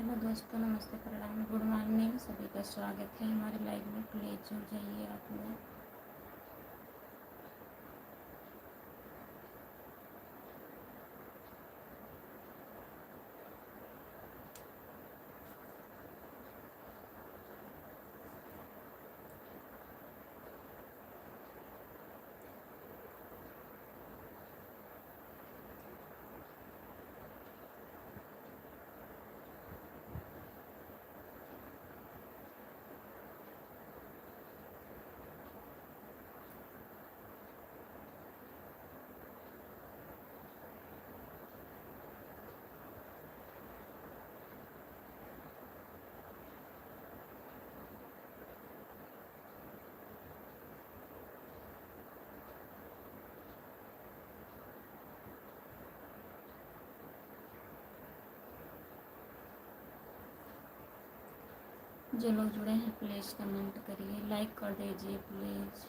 Hello दोस्तों, नमस्ते, प्रणाम, गुड मॉर्निंग। सभी का स्वागत है हमारे लाइव में। प्लीज़ जुड़ जाइए आप लोग। जो लोग जुड़े हैं प्लीज़ कमेंट करिए, लाइक कर दीजिए प्लीज़।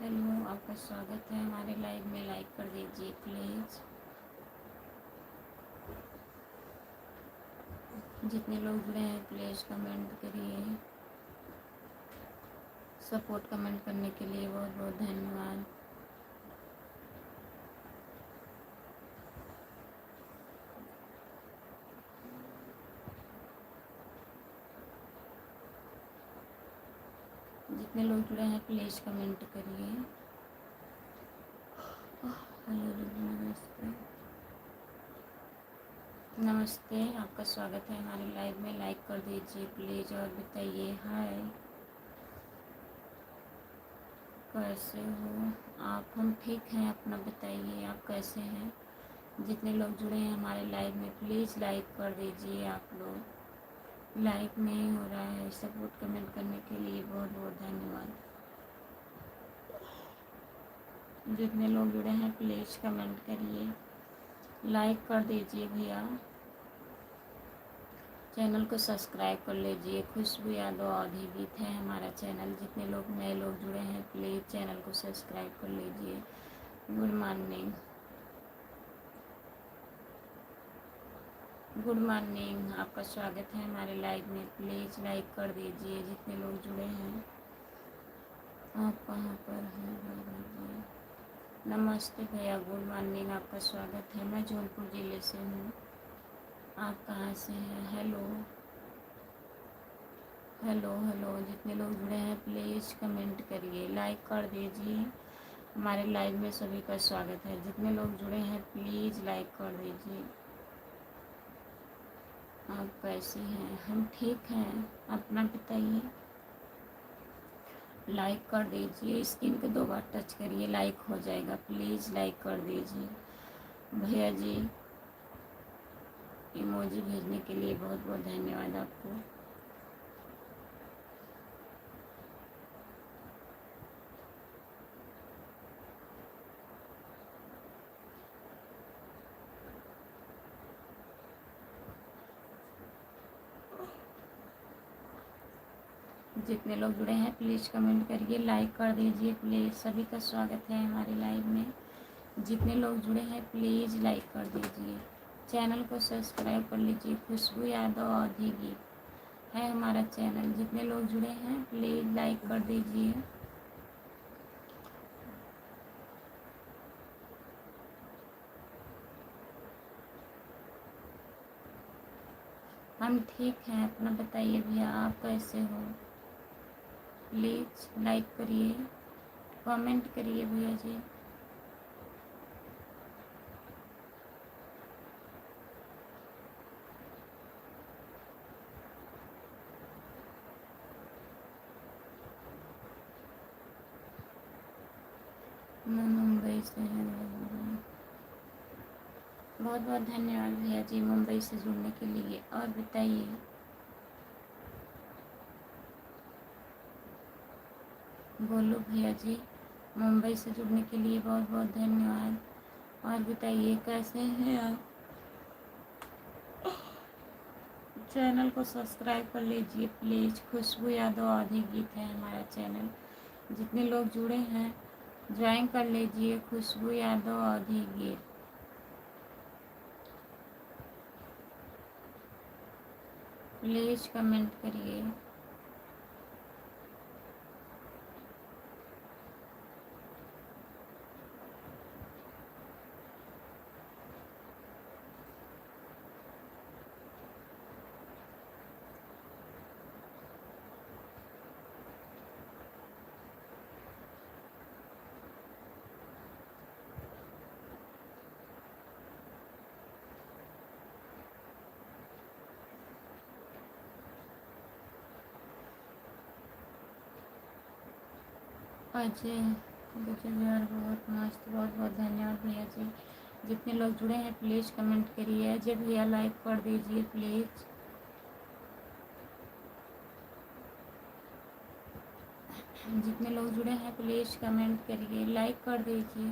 हेलो, आपका स्वागत है हमारे लाइव में। लाइक कर दीजिए प्लीज़। जितने लोग जुड़े हैं प्लीज़ कमेंट करिए। सपोर्ट कमेंट करने के लिए बहुत बहुत धन्यवाद। जितने लोग जुड़े हैं प्लीज़ कमेंट करिए। हेलो, नमस्ते, नमस्ते, आपका स्वागत है हमारे लाइव में। लाइक कर दीजिए प्लीज़ और बताइए हाय, कैसे हो आप? हम ठीक हैं, अपना बताइए आप कैसे हैं? जितने लोग जुड़े हैं हमारे लाइव में प्लीज़ लाइक कर दीजिए। आप लोग लाइक नहीं हो रहा है। सपोर्ट कमेंट करने के लिए बहुत बहुत धन्यवाद। जितने लोग जुड़े हैं प्लीज़ कमेंट करिए, लाइक कर दीजिए भैया। चैनल को सब्सक्राइब कर लीजिए। खुशबू यादव ऑधी गीत है हमारा चैनल। जितने लोग नए लोग जुड़े हैं प्लीज़ चैनल को सब्सक्राइब कर लीजिए। गुड मॉर्निंग, गुड मॉर्निंग, आपका स्वागत है हमारे लाइव में। प्लीज़ लाइक कर दीजिए जितने लोग जुड़े हैं। आप कहाँ पर हैं बताइए। नमस्ते भैया, गुड मॉर्निंग, आपका स्वागत है। मैं जौनपुर ज़िले से हूँ। आप कहाँ से हैं? हेलो हेलो हेलो, जितने लोग जुड़े हैं प्लीज़ कमेंट करिए, लाइक कर दीजिए। हमारे लाइव में सभी का स्वागत है। जितने लोग जुड़े हैं प्लीज़ लाइक कर दीजिए। आप कैसे हैं? हम ठीक हैं, अपना बताइए। लाइक कर दीजिए, स्क्रीन को 2 बार टच करिए, लाइक हो जाएगा। प्लीज़ लाइक कर दीजिए। भैया जी इमोजी भेजने के लिए बहुत बहुत धन्यवाद आपको। जितने लोग जुड़े हैं प्लीज़ कमेंट करिए, लाइक कर दीजिए प्लीज़। सभी का स्वागत है हमारे लाइव में। जितने लोग जुड़े हैं प्लीज़ लाइक कर दीजिए। चैनल को सब्सक्राइब कर लीजिए। खुशबू यादव ऑधी गीत है हमारा चैनल। जितने लोग जुड़े हैं प्लीज़ लाइक कर दीजिए। हम ठीक हैं, अपना बताइए भैया, आप कैसे हो? प्लीज़ लाइक करिए, कमेंट करिए भैया जी। मैं मुंबई से हैं भैया। बहुत बहुत धन्यवाद भैया जी मुंबई से जुड़ने के लिए। और बताइए, बोलो भैया जी, मुंबई से जुड़ने के लिए बहुत बहुत धन्यवाद। और बताइए कैसे हैं आप? चैनल को सब्सक्राइब कर लीजिए प्लीज़। खुशबू यादव आधी गीत है हमारा चैनल। जितने लोग जुड़े हैं ज्वाइन कर लीजिए, खुशबू यादव आधी गीत। प्लीज़ कमेंट करिए। अजय विजय बिहार, बहुत मस्त, बहुत बहुत धन्यवाद भैया जी। जितने लोग जुड़े हैं प्लीज़ कमेंट करिए। अजय भैया लाइक कर दीजिए प्लीज़। जितने लोग जुड़े हैं प्लीज़ कमेंट करिए, लाइक कर दीजिए।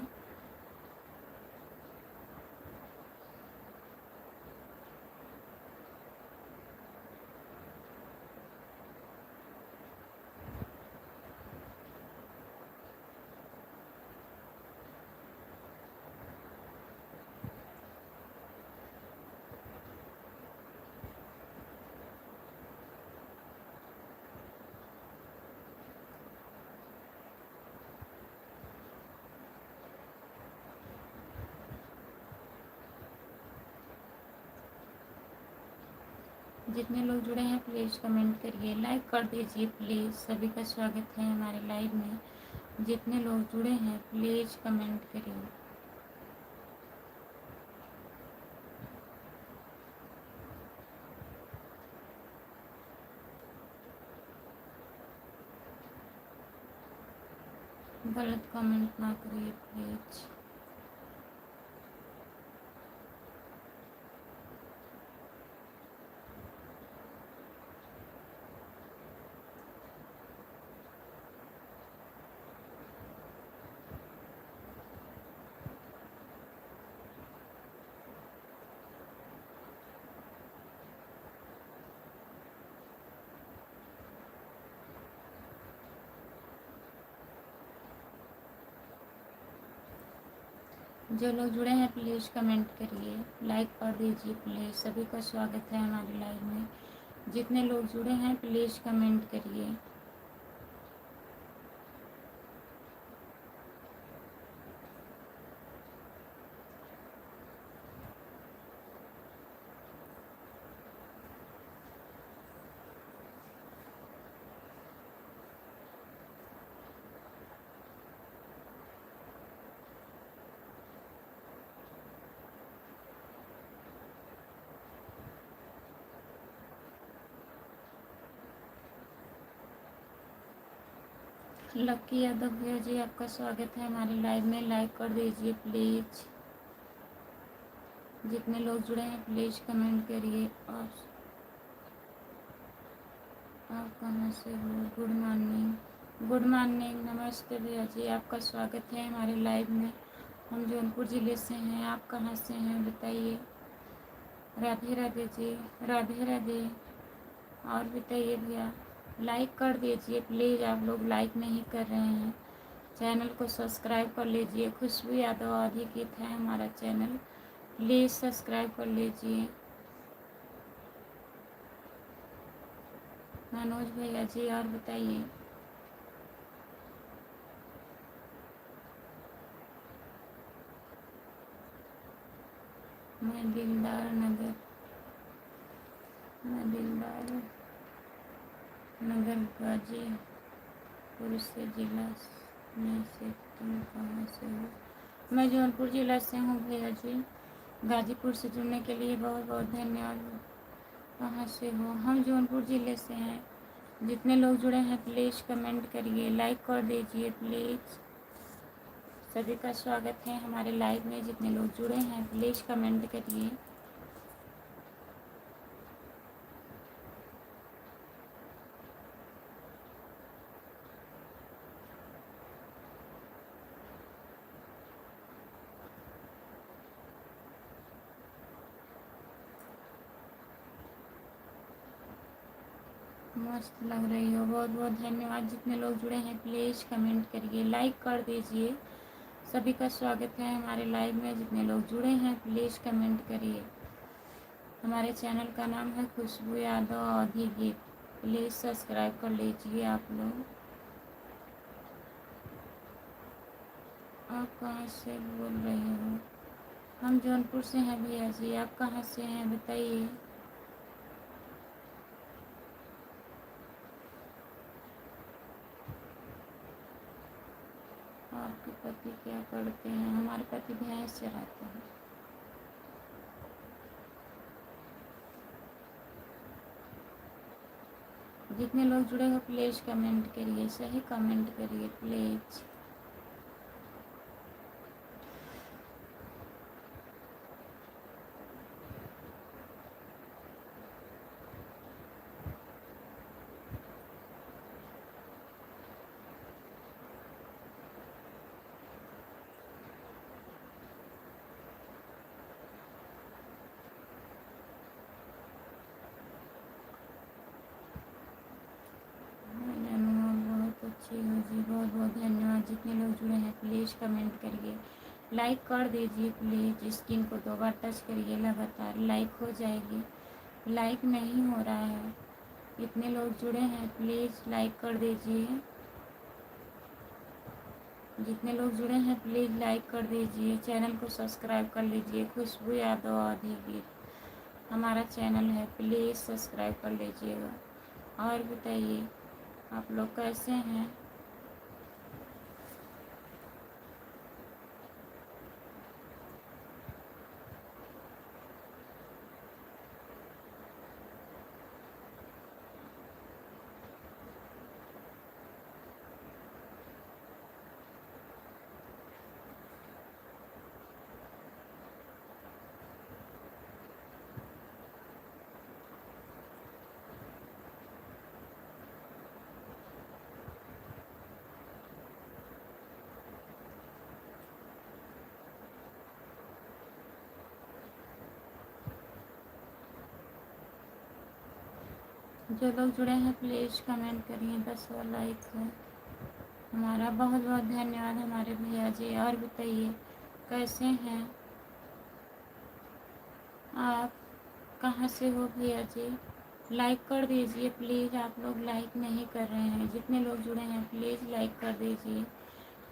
जितने लोग जुड़े हैं प्लीज़ कमेंट करिए, लाइक कर दीजिए प्लीज़। सभी का स्वागत है हमारे लाइव में। जितने लोग जुड़े हैं प्लीज़ कमेंट करिए। गलत कमेंट ना करिए प्लीज़। जो लोग जुड़े हैं प्लीज़ कमेंट करिए, लाइक कर दीजिए प्लीज़। सभी का स्वागत है हमारे लाइव में। जितने लोग जुड़े हैं प्लीज़ कमेंट करिए। लक्की यादव भैया जी, आपका स्वागत है हमारे लाइव में। लाइक कर दीजिए प्लीज़। जितने लोग जुड़े हैं प्लीज़ कमेंट करिए। आप कहाँ से हो? Good morning. गुड मॉर्निंग, नमस्ते भैया जी, आपका स्वागत है हमारे लाइव में। हम जौनपुर ज़िले से हैं। आप कहाँ से हैं बताइए। राधे राधे जी, राधे राधे। और बताइए भैया, लाइक कर दीजिए प्लीज़। आप लोग लाइक नहीं कर रहे हैं। चैनल को सब्सक्राइब कर लीजिए। खुशबू यादव आधी गीत है हमारा चैनल, प्लीज़ सब्सक्राइब कर लीजिए। मनोज भैया जी, और बताइए। मैं दिलदार नगर गाजीपुर से जिला में से। तुम कहाँ से हो? मैं जौनपुर ज़िला से हूँ भैया जी। गाजीपुर से जुड़ने के लिए बहुत बहुत धन्यवाद। कहाँ से हो? हम जौनपुर ज़िले से हैं। जितने लोग जुड़े हैं प्लीज़ कमेंट करिए, लाइक कर दीजिए प्लीज़। सभी का स्वागत है हमारे लाइव में। जितने लोग जुड़े हैं प्लीज़ कमेंट करिए। मस्त लग रही हो, बहुत बहुत धन्यवाद। जितने लोग जुड़े हैं प्लीज़ कमेंट करिए, लाइक कर दीजिए। सभी का स्वागत है हमारे लाइव में। जितने लोग जुड़े हैं प्लीज़ कमेंट करिए। हमारे चैनल का नाम है खुशबू यादव अवधी गीत। प्लीज़ सब्सक्राइब कर लीजिए आप लोग। आप कहाँ से बोल रहे हो? हम जौनपुर से हैं भैया जी। आप कहाँ से हैं बताइए। आपके पति क्या करते हैं? हमारे पति भैंस चराते हैं। जितने लोग जुड़े हो प्लीज़ कमेंट करिए, सही कमेंट करिए प्लीज़। बहुत अच्छी हो जी, बहुत बहुत धन्यवाद। जितने लोग जुड़े हैं प्लीज़ कमेंट करिए, लाइक कर दीजिए प्लीज़। स्क्रीन को 2 बार टच करिए, लगातार लाइक हो जाएगी। लाइक नहीं हो रहा है। इतने लोग जुड़े हैं प्लीज़ लाइक कर दीजिए। जितने लोग जुड़े हैं प्लीज़ लाइक कर दीजिए। चैनल को सब्सक्राइब कर लीजिए। खुशबू यादव अवधी गीत हमारा चैनल है, प्लीज़ सब्सक्राइब कर लीजिएगा। और बताइए आप लोग कैसे हैं? जो लोग जुड़े हैं प्लीज़ कमेंट करिए। 10 लाइक है हमारा, बहुत बहुत धन्यवाद हमारे भैया जी। और बताइए कैसे हैं आप? कहाँ से हो भैया जी? लाइक कर दीजिए प्लीज़। आप लोग लाइक नहीं कर रहे हैं। जितने लोग जुड़े हैं प्लीज़ लाइक कर दीजिए।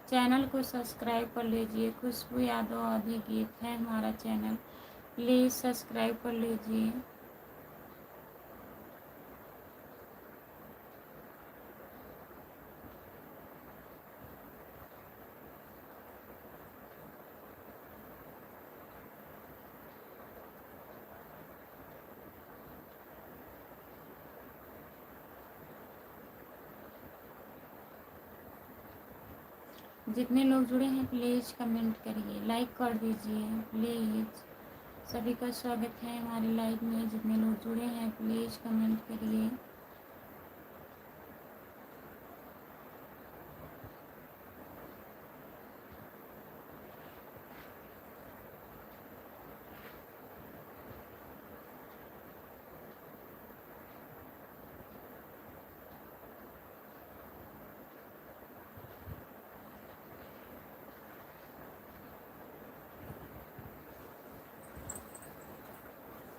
चैनल को सब्सक्राइब कर लीजिए। खुशबू यादव अवधी गीत है हमारा चैनल, प्लीज़ सब्सक्राइब कर लीजिए। जितने लोग जुड़े हैं प्लीज़ कमेंट करिए, लाइक कर दीजिए प्लीज़। सभी का स्वागत है हमारे लाइव में। जितने लोग जुड़े हैं प्लीज़ कमेंट करिए।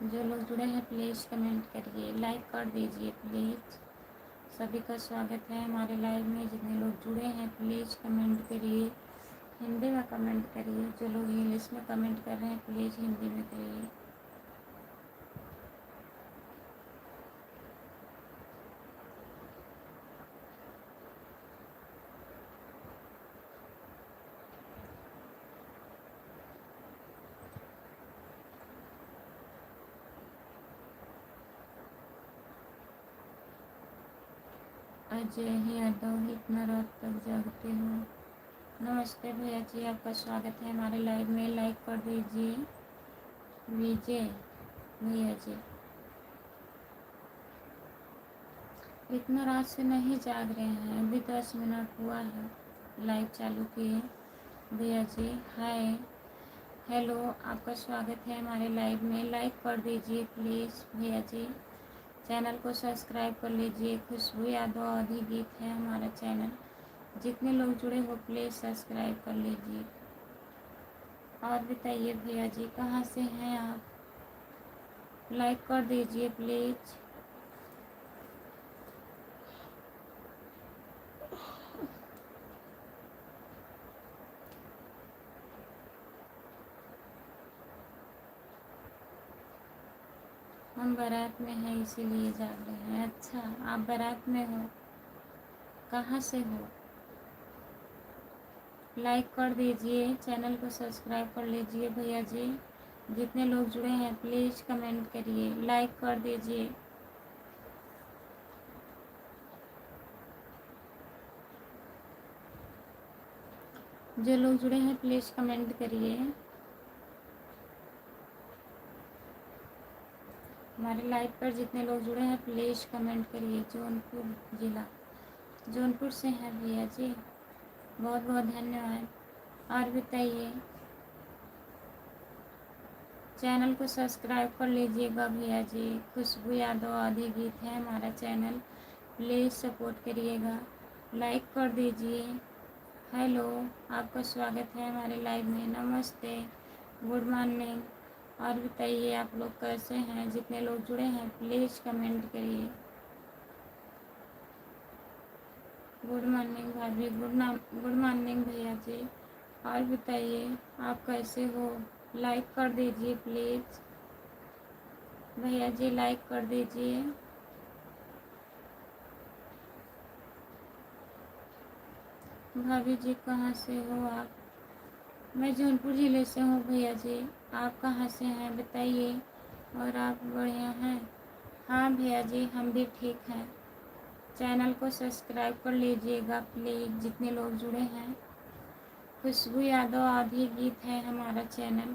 जो लोग जुड़े हैं प्लीज़ कमेंट करिए, लाइक कर दीजिए प्लीज़। सभी का स्वागत है हमारे लाइव में। जितने लोग जुड़े हैं प्लीज़ कमेंट करिए, हिंदी में कमेंट करिए। जो लोग इंग्लिश में कमेंट कर रहे हैं प्लीज़ हिंदी में करिए। अजय यादव, इतना रात तक जागते हो? नमस्ते भैया जी, आपका स्वागत है हमारे लाइव में। लाइक कर दीजिए विजय भैया जी। इतना रात से नहीं जाग रहे हैं, अभी 10 मिनट हुआ है लाइव चालू किए। भैया जी हाय हेलो, आपका स्वागत है हमारे लाइव में। लाइक कर दीजिए प्लीज़ भैया जी। चैनल को सब्सक्राइब कर लीजिए। खुशबू यादव आदि गीत है हमारा चैनल। जितने लोग जुड़े हो प्लीज़ सब्सक्राइब कर लीजिए। और बताइए भैया जी कहाँ से हैं आप, लाइक कर दीजिए प्लीज़। हम बारात में हैं इसीलिए जाग रहे हैं। अच्छा, आप बारात में हो, कहाँ से हो? लाइक कर दीजिए, चैनल को सब्सक्राइब कर लीजिए भैया जी। जितने लोग जुड़े हैं प्लीज़ कमेंट करिए, लाइक कर दीजिए। जो लोग जुड़े हैं प्लीज़ कमेंट करिए। हमारे लाइव पर जितने लोग जुड़े हैं प्लीज़ कमेंट करिए। जौनपुर ज़िला, जौनपुर से हैं भैया जी, बहुत बहुत धन्यवाद। और बताइए, चैनल को सब्सक्राइब कर लीजिएगा भैया जी। खुशबू यादव आदि गीत है हमारा चैनल, प्लीज़ सपोर्ट करिएगा, लाइक कर दीजिए। हेलो, आपका स्वागत है हमारे लाइव में। नमस्ते, गुड मॉर्निंग। और बताइए आप लोग कैसे हैं? जितने लोग जुड़े हैं प्लीज़ कमेंट करिए। गुड मॉर्निंग भाभी, गुड मॉर्निंग भैया जी। और बताइए आप कैसे हो? लाइक कर दीजिए प्लीज़ भैया जी, लाइक कर दीजिए। भाभी जी कहाँ से हो आप? मैं जौनपुर ज़िले से हूँ भैया जी। आप कहाँ से हैं बताइए। और आप बढ़िया हैं? हाँ भैया जी, हम भी ठीक हैं। चैनल को सब्सक्राइब कर लीजिएगा प्लीज़, जितने लोग जुड़े हैं। खुशबू यादव आदि गीत है हमारा चैनल।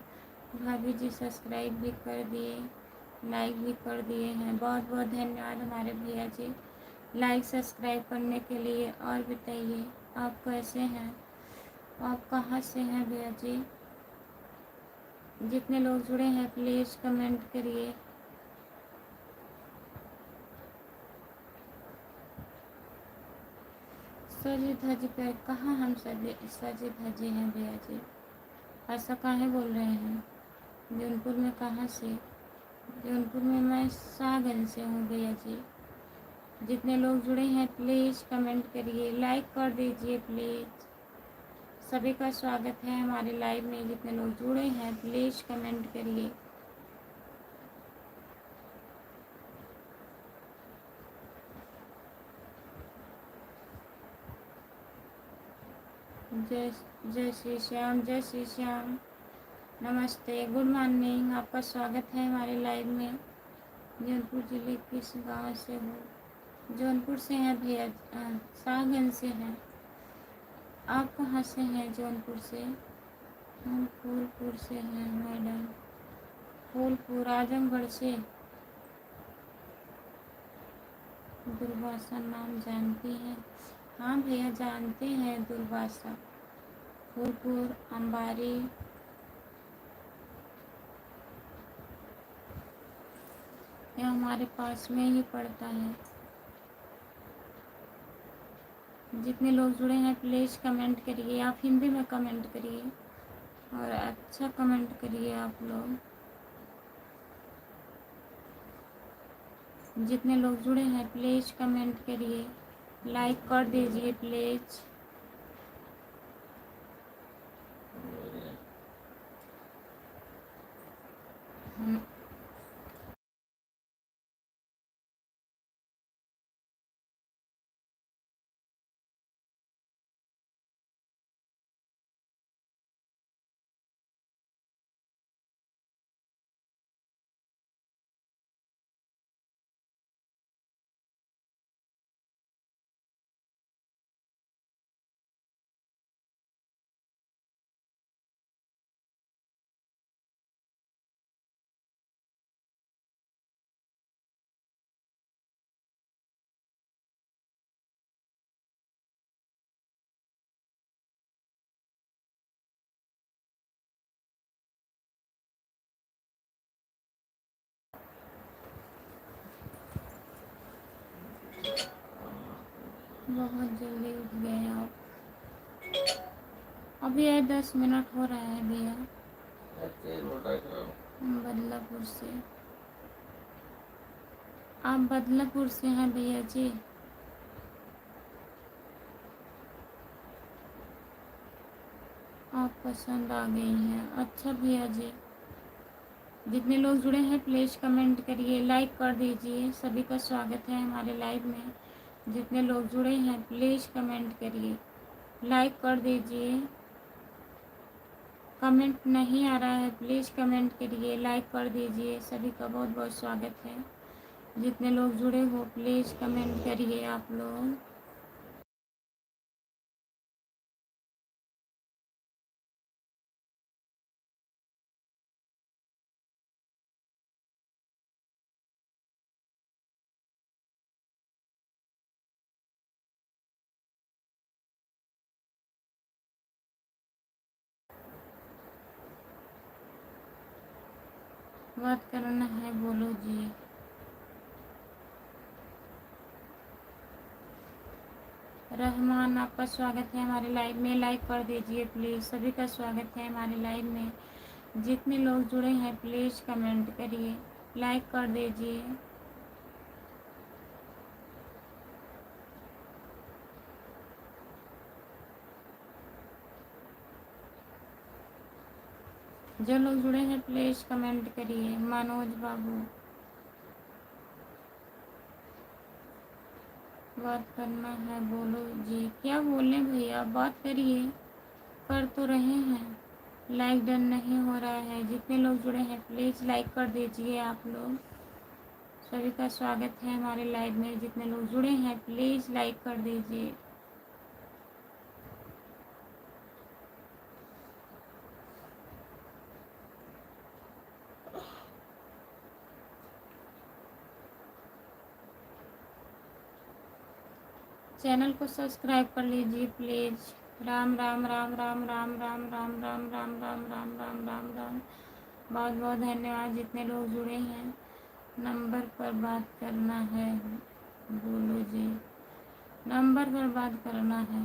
भाभी जी सब्सक्राइब भी कर दिए, लाइक भी कर दिए हैं। बहुत बहुत धन्यवाद हमारे भैया जी लाइक सब्सक्राइब करने के लिए। और बताइए आप कैसे हैं? आप कहाँ से हैं भैया जी? जितने लोग जुड़े हैं प्लीज़ कमेंट करिए। सजे धजे कर कहाँ हम सजे धजे हैं भैया जी? ऐसा काहे बोल रहे हैं? जौनपुर में कहाँ से? जौनपुर में मैं शाहगंज से हूँ भैया जी। जितने लोग जुड़े हैं प्लीज़ कमेंट करिए, लाइक कर दीजिए प्लीज़। सभी का स्वागत है हमारे लाइव में। जितने लोग जुड़े हैं प्लीज़ कमेंट करिए। जय जय श्री श्याम, जय श्री श्याम। नमस्ते, गुड मॉर्निंग। आपका स्वागत है हमारे लाइव में। जौनपुर ज़िले किस गांव से हो? जौनपुर से हैं भैया, शाहगंज से हैं। आप कहाँ से हैं जौनपुर से? हम फूलपुर से हैं मैडम। फूलपुर आजमगढ़ से। दुर्वासा नाम जानती हैं? हाँ भैया जानते हैं दुर्वासा। फूलपुर अंबारी, यह हमारे पास में ही पड़ता है। जितने लोग जुड़े हैं प्लीज़ कमेंट करिए। आप हिंदी में कमेंट करिए और अच्छा कमेंट करिए आप लोग। जितने लोग जुड़े हैं प्लीज़ कमेंट करिए, लाइक कर दीजिए प्लीज़। बहुत जल्दी उठ गए आप। अभी है 10 मिनट हो रहा है भैया। बदलापुर से। आप बदलापुर से हैं भैया जी। आप पसंद आ गई हैं। अच्छा भैया जी, जितने लोग जुड़े हैं प्लीज़ कमेंट करिए, लाइक कर दीजिए। सभी का स्वागत है हमारे लाइव में। जितने लोग जुड़े हैं प्लीज़ कमेंट करिए, लाइक कर दीजिए। कमेंट नहीं आ रहा है, प्लीज़ कमेंट करिए, लाइक कर दीजिए। सभी का बहुत बहुत स्वागत है। जितने लोग जुड़े हो प्लीज़ कमेंट करिए आप लोग। बात करना है बोलो जी। रहमान, आपका स्वागत है हमारे लाइव में। लाइक कर दीजिए प्लीज़। सभी का स्वागत है हमारे लाइव में। जितने लोग जुड़े हैं प्लीज़ कमेंट करिए, लाइक कर दीजिए। जो लोग जुड़े हैं प्लीज़ कमेंट करिए। मनोज बाबू, बात करना है बोलो जी। क्या बोलें भैया, बात करिए। कर तो रहे हैं, लाइक डन नहीं हो रहा है। जितने लोग जुड़े हैं प्लीज़ लाइक कर दीजिए आप लोग। सभी का स्वागत है हमारे लाइव में। जितने लोग जुड़े हैं प्लीज़ लाइक कर दीजिए। चैनल को सब्सक्राइब कर लीजिए प्लीज़। राम राम राम राम राम राम राम राम राम राम राम राम राम राम। बहुत बहुत धन्यवाद। जितने लोग जुड़े हैं, नंबर पर बात करना है बोलो जी। नंबर पर बात करना है।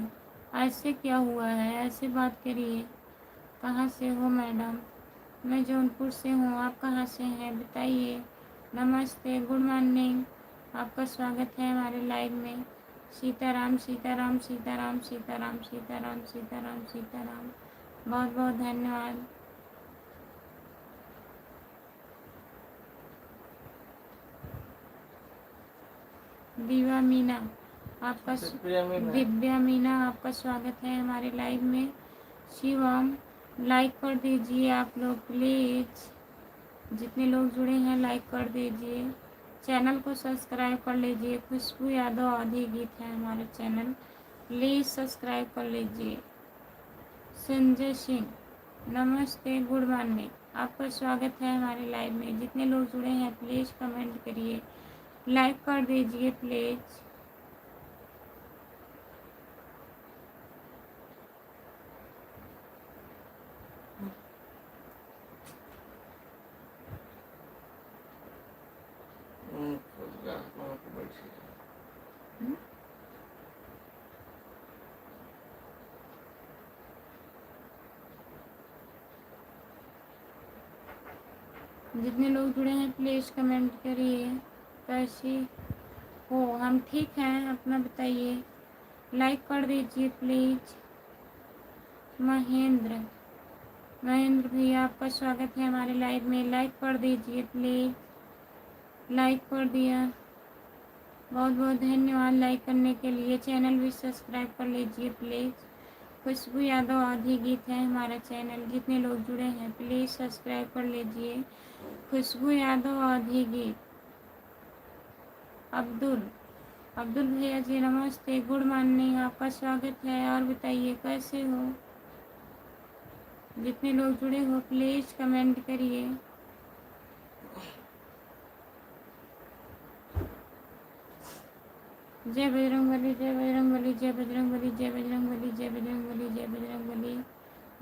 ऐसे क्या हुआ है, ऐसे बात करिए। कहाँ से हो मैडम? मैं जौनपुर से हूँ। आप कहाँ से हैं बताइए। नमस्ते, गुड मॉर्निंग। आपका स्वागत है हमारे लाइव में। सीताराम सीताराम सीताराम सीताराम सीताराम सीताराम सीताराम। बहुत बहुत धन्यवाद। दिव्या मीना, आपका दिव्या मीना, आपका स्वागत है हमारे लाइव में। शिवम, लाइक कर दीजिए आप लोग प्लीज़। जितने लोग जुड़े हैं लाइक कर दीजिए। चैनल को सब्सक्राइब कर लीजिए। खुशबू यादव आदि गीत है हमारे चैनल, प्लीज़ सब्सक्राइब कर लीजिए। संजय सिंह, नमस्ते, गुड मॉर्निंग। आपका स्वागत है हमारे लाइव में। जितने लोग जुड़े हैं प्लीज़ कमेंट करिए, लाइक कर दीजिए प्लीज़। जितने लोग जुड़े हैं प्लीज़ कमेंट करिए। कैसी हो? हम ठीक हैं, अपना बताइए। लाइक कर दीजिए प्लीज़। महेंद्र, महेंद्र भैया, आपका स्वागत है हमारे लाइव में। लाइक कर दीजिए प्लीज़। लाइक कर दिया, बहुत बहुत धन्यवाद लाइक करने के लिए। चैनल भी सब्सक्राइब कर लीजिए प्लीज़। खुशबू यादव आदि गीत है हमारा चैनल। जितने लोग जुड़े हैं प्लीज़ सब्सक्राइब कर लीजिए। खुशबू यादव आदि गीत। अब्दुल, अब्दुल भैया जी नमस्ते, गुड मॉर्निंग। आपका स्वागत है। और बताइए कैसे हो? जितने लोग जुड़े हो प्लीज़ कमेंट करिए। जय बजरंगबली, जय बजरंगबली, जय बजरंगबली, जय बजरंगबली, जय बजरंगबली, जय बजरंगबली।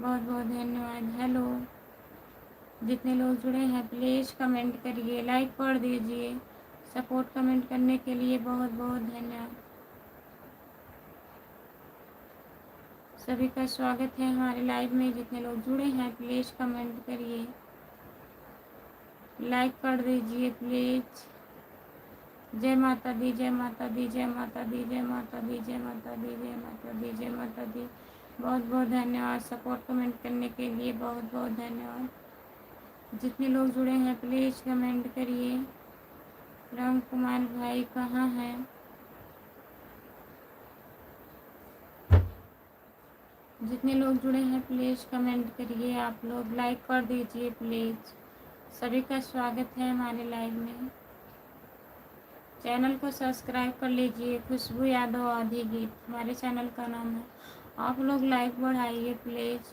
बहुत बहुत धन्यवाद। हेलो, जितने लोग जुड़े हैं प्लीज़ कमेंट करिए, लाइक कर दीजिए। सपोर्ट कमेंट करने के लिए बहुत बहुत धन्यवाद। सभी का स्वागत है हमारे लाइव में। जितने लोग जुड़े हैं प्लीज़ कमेंट करिए, लाइक कर दीजिए प्लीज़। जय माता दी, जय माता दी, जय माता दी, जय माता दी, जय माता दी, जय माता दी, जय माता दी। बहुत बहुत धन्यवाद सपोर्ट कमेंट करने के लिए, बहुत बहुत धन्यवाद। जितने लोग जुड़े हैं प्लीज़ कमेंट करिए। राम कुमार भाई कहाँ हैं? जितने लोग जुड़े हैं प्लीज़ कमेंट करिए, आप लोग लाइक कर दीजिए प्लीज़। सभी का स्वागत है हमारे लाइव में। चैनल को सब्सक्राइब कर लीजिए। खुशबू यादव आधी गीत हमारे चैनल का नाम है। आप लोग लाइक बढ़ाइए प्लीज़।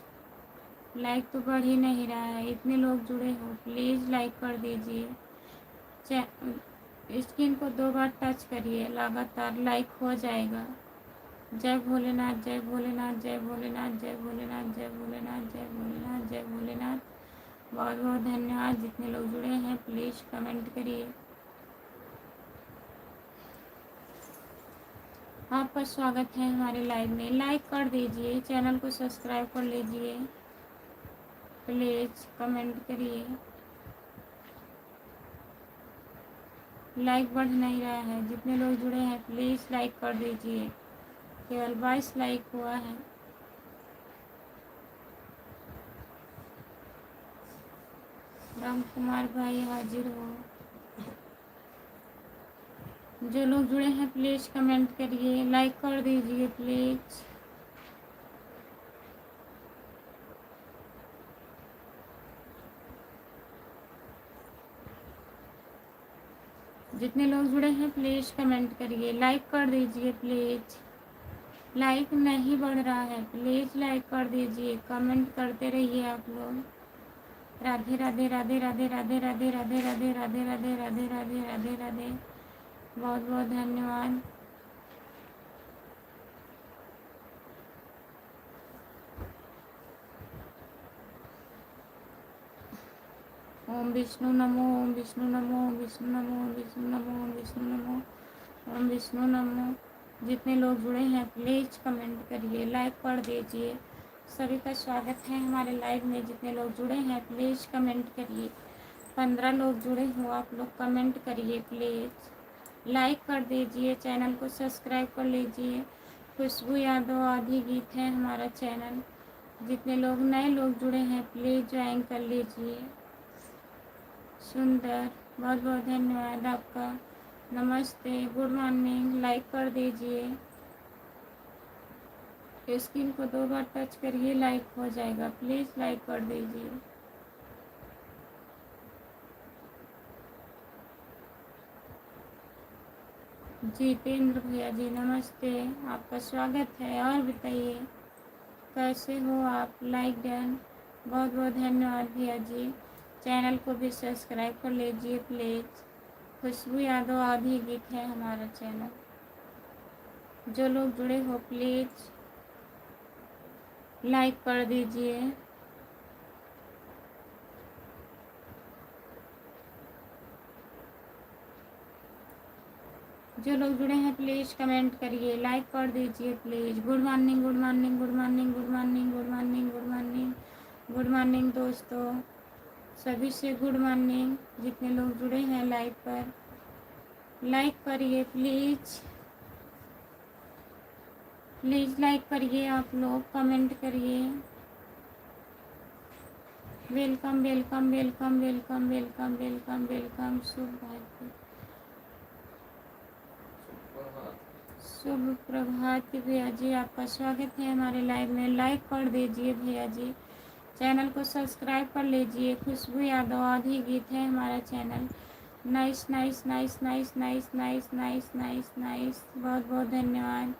लाइक तो बढ़ ही नहीं रहा है, इतने लोग जुड़े हो, प्लीज़ लाइक कर दीजिए। स्क्रीन को 2 बार टच करिए, लगातार लाइक हो जाएगा। जय भोलेनाथ, जय भोलेनाथ, जय भोलेनाथ, जय भोलेनाथ, जय भोलेनाथ, जय भोलेनाथ, जय भोलेनाथ। बहुत बहुत धन्यवाद। जितने लोग जुड़े हैं प्लीज़ कमेंट करिए। आपका स्वागत है हमारे लाइव में। लाइक कर दीजिए, चैनल को सब्सक्राइब कर लीजिए, प्लीज़ कमेंट करिए। लाइक बढ़ नहीं रहा है, जितने लोग जुड़े हैं प्लीज़ लाइक कर दीजिए। केवल 22 लाइक हुआ है। राम कुमार भाई हाजिर हो। जो लोग जुड़े हैं प्लीज़ कमेंट करिए, लाइक कर दीजिए प्लीज़। जितने लोग जुड़े हैं प्लीज़ कमेंट करिए, लाइक कर दीजिए प्लीज़। लाइक नहीं बढ़ रहा है, प्लीज़ लाइक कर दीजिए, कमेंट करते रहिए आप लोग। राधे राधे राधे राधे राधे राधे राधे राधे राधे राधे राधे राधे राधे राधे। बहुत बहुत धन्यवाद। ओम विष्णु नमो, ओम विष्णु नमो, ओम विष्णु नमो, ओम विष्णु नमो, ओम विष्णु नमो, ओम विष्णु नमो। जितने लोग जुड़े हैं प्लीज़ कमेंट करिए, लाइक कर दीजिए। सभी का स्वागत है हमारे लाइव में। जितने लोग जुड़े हैं प्लीज़ कमेंट करिए। 15 लोग जुड़े हो, आप लोग कमेंट करिए प्लीज़। लाइक कर दीजिए, चैनल को सब्सक्राइब कर लीजिए। खुशबू यादव आधी गीत है हमारा चैनल। जितने लोग नए लोग जुड़े हैं प्लीज़ ज्वाइन कर लीजिए। सुंदर, बहुत बहुत धन्यवाद आपका। नमस्ते, गुड मॉर्निंग। लाइक कर दीजिए। स्क्रीन को 2 बार टच करिए, लाइक हो जाएगा, प्लीज़ लाइक कर दीजिए। जितेंद्र भैया जी नमस्ते, आपका स्वागत है। और बताइए कैसे हो आप? लाइक डन, बहुत बहुत धन्यवाद भैया जी। चैनल को भी सब्सक्राइब कर लीजिए प्लीज़। खुशबू यादव आधी गीत है हमारा चैनल। जो लोग जुड़े हो प्लीज़ लाइक कर दीजिए। जो लोग जुड़े हैं प्लीज़ कमेंट करिए, लाइक कर दीजिए please. Good morning, good morning, good morning, good morning, good morning, good morning, good morning दोस्तों, सभी से गुड मॉर्निंग। जितने लोग जुड़े हैं लाइव पर लाइक करिए प्लीज़। प्लीज़ लाइक करिए, आप लोग कमेंट करिए। Welcome welcome welcome welcome welcome welcome welcome. शुभ प्रभात भैया जी, आपका स्वागत है हमारे लाइव में। लाइक कर दीजिए भैया जी, चैनल को सब्सक्राइब कर लीजिए। खुशबू यादव आधी गीत है हमारा channel. Nice nice nice nice nice nice nice nice nice, बहुत बहुत धन्यवाद।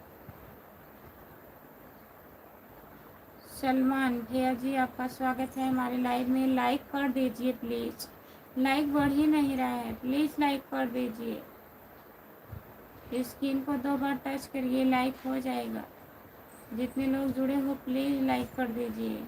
सलमान भैया जी, आपका स्वागत है हमारे लाइव में। लाइक कर दीजिए प्लीज़। लाइक बढ़ ही नहीं रहा है, प्लीज़ लाइक कर दीजिए। स्क्रीन को 2 बार टच करिए, लाइक हो जाएगा। जितने लोग जुड़े हो प्लीज़ लाइक कर दीजिए।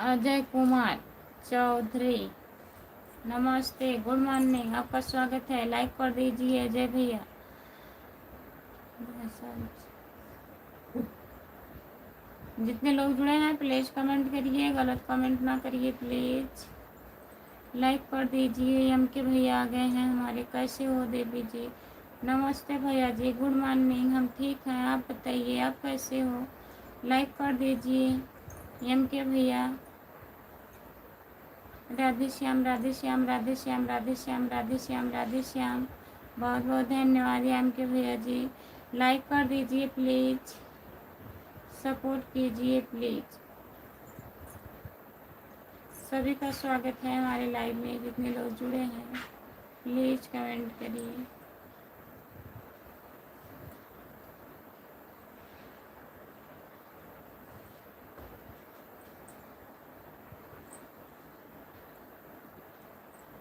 अजय कुमार चौधरी, नमस्ते, गुड मॉर्निंग, आपका स्वागत है। लाइक कर दीजिए अजय भैया। जितने लोग जुड़े हैं प्लीज़ कमेंट करिए, गलत कमेंट ना करिए प्लीज़। लाइक कर दीजिए। एम के भैया आ गए हैं हमारे। कैसे हो देवी जी? नमस्ते भैया जी, गुड मॉर्निंग। हम ठीक हैं, आप बताइए आप कैसे हो? लाइक कर दीजिए एम के भैया। राधे श्याम राधे श्याम राधे श्याम राधे श्याम राधे श्याम राधे श्याम। बहुत बहुत धन्यवाद एम के भैया जी। लाइक कर दीजिए प्लीज़, सपोर्ट कीजिए प्लीज़। सभी का स्वागत है हमारे लाइव में। जितने लोग जुड़े हैं प्लीज़ कमेंट करिए।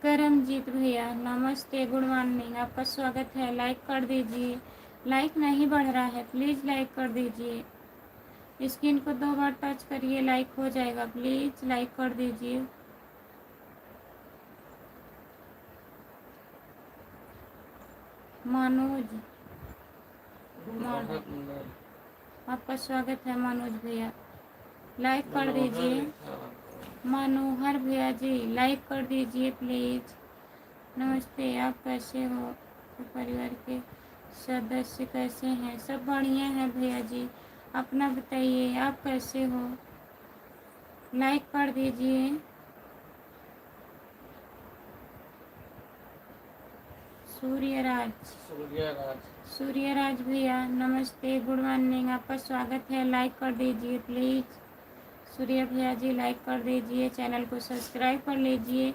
करमजीत भैया नमस्ते, गुड मॉर्निंग, आपका स्वागत है। लाइक कर दीजिए। लाइक नहीं बढ़ रहा है, प्लीज़ लाइक कर दीजिए। स्क्रीन को 2 बार टच करिए, लाइक हो जाएगा। प्लीज़ लाइक कर दीजिए। मनोज, आपका स्वागत है मनोज भैया। लाइक कर दीजिए। मनोहर भैया जी लाइक कर दीजिए प्लीज़। नमस्ते, आप कैसे हो? तो परिवार के सदस्य कैसे हैं? सब बढ़िया हैं भैया जी, अपना बताइए आप कैसे हो? लाइक कर दीजिए। सूर्यराज भैया नमस्ते, गुड मॉर्निंग, आपका स्वागत है। लाइक कर दीजिए प्लीज़। सूर्य भैया जी लाइक कर दीजिए। चैनल को सब्सक्राइब कर लीजिए।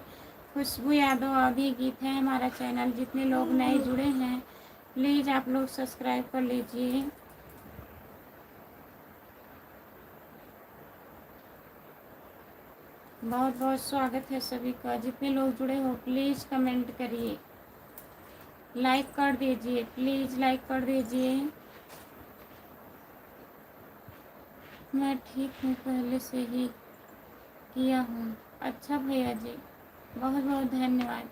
खुशबू यादव अभी गीत है हमारा चैनल। जितने लोग नए जुड़े हैं प्लीज़ आप लोग सब्सक्राइब कर लीजिए। बहुत बहुत स्वागत है सभी का। जितने लोग जुड़े हो प्लीज़ कमेंट करिए, लाइक कर दीजिए प्लीज़, लाइक कर दीजिए। मैं ठीक हूँ, पहले से ही किया हूँ। अच्छा भैया जी, बहुत बहुत धन्यवाद।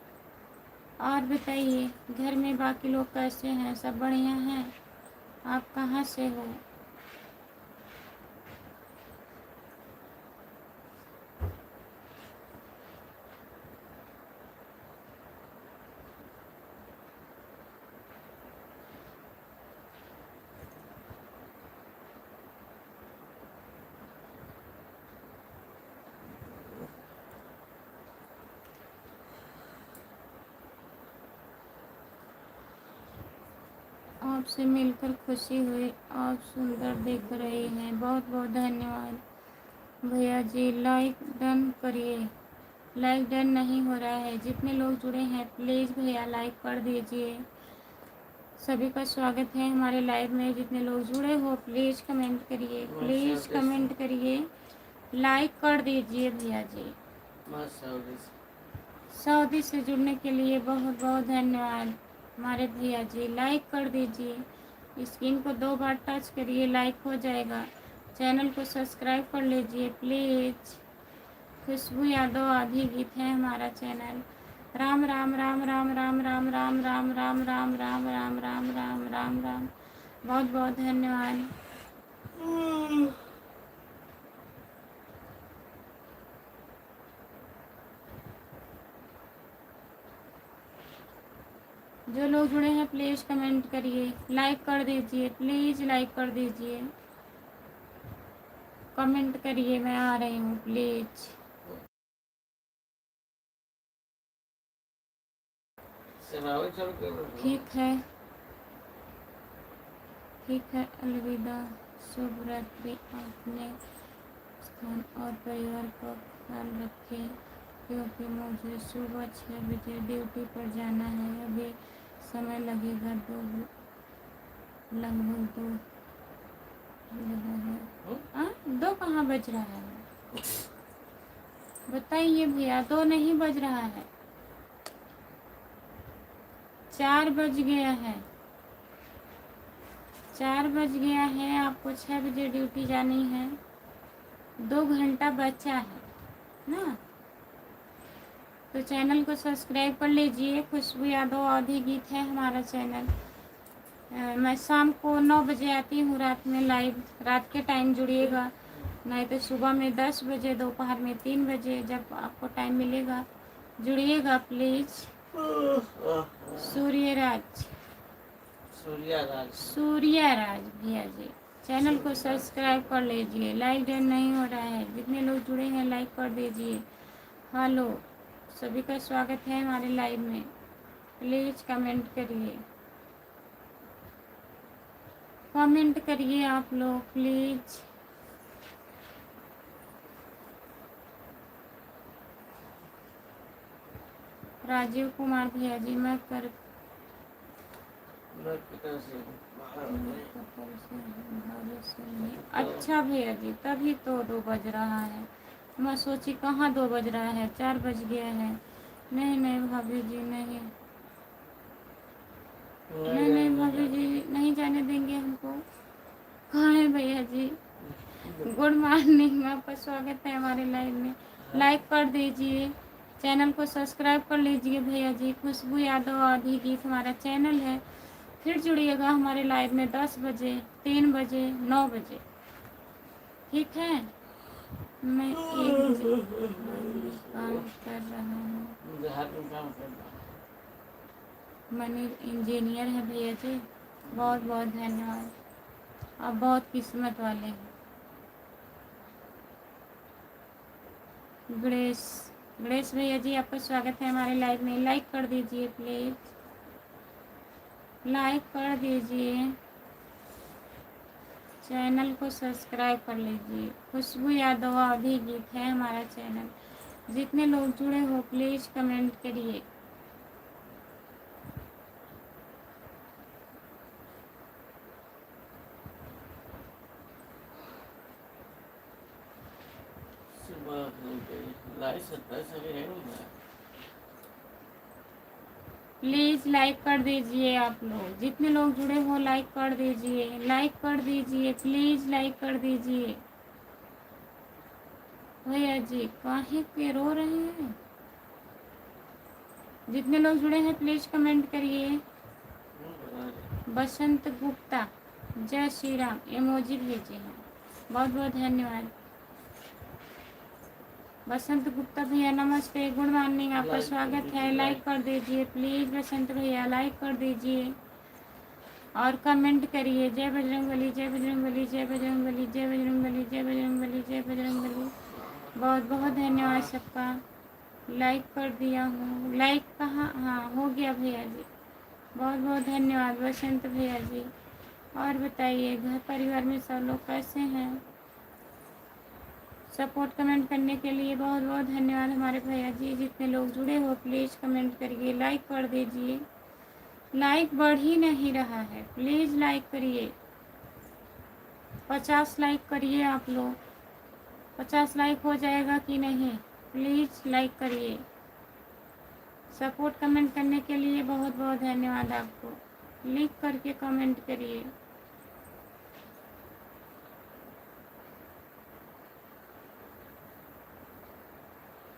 और बताइए घर में बाकी लोग कैसे हैं? सब बढ़िया हैं? आप कहाँ से हो? आपसे मिलकर खुशी हुई। आप सुंदर दिख रही हैं। बहुत बहुत धन्यवाद भैया जी। लाइक डन करिए। लाइक डन नहीं हो रहा है। जितने लोग जुड़े हैं प्लीज़ भैया लाइक कर दीजिए। सभी का स्वागत है हमारे लाइव में। जितने लोग जुड़े हो प्लीज़ कमेंट करिए, प्लीज़ कमेंट करिए, लाइक कर दीजिए भैया जी। सऊदी से जुड़ने के लिए बहुत बहुत धन्यवाद हमारे भैया जी। लाइक कर दीजिए। स्क्रीन को 2 बार टच करिए, लाइक हो जाएगा। चैनल को सब्सक्राइब कर लीजिए प्लीज़। खुशबू यादव आधी गीत है हमारा चैनल। राम राम राम राम राम राम राम राम राम राम राम राम राम राम राम राम। बहुत बहुत धन्यवाद। जो लोग जुड़े हैं प्लीज़ कमेंट करिए, लाइक कर दीजिए प्लीज़, लाइक कर दीजिए, कमेंट करिए। मैं आ रही हूँ प्लीज़। ठीक है, ठीक है, अलविदा, शुभ रात्रि। अपने स्थान और परिवार का ख्याल रखें, क्योंकि मुझे सुबह 6 बजे ड्यूटी पर जाना है। अभी समय लगेगा लगभग 2 है। 2 कहाँ बज रहा है? बताइए भैया, 2 नहीं बज रहा है, 4 बज गया है। 4 बज गया है। आपको 6 बजे ड्यूटी जानी है। 2 घंटा बचा है। ना। तो चैनल को सब्सक्राइब कर लीजिए। खुशबू यादव अवधी गीत है हमारा चैनल। मैं शाम को 9 बजे आती हूँ रात में लाइव। रात के टाइम जुड़िएगा, नहीं तो सुबह में 10 बजे, दोपहर में 3 बजे, जब आपको टाइम मिलेगा जुड़िएगा प्लीज़। सूर्यराज सूर्यराज भैया जी, चैनल को सब्सक्राइब कर लीजिए। लाइक डन नहीं हो रहा है, जितने लोग जुड़े हैं लाइक कर दीजिए। हेलो, सभी का स्वागत है हमारे लाइव में। प्लीज़ कमेंट करिए, कमेंट करिए आप लोग प्लीज़। राजीव कुमार भैया जी, मैं कर अच्छा भैया जी, तभी तो 2 बज रहा है। मैं सोची कहाँ 2 बज रहा है, 4 बज गया है। नहीं नहीं भाभी जी, नहीं नहीं नहीं भाभी जी, नहीं जाने देंगे हमको। कहाँ है भैया जी? गुड मॉर्निंग, आपका स्वागत है हमारे लाइव में। लाइक कर दीजिए, चैनल को सब्सक्राइब कर लीजिए भैया जी। खुशबू यादव आधी गीत हमारा चैनल है। फिर जुड़िएगा हमारे लाइव में 10 बजे, 3 बजे, 9 बजे, ठीक है। मैं एक काम कर रहा हूँ। मनीर इंजीनियर है भैया जी, बहुत बहुत धन्यवाद। आप बहुत किस्मत वाले हैं। गणेश गणेश भैया जी, आपका स्वागत है हमारे लाइव में। लाइक कर दीजिए प्लीज़, लाइक कर दीजिए, चैनल को सब्सक्राइब कर लीजिए। खुशबू यादव आधी गीत है हमारा चैनल। जितने लोग जुड़े हो प्लीज़ कमेंट करिए। प्लीज़ लाइक कर दीजिए आप लोग। जितने लोग जुड़े हो लाइक कर दीजिए, लाइक कर दीजिए प्लीज़, लाइक कर दीजिए। भैया जी काहे के रो रहे हैं? जितने लोग जुड़े हैं प्लीज़ कमेंट करिए। बसंत गुप्ता, जय श्री राम इमोजी भेजे हैं, बहुत बहुत धन्यवाद। बसंत गुप्ता भैया नमस्ते, गुड मॉर्निंग, आपका स्वागत है। लाइक कर दीजिए प्लीज़ बसंत भैया, लाइक कर दीजिए और कमेंट करिए। जय बजरंगबली, जय बजरंगबली, जय बजरंगबली, जय बजरंगबली, जय बजरंगबली, जय बजरंगबली। बहुत बहुत धन्यवाद सबका। लाइक कर दिया हूँ। लाइक कहाँ? हाँ हो गया भैया जी, बहुत बहुत धन्यवाद बसंत भैया जी। और बताइए घर परिवार में सब लोग कैसे हैं? सपोर्ट कमेंट करने के लिए बहुत बहुत धन्यवाद हमारे भैया जी। जितने लोग जुड़े हो प्लीज़ कमेंट करिए, लाइक कर दीजिए। लाइक बढ़ ही नहीं रहा है, प्लीज़ लाइक करिए। 50 लाइक करिए आप लोग। 50 लाइक हो जाएगा कि नहीं? प्लीज़ लाइक करिए। सपोर्ट कमेंट करने के लिए बहुत बहुत धन्यवाद आपको। लिख करके कमेंट करिए।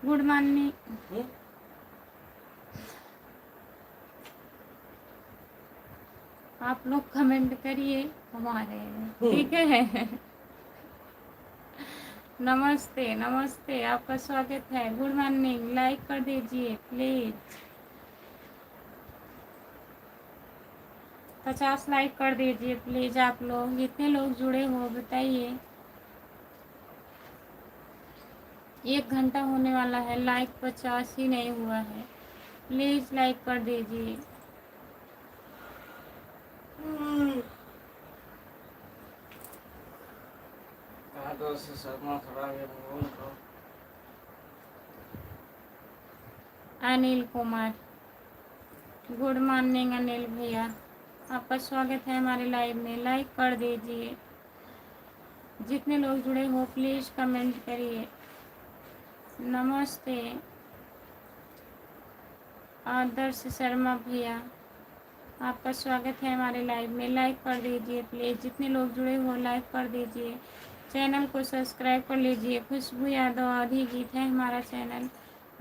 Good morning. आप लोग कमेंट करिए हमारे, ठीक है। नमस्ते नमस्ते, आपका स्वागत है। गुड मॉर्निंग, लाइक कर दीजिए प्लीज़। 50 लाइक कर दीजिए प्लीज़ आप लोग। जितने लोग जुड़े हो बताइए। 1 घंटा होने वाला है, लाइक 50 ही नहीं हुआ है। प्लीज़ लाइक कर दीजिए। अनिल कुमार, गुड मॉर्निंग अनिल भैया, आपका स्वागत है हमारे लाइव में। लाइक कर दीजिए। जितने लोग जुड़े हो प्लीज़ कमेंट करिए। नमस्ते आदर्श शर्मा भैया, आपका स्वागत है हमारे लाइव में। लाइक कर दीजिए प्लीज़। जितने लोग जुड़े हो लाइक कर दीजिए। चैनल को सब्सक्राइब कर लीजिए। खुशबू यादव आधी गीत है हमारा चैनल।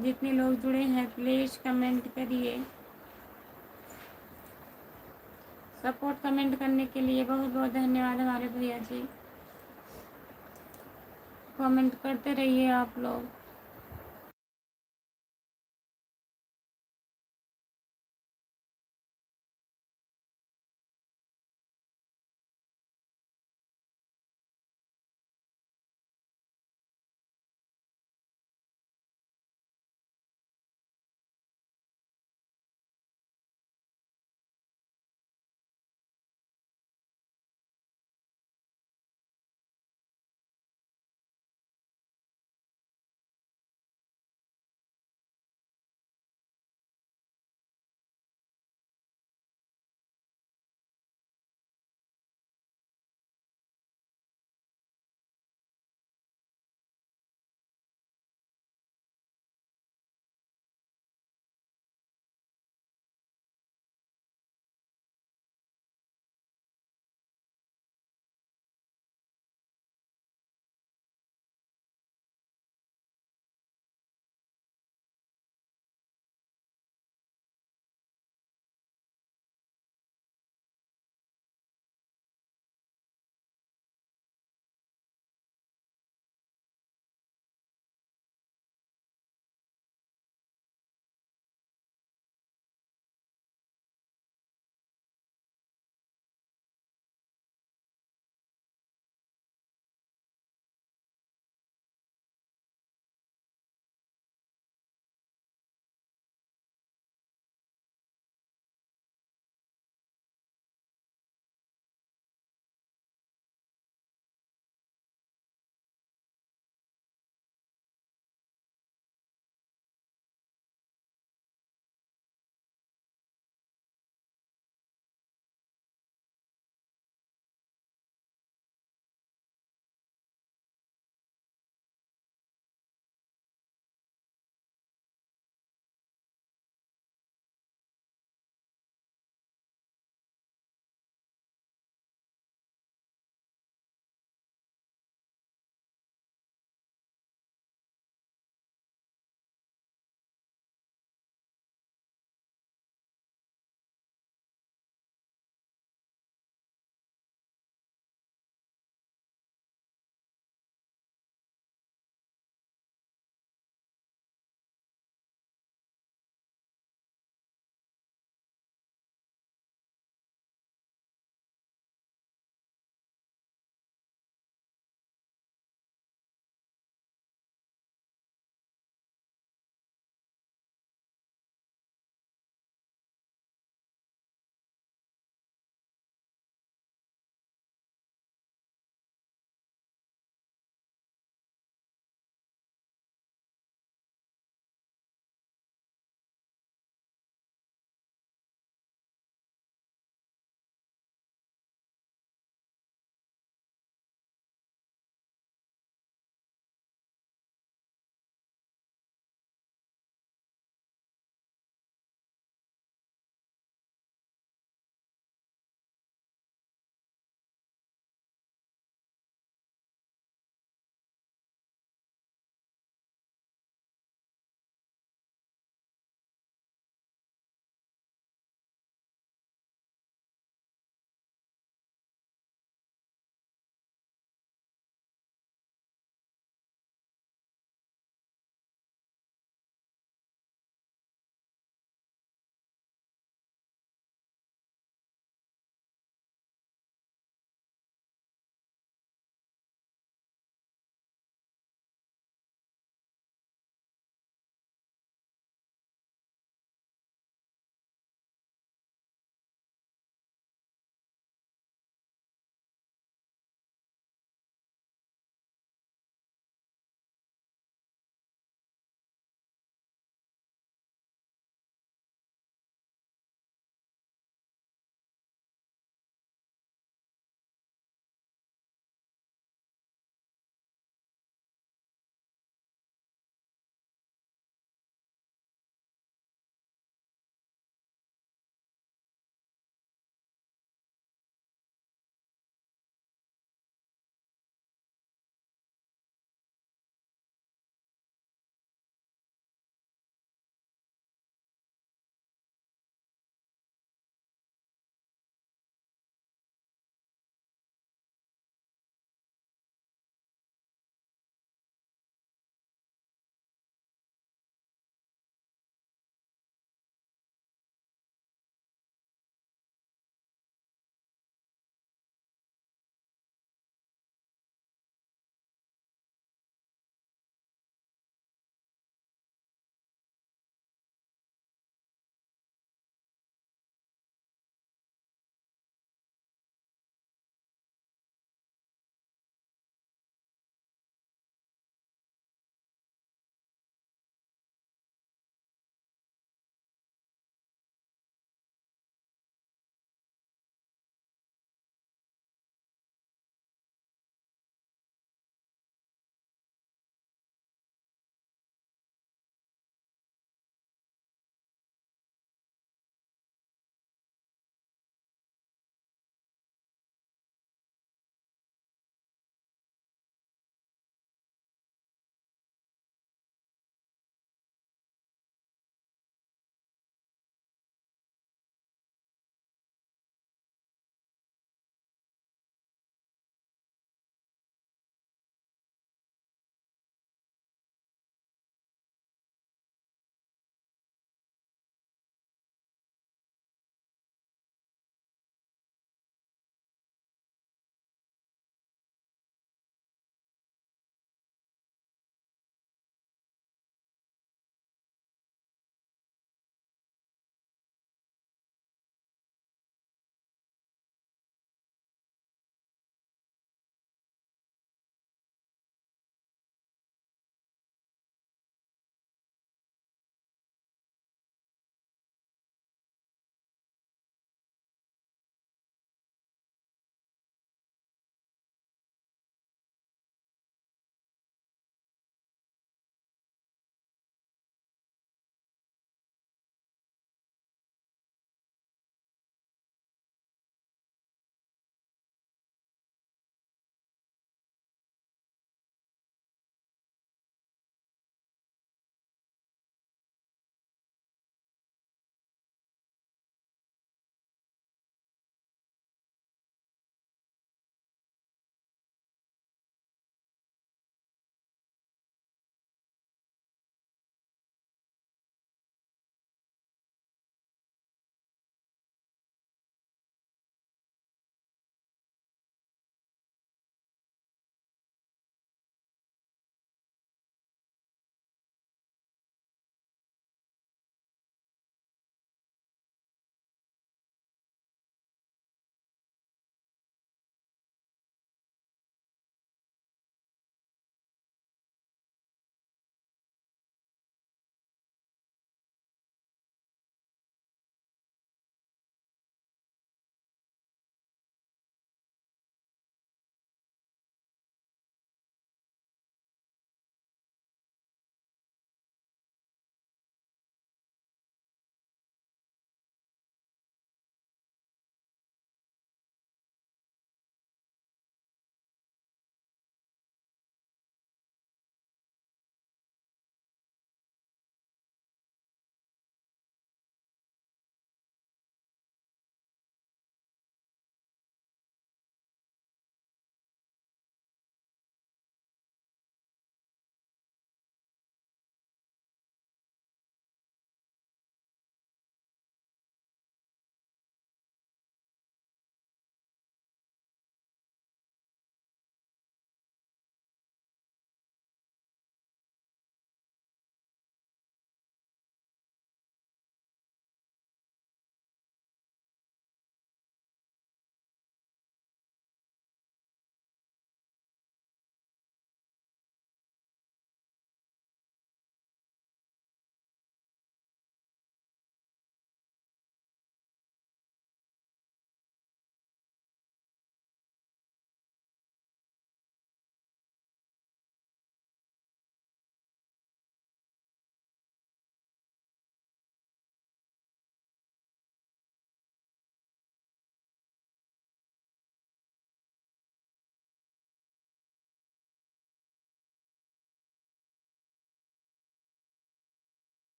जितने लोग जुड़े हैं प्लीज़ कमेंट करिए। सपोर्ट कमेंट करने के लिए बहुत बहुत धन्यवाद हमारे भैया जी। कमेंट करते रहिए आप लोग।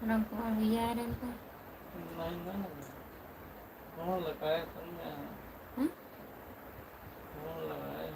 राम कुमार भैया आ रहे हैं इनका। फोन लगाए तुमने? फोन लगाए?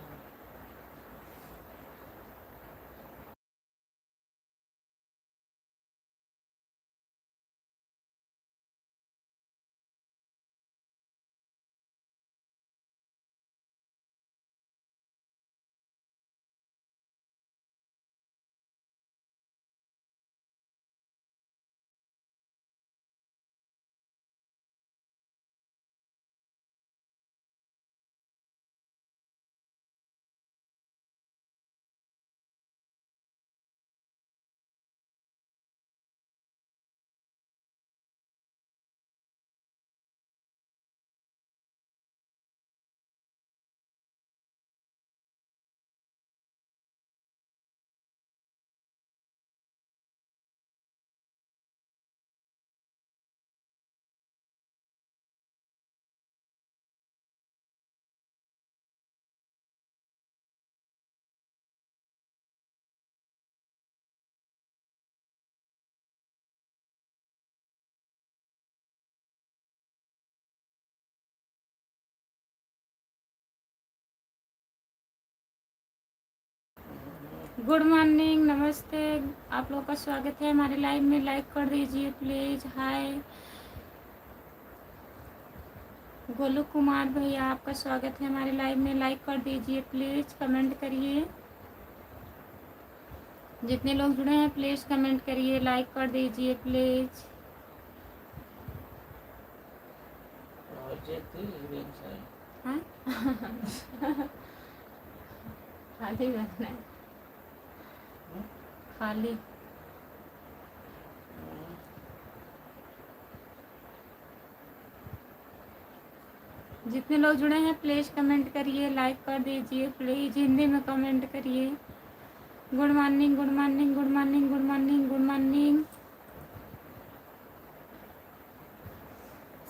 गुड मॉर्निंग, नमस्ते, आप लोगों का स्वागत है हमारे लाइव में। लाइक कर दीजिए प्लीज़। हाय गोलू कुमार भैया, आपका स्वागत है हमारे लाइव में। लाइक कर दीजिए प्लीज़, कमेंट करिए। जितने लोग जुड़े हैं प्लीज़ कमेंट करिए, लाइक कर दीजिए प्लीज़। हाँ खाली रहना है, खाली। जितने लोग जुड़े हैं प्लीज़ कमेंट करिए, लाइक कर दीजिए प्लीज़। हिंदी में कमेंट करिए। Good morning, good morning, good morning, good morning, good morning.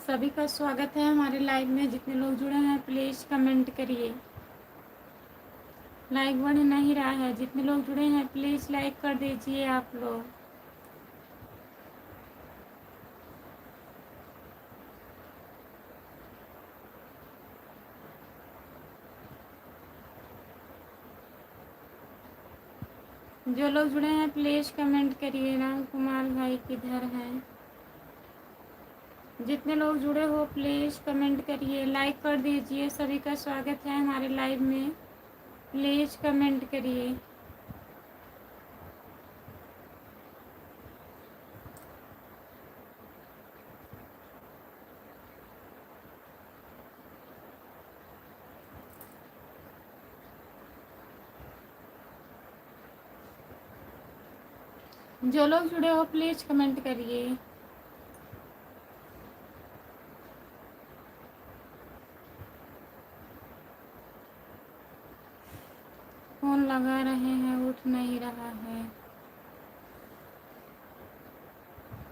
सभी का स्वागत है हमारे लाइव में। जितने लोग जुड़े हैं प्लीज़ कमेंट करिए। लाइक बढ़ नहीं रहा है। जितने लोग जुड़े हैं प्लीज़ लाइक कर दीजिए आप लोग। जो लोग जुड़े हैं प्लीज़ कमेंट करिए। राम कुमार भाई किधर हैं? जितने लोग जुड़े हो प्लीज़ कमेंट करिए, लाइक कर दीजिए। सभी का स्वागत है हमारे लाइव में। प्लीज़ कमेंट करिए। जो लोग जुड़े हो प्लीज़ कमेंट करिए। फोन लगा रहे हैं, उठ नहीं रहा है।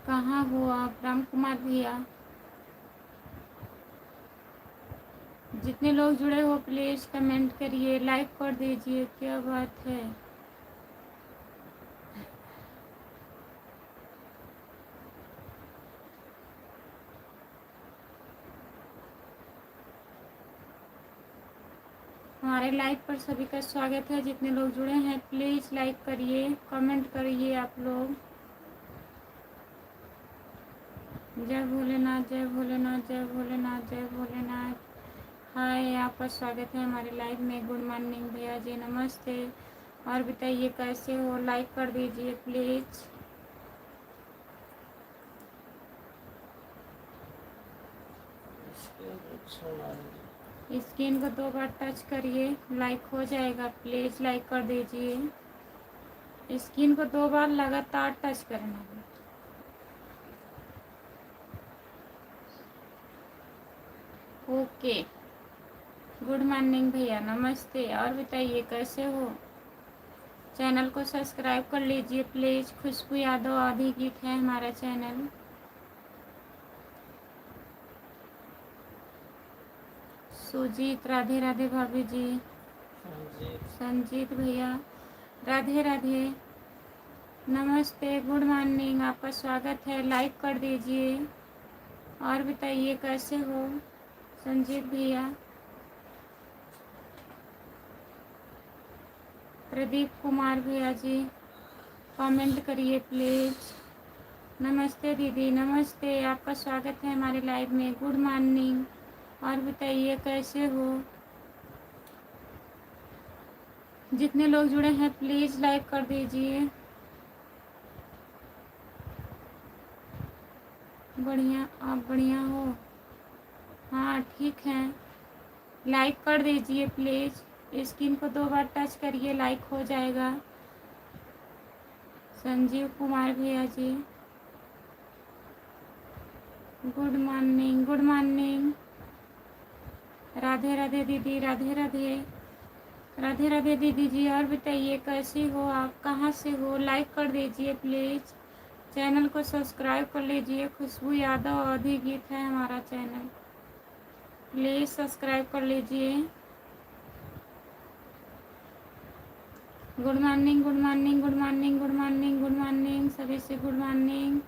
कहाँ हो आप राम कुमार भैया? जितने लोग जुड़े हो प्लीज़ कमेंट करिए, लाइक कर दीजिए। क्या बात है? हमारे लाइव पर सभी का स्वागत है। जितने लोग जुड़े हैं प्लीज़ लाइक करिए, कमेंट करिए आप लोग। जय भोलेनाथ, जय भोलेनाथ, जय भोलेनाथ, जय भोलेनाथ। हाय, आपका स्वागत है हमारे लाइव में। गुड मॉर्निंग भैया जी, नमस्ते। और बताइए कैसे हो? लाइक कर दीजिए प्लीज़। स्क्रीन को 2 बार टच करिए, लाइक हो जाएगा। प्लीज़ लाइक कर दीजिए। स्क्रीन को 2 बार लगातार टच करना है। ओके, गुड मॉर्निंग भैया, नमस्ते। और बताइए कैसे हो? चैनल को सब्सक्राइब कर लीजिए प्लीज़। खुशबू यादव आदि गीत है हमारा चैनल। सुजीत, राधे राधे भाभी जी। संजीत, संजीत भैया, राधे राधे, नमस्ते, गुड मॉर्निंग, आपका स्वागत है। लाइक कर दीजिए और बताइए कैसे हो संजीत भैया। प्रदीप कुमार भैया जी, कमेंट करिए प्लीज़। नमस्ते दीदी, नमस्ते, आपका स्वागत है हमारे लाइव में। गुड मॉर्निंग, और बताइए कैसे हो। जितने लोग जुड़े हैं प्लीज़ लाइक कर दीजिए। बढ़िया, आप बढ़िया हो? हाँ ठीक है, लाइक कर दीजिए प्लीज़। स्क्रीन को 2 बार टच करिए, लाइक हो जाएगा। संजीव कुमार भैया जी, good morning, good morning. Radhe Radhe दीदी, राधे राधे, राधे राधे दीदी जी। और बताइए कैसी हो आप, कहाँ से हो। लाइक कर दीजिए प्लीज़, चैनल को सब्सक्राइब कर लीजिए। खुशबू यादव अवधी गीत है हमारा चैनल, प्लीज़ सब्सक्राइब कर लीजिए। Good morning, good morning, good morning, good morning, good morning, सभी से गुड मॉर्निंग।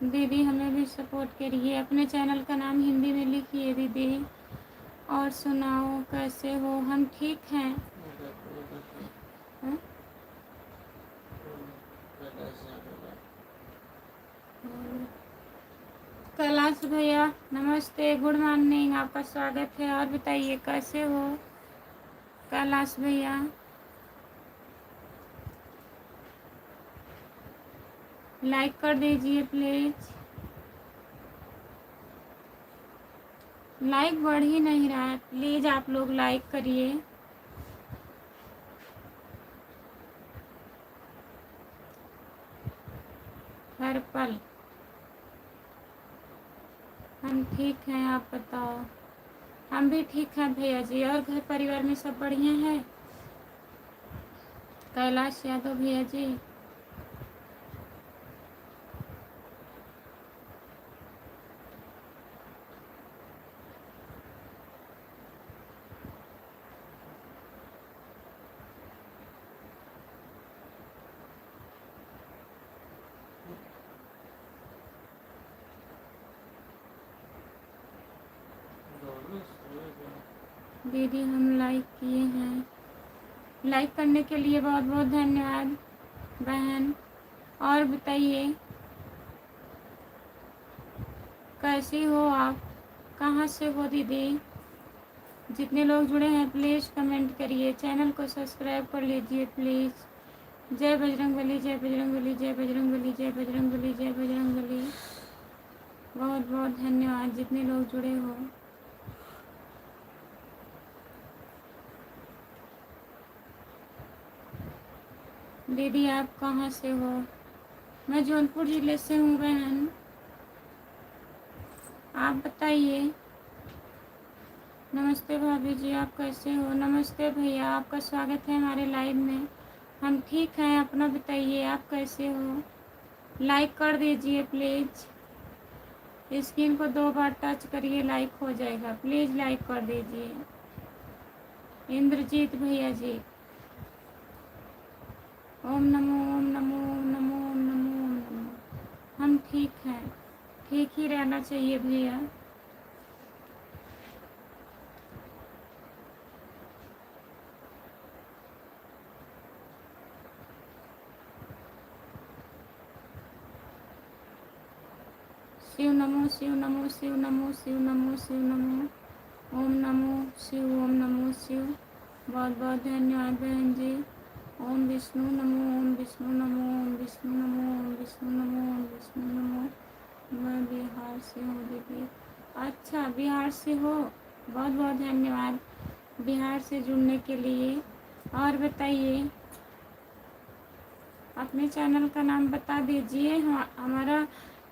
दीदी हमें भी सपोर्ट करिए। अपने चैनल का नाम हिंदी में लिखिए दीदी। और सुनाओ कैसे हो। हम ठीक हैं। हाँ? कैलाश भैया नमस्ते, गुड मॉर्निंग, आपका स्वागत है। और बताइए कैसे हो कैलाश भैया। लाइक कर दीजिए प्लीज़। लाइक बढ़ ही नहीं रहा है, प्लीज़ आप लोग लाइक करिए। हर पल हम ठीक हैं, आप बताओ। हम भी ठीक हैं भैया जी। और घर परिवार में सब बढ़िया है। कैलाश यादव भैया जी, दीदी हम लाइक किए हैं। लाइक करने के लिए बहुत बहुत धन्यवाद बहन। और बताइए कैसी हो आप, कहाँ से हो दीदी। जितने लोग जुड़े हैं प्लीज़ कमेंट करिए। चैनल को सब्सक्राइब कर लीजिए प्लीज़। जय बजरंगबली, जय बजरंगबली, जय बजरंगबली, जय बजरंगबली, जय बजरंगबली। बहुत बहुत धन्यवाद जितने लोग जुड़े हो। दीदी आप कहाँ से हो। मैं जौनपुर ज़िले से हूँ बहन, आप बताइए। नमस्ते भाभी जी, आप कैसे हो। नमस्ते भैया, आपका स्वागत है हमारे लाइव में। हम ठीक हैं, अपना बताइए आप कैसे हो। लाइक कर दीजिए प्लीज़। स्क्रीन को 2 बार टच करिए, लाइक हो जाएगा। प्लीज़ लाइक कर दीजिए। इंद्रजीत भैया जी, ओम नमो, ओम नमो, ओम नमो, ओम नमो, ओम नमो। हम ठीक हैं, ठीक ही रहना चाहिए भैया। शिव नमो, शिव नमो, शिव नमो, शिव नमो, शिव नमो, ओम नमो शिव, ओम नमो शिव। बहुत बहुत धन्यवाद बहन जी। ओम विष्णु नमो, ओम विष्णु नमो, ओम विष्णु नमो, ओम विष्णु नमो, ओम विष्णु नमो। मैं बिहार से हूँ दीदी। अच्छा बिहार से हो, बहुत बहुत धन्यवाद बिहार से जुड़ने के लिए। और बताइए अपने चैनल का नाम बता दीजिए। हमारा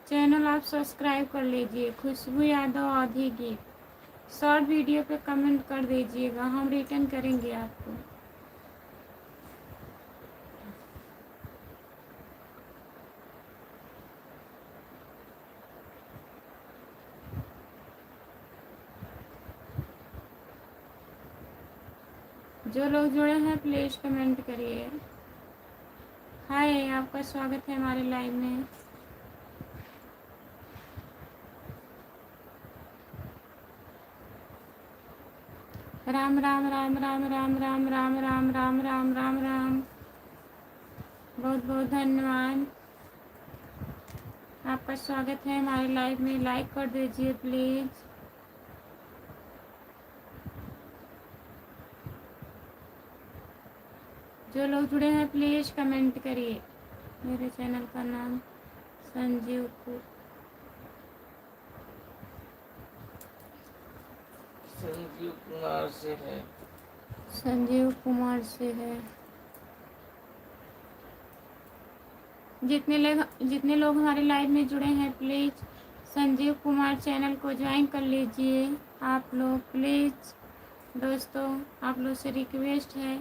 चैनल आप सब्सक्राइब कर लीजिए, खुशबू यादव अवधी गीत। शॉर्ट वीडियो पे कमेंट कर दीजिएगा, हम रिटर्न करेंगे आपको। जो लोग जुड़े हैं प्लीज़ कमेंट करिए। हाय, आपका स्वागत है हमारे लाइव में। राम राम राम राम राम राम राम राम राम राम राम राम। बहुत बहुत धन्यवाद, आपका स्वागत है हमारे लाइव में। लाइक कर दीजिए प्लीज़। जो लोग जुड़े हैं प्लीज़ कमेंट करिए। मेरे चैनल का नाम संजीव कुमार से है। संजीव कुमार से है। जितने लोग हमारे लाइव में जुड़े हैं प्लीज़ संजीव कुमार चैनल को ज्वाइन कर लीजिए। आप लोग प्लीज़ दोस्तों, आप लोग से रिक्वेस्ट है,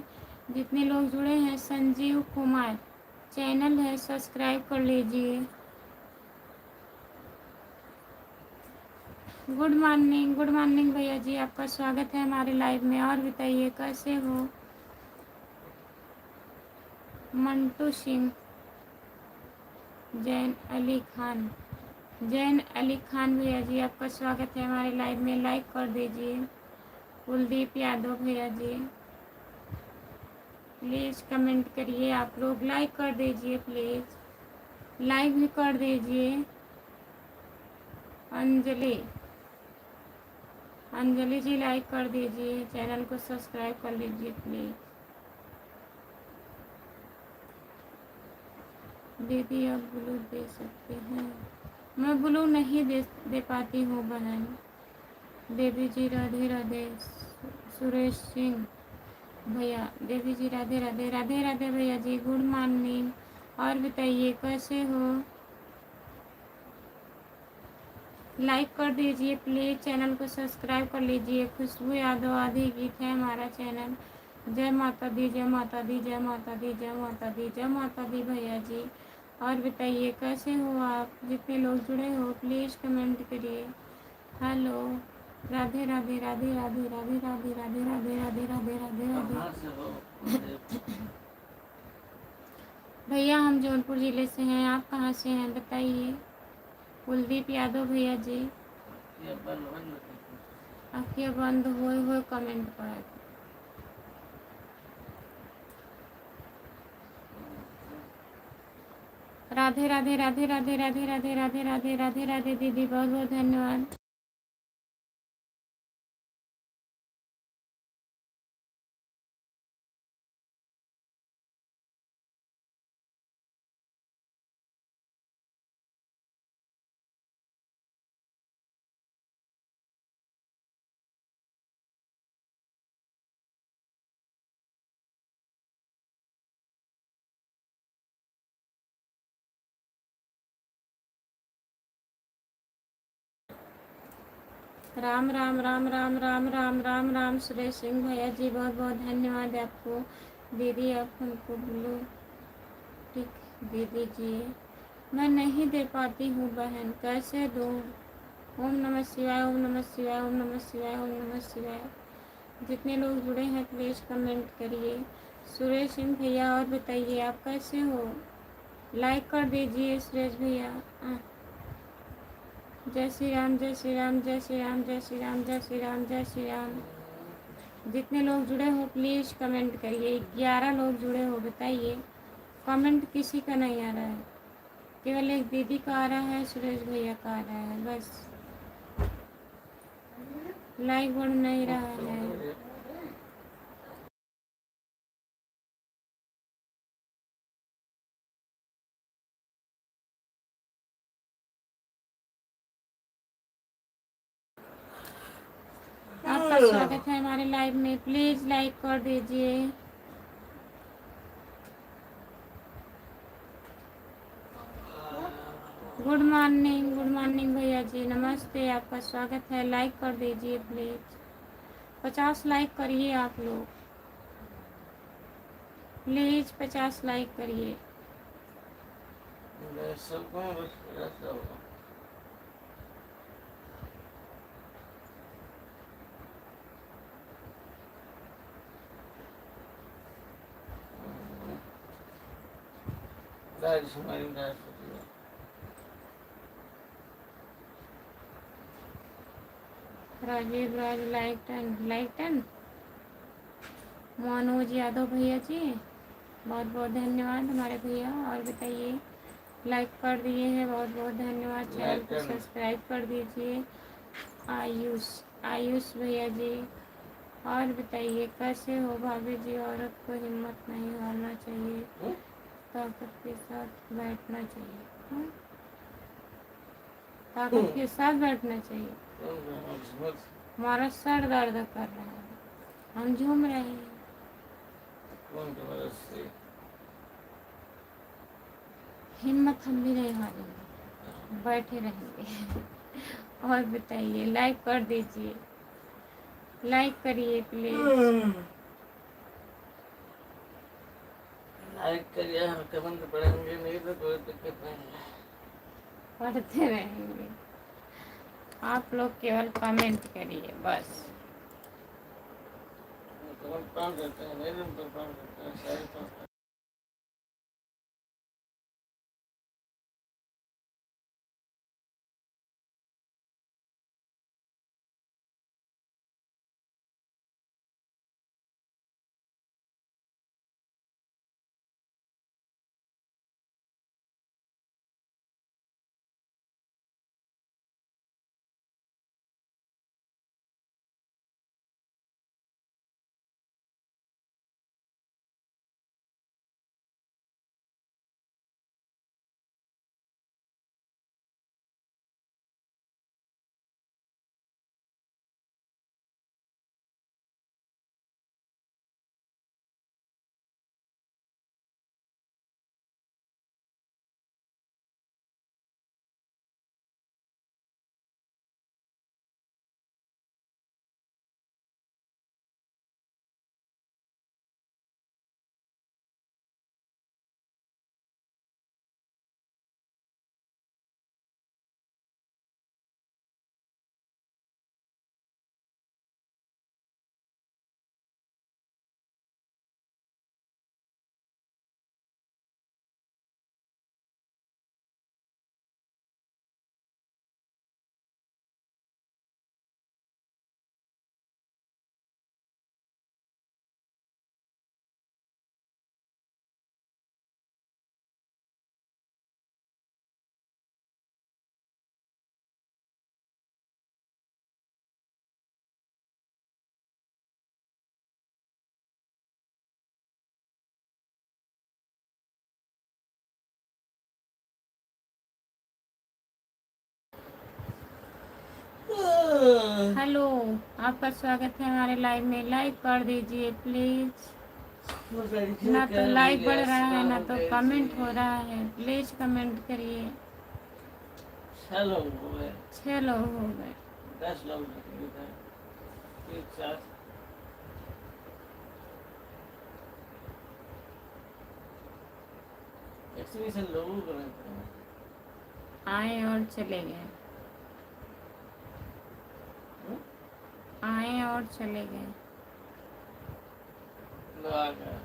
जितने लोग जुड़े हैं संजीव कुमार चैनल है सब्सक्राइब कर लीजिए। गुड मॉर्निंग भैया जी, आपका स्वागत है हमारे लाइव में। और बताइए कैसे हो? मंटू सिंह, जैन अली खान भैया जी, आपका स्वागत है हमारे लाइव में। लाइक कर दीजिए। कुलदीप यादव भैया जी प्लीज़ कमेंट करिए। आप लोग लाइक कर दीजिए प्लीज़, लाइक भी कर दीजिए। अंजलि जी लाइक कर दीजिए, चैनल को सब्सक्राइब कर लीजिए प्लीज़। दीदी आप ब्लू दे सकते हैं? मैं ब्लू नहीं दे पाती हूँ बहन। देवी जी राधे राधे। सुरेश सिंह भैया, देवी जी राधे राधे। राधे राधे भैया जी, गुड मॉर्निंग। और बताइए कैसे हो? लाइक कर दीजिए प्लीज़, चैनल को सब्सक्राइब कर लीजिए। खुशबू यादव आदि गीत है हमारा चैनल। जय माता दी, जय माता दी, जय माता दी, जय माता दी, जय माता दी भैया जी। और बताइए कैसे हो आप? जितने लोग जुड़े हो प्लीज़ कमेंट करिए। हेलो, राधे राधे राधे राधे राधे राधे राधे राधे राधे राधे राधे राधे। कहाँ से हो? भैया हम जौनपुर ज़िले से हैं, आप कहाँ से हैं बताइए? कुलदीप यादव भैया जी, आँखें बंद हुए कमेंट पर। राधे राधे राधे राधे राधे राधे राधे राधे राधे राधे दीदी, बहुत बहुत धन्यवाद। राम राम राम राम राम राम राम राम। सुरेश सिंह भैया जी, बहुत बहुत धन्यवाद आपको। दीदी आप हमको ब्लू टिक दे दीजिए। मैं नहीं दे पाती हूँ बहन, कैसे दूँ? ओम नमः शिवाय, ओम नमः शिवाय, ओम नमः शिवाय, ओम नमः शिवाय। जितने लोग जुड़े हैं प्लीज़ कमेंट करिए। सुरेश सिंह भैया और बताइए आप कैसे हो? लाइक कर दीजिए सुरेश भैया। जय श्री राम, जय श्री राम, जय श्री राम, जय श्री राम, जय श्री राम, जय श्री राम। जितने लोग जुड़े हो प्लीज़ कमेंट करिए। 11 लोग जुड़े हो, बताइए कमेंट किसी का नहीं आ रहा है, केवल एक दीदी का आ रहा है, सुरेश भैया का आ रहा है बस। लाइक बढ़ नहीं रहा है। आपका स्वागत है हमारे लाइव में, प्लीज़ लाइक कर दीजिए। गुड मॉर्निंग भैया जी, नमस्ते, आपका स्वागत है। लाइक कर दीजिए प्लीज़, 50 लाइक करिए आप लोग, प्लीज़ 50 लाइक करिए। सबको ऐसा होगा। हमारी राजीव राज लाइक 10। मनोज यादव भैया जी, बहुत बहुत धन्यवाद हमारे भैया। और बताइए, लाइक कर दिए हैं, बहुत बहुत धन्यवाद। चैनल को सब्सक्राइब कर दीजिए। आयुष भैया जी, और बताइए कैसे हो भाभी जी। औरत को हिम्मत नहीं हारना चाहिए, ताकत के साथ बैठना चाहिए। ताकत के साथ बैठना चाहिए। हमारा सर दर्द कर रहा है, हम झूम रहे हैं। हिम्मत हम भी नहीं हारेंगे, बैठे रहेंगे। और बताइए, लाइक कर दीजिए, लाइक करिए प्लीज। लाइक करिए, हम कमेंट पढ़ेंगे नहीं तो कोई दिक्कत नहीं है। पढ़ते रहेंगे, आप लोग केवल कमेंट करिए बस। कमेंट पढ़ देते हैं, नहीं तो पढ़ देते हैं, सारे पढ़ते हैं। हेलो, आपका स्वागत है हमारे लाइव में। लाइक कर दीजिए प्लीज। ना तो लाइक बढ़ रहा है, ना तो कमेंट हो रहा है। प्लीज कमेंट करिए। 6 लोग हो गए, 6 लोग हो गए। 10 लोग एक साथ। एक्सप्रेशन लोगों को रहते हैं, आए और चले गए, आए और चले गए। लोग आ गए।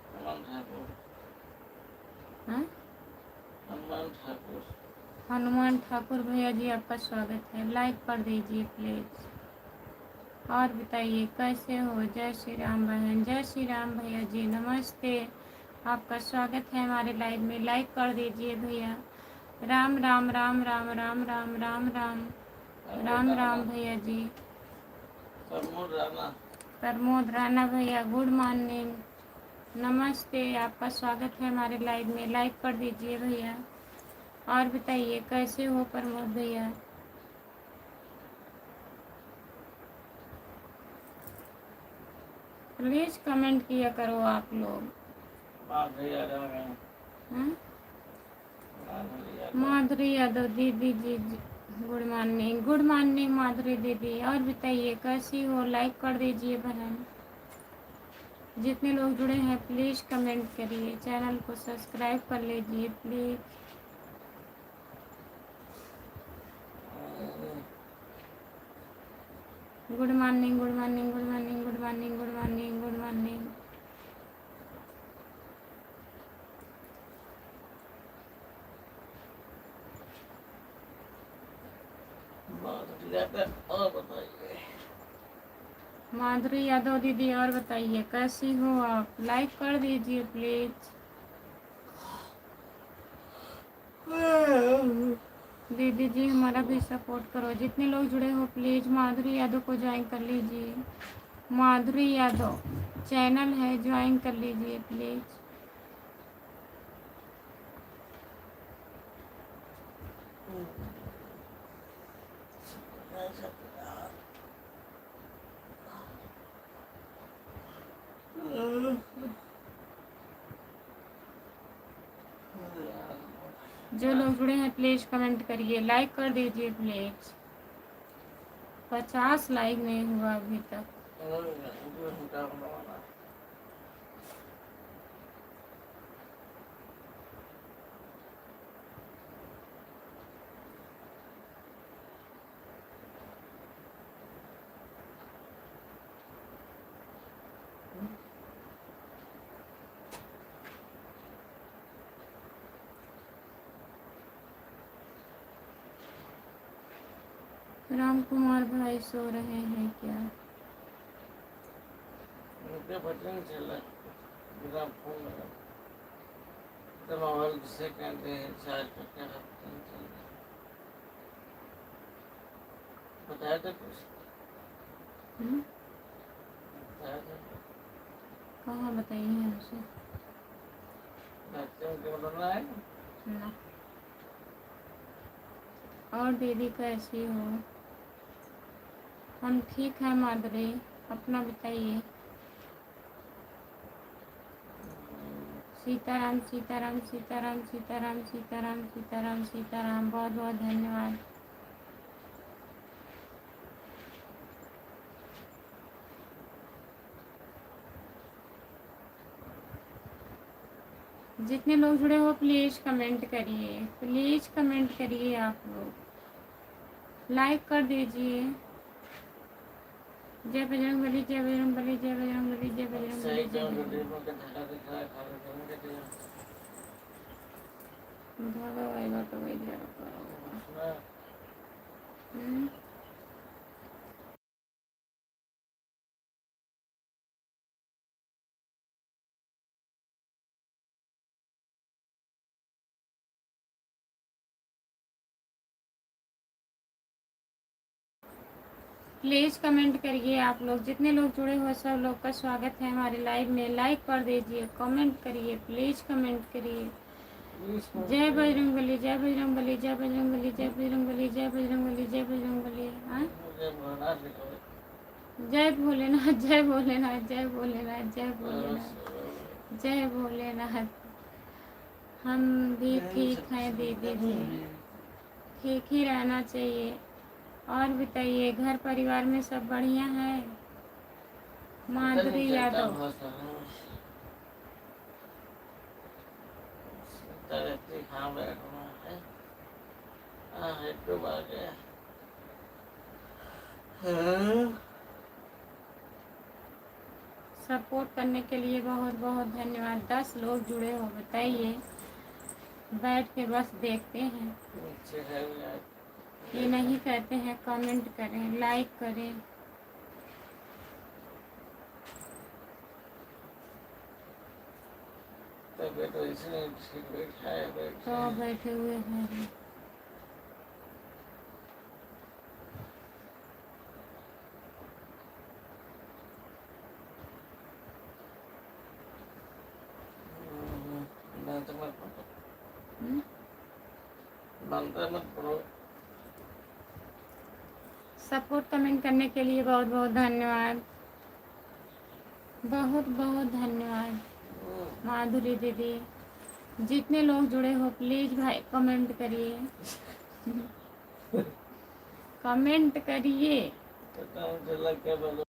हनुमान ठाकुर, हाँ? हनुमान ठाकुर, हनुमान ठाकुर भैया जी, आपका स्वागत है। लाइक कर दीजिए प्लीज। और बताइए कैसे हो। जय श्री राम बहन, जय श्री राम भैया जी, नमस्ते, आपका स्वागत है हमारे लाइव में। लाइक कर दीजिए भैया। राम राम राम राम राम राम राम राम राम राम भैया जी। प्रमोद राणा, प्रमोद राणा भैया, गुड मॉर्निंग, नमस्ते, आपका स्वागत है हमारे लाइव में। लाइक कर दीजिए भैया। और बताइए कैसे हो प्रमोद भैया। प्लीज कमेंट किया करो आप लोग। माँ भैया आ गए, हाँ? माँ भैया माधुरी यादव दीदी जी गुड मॉर्निंग माधुरी दीदी। और बताइए कैसी हो? लाइक कर दीजिए बहन। जितने लोग जुड़े हैं प्लीज़ कमेंट करिए, चैनल को सब्सक्राइब कर लीजिए please. Good morning good morning good morning good morning good morning good morning. और बताइए। माधुरी यादव दीदी और बताइए कैसी हो आप? लाइक कर दीजिए प्लीज़। दीदी जी हमारा भी सपोर्ट करो। जितने लोग जुड़े हो प्लीज़ माधुरी यादव को ज्वाइन कर लीजिए। माधुरी यादव चैनल है, ज्वाइन कर लीजिए प्लीज़। जो लोग जुड़े हैं प्लीज़ कमेंट करिए, लाइक कर दीजिए प्लीज़। 50 लाइक नहीं हुआ अभी तक। राम कुमार भाई सो रहे हैं क्या? उनके पता नहीं चला, मेरा फोन लगा तो मोबाइल से कहते हैं चार्ज पर क्या पता नहीं चला। बताया था कुछ? बताया था कहाँ बताइए हमसे बच्चों के बताना है ना। और दीदी कैसी हो? हम ठीक हैं माधुरी, अपना बताइए। सीताराम सीताराम सीताराम सीताराम सीताराम सीताराम सीताराम। बहुत बहुत धन्यवाद। जितने लोग जुड़े हो प्लीज़ कमेंट करिए, प्लीज़ कमेंट करिए। आप लोग लाइक कर दीजिए। जय बजरंगबली जय बजरंगबली जय बजरंगबली जय बजरंगबली जय बजरंगबली। भागो आएगा तो वही जाएगा। प्लीज़ कमेंट करिए। आप लोग जितने लोग जुड़े हो सब लोग का स्वागत है हमारे लाइव में। लाइक कर दीजिए, कमेंट करिए, प्लीज़ कमेंट करिए। जय बजरंगबली जय बजरंगबली जय बजरंगबली जय बजरंगबली जय बजरंगबली जय बजरंगबली। जय भोलेनाथ जय भोलेनाथ जय भोलेनाथ जय भोलेनाथ जय भोलेनाथ। हम भी ठीक हैं दीदी जी, ठीक ही रहना चाहिए। और बताइए घर परिवार में सब बढ़िया है? माधुरी यादव सपोर्ट करने के लिए बहुत बहुत धन्यवाद। 10 लोग जुड़े हो, बताइए। बैठ के बस देखते हैं, ये नहीं कहते हैं कमेंट करें, लाइक करें। तो बैठे हुए हैं। सपोर्ट कमेंट करने के लिए बहुत बहुत धन्यवाद, बहुत बहुत धन्यवाद माधुरी दीदी। जितने लोग जुड़े हो प्लीज भाई कमेंट करिए। कमेंट करिए। पता नहीं चला क्या बोलो।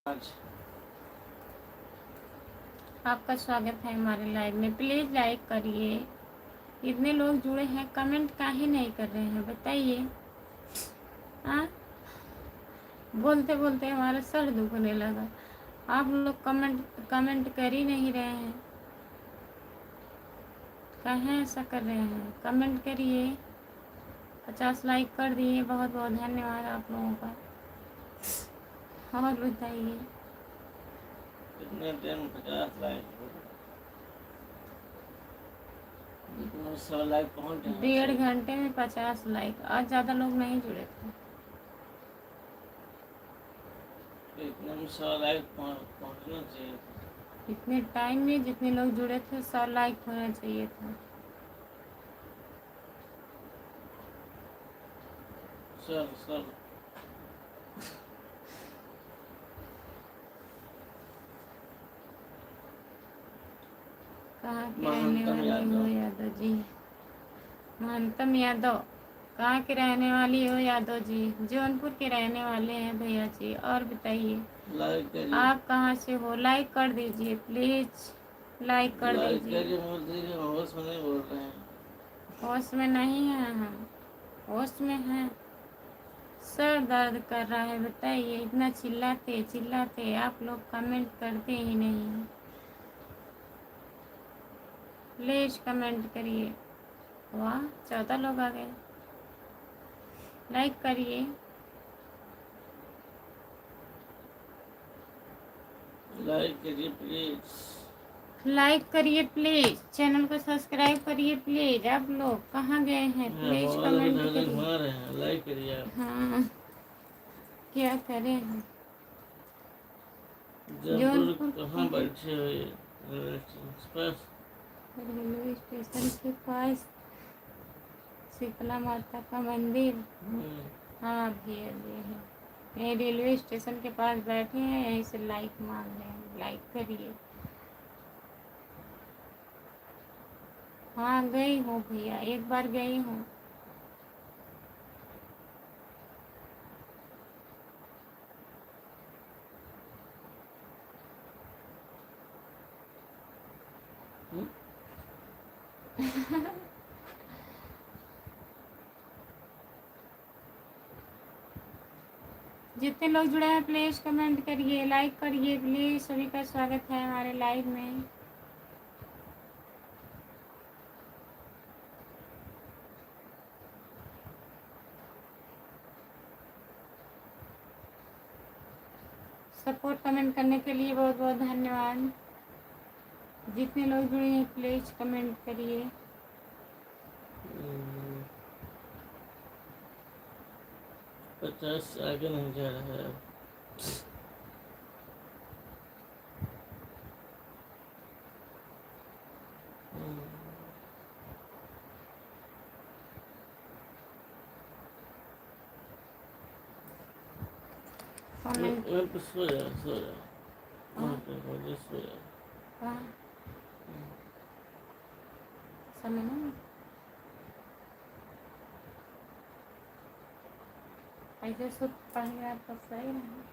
आज आपका स्वागत है हमारे लाइव में। प्लीज लाइक करिए। इतने लोग जुड़े हैं, कमेंट काहे नहीं कर रहे हैं बताइए। हाँ, बोलते बोलते हमारा सर दुखने लगा। आप लोग कमेंट कर ही नहीं रहे हैं। कहाँ ऐसा कर रहे हैं? कमेंट करिए। 50 लाइक कर दिए, बहुत बहुत धन्यवाद आप लोगों का। और बताइए। कितने दिन 50 लाइक 100 लाइक पहुंच जाना 1.5 घंटे में 50 लाइक। आज ज़्यादा लोग नहीं जुड़े थे। चाहिए। इतने में 100 लाइक पहुंचना चाहिए था। इतने टाइम में जितने लोग जुड़े थे 100 लाइक होना चाहिए था। सर कहाँ के रहने वाले हो यादव जी? महंतम यादव। कहाँ के रहने वाली हो यादव जी? जौनपुर के रहने वाले हैं भैया जी। और बताइए लाइक करिए, आप कहाँ से हो? लाइक कर दीजिए प्लीज, लाइक कर लाइक दीजिए। करिए। मोदी जी होश में नहीं बोल रहे हैं। होश में नहीं है हम, होश में हैं। सर दर्द कर रहा है। बताइए, इतना चिल्लाते चिल्लाते आप लोग कमेंट करते ही नहीं। प्लीज कमेंट करिए। वाह, 14 लोग आ गए। लाइक करिए। लाइक करिए प्लीज, लाइक करिए प्लीज, चैनल को सब्सक्राइब करिए प्लीज। आप लोग कहाँ गए हैं? प्लीज मोबाइल अभी कमेंट ढंग से करिए। घुमा रहे हैं। लाइक करिए आप। हाँ, क्या करें हम। जयपुर जौनपुर कहाँ बैठे हो? ये रेलवे स्टेशन के पास। रेलवे स्टेशन के पास शीतला माता का मंदिर। हाँ भैया जी है। यहीं रेलवे स्टेशन के पास बैठे हैं, यहीं से लाइक मांग रहे हैं। लाइक करिए। हाँ गई हूँ भैया, एक बार गई हूँ। जितने लोग जुड़े हैं प्लीज कमेंट करिए, लाइक करिए प्लीज। सभी का स्वागत है हमारे लाइव में। सपोर्ट कमेंट करने के लिए बहुत बहुत धन्यवाद। जितने लोग जुड़े हैं प्लीज कमेंट करिए। 50 से आगे नहीं जा रहा है। कमेंट वहाँ पे सो जा, सो जा। वहाँ पे मुझे सो जा। कहाँ समय ना ऐसे सुख पाएंगे आप तो सही रहे।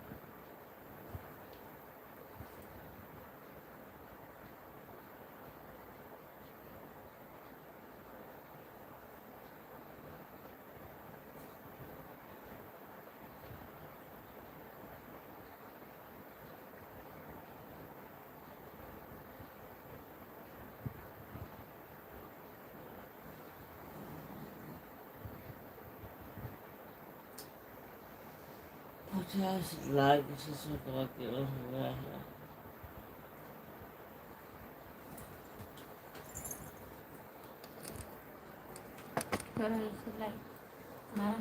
पचास लाख से सौ किलो हो गया है। करो ऐसे लाइक। हाँ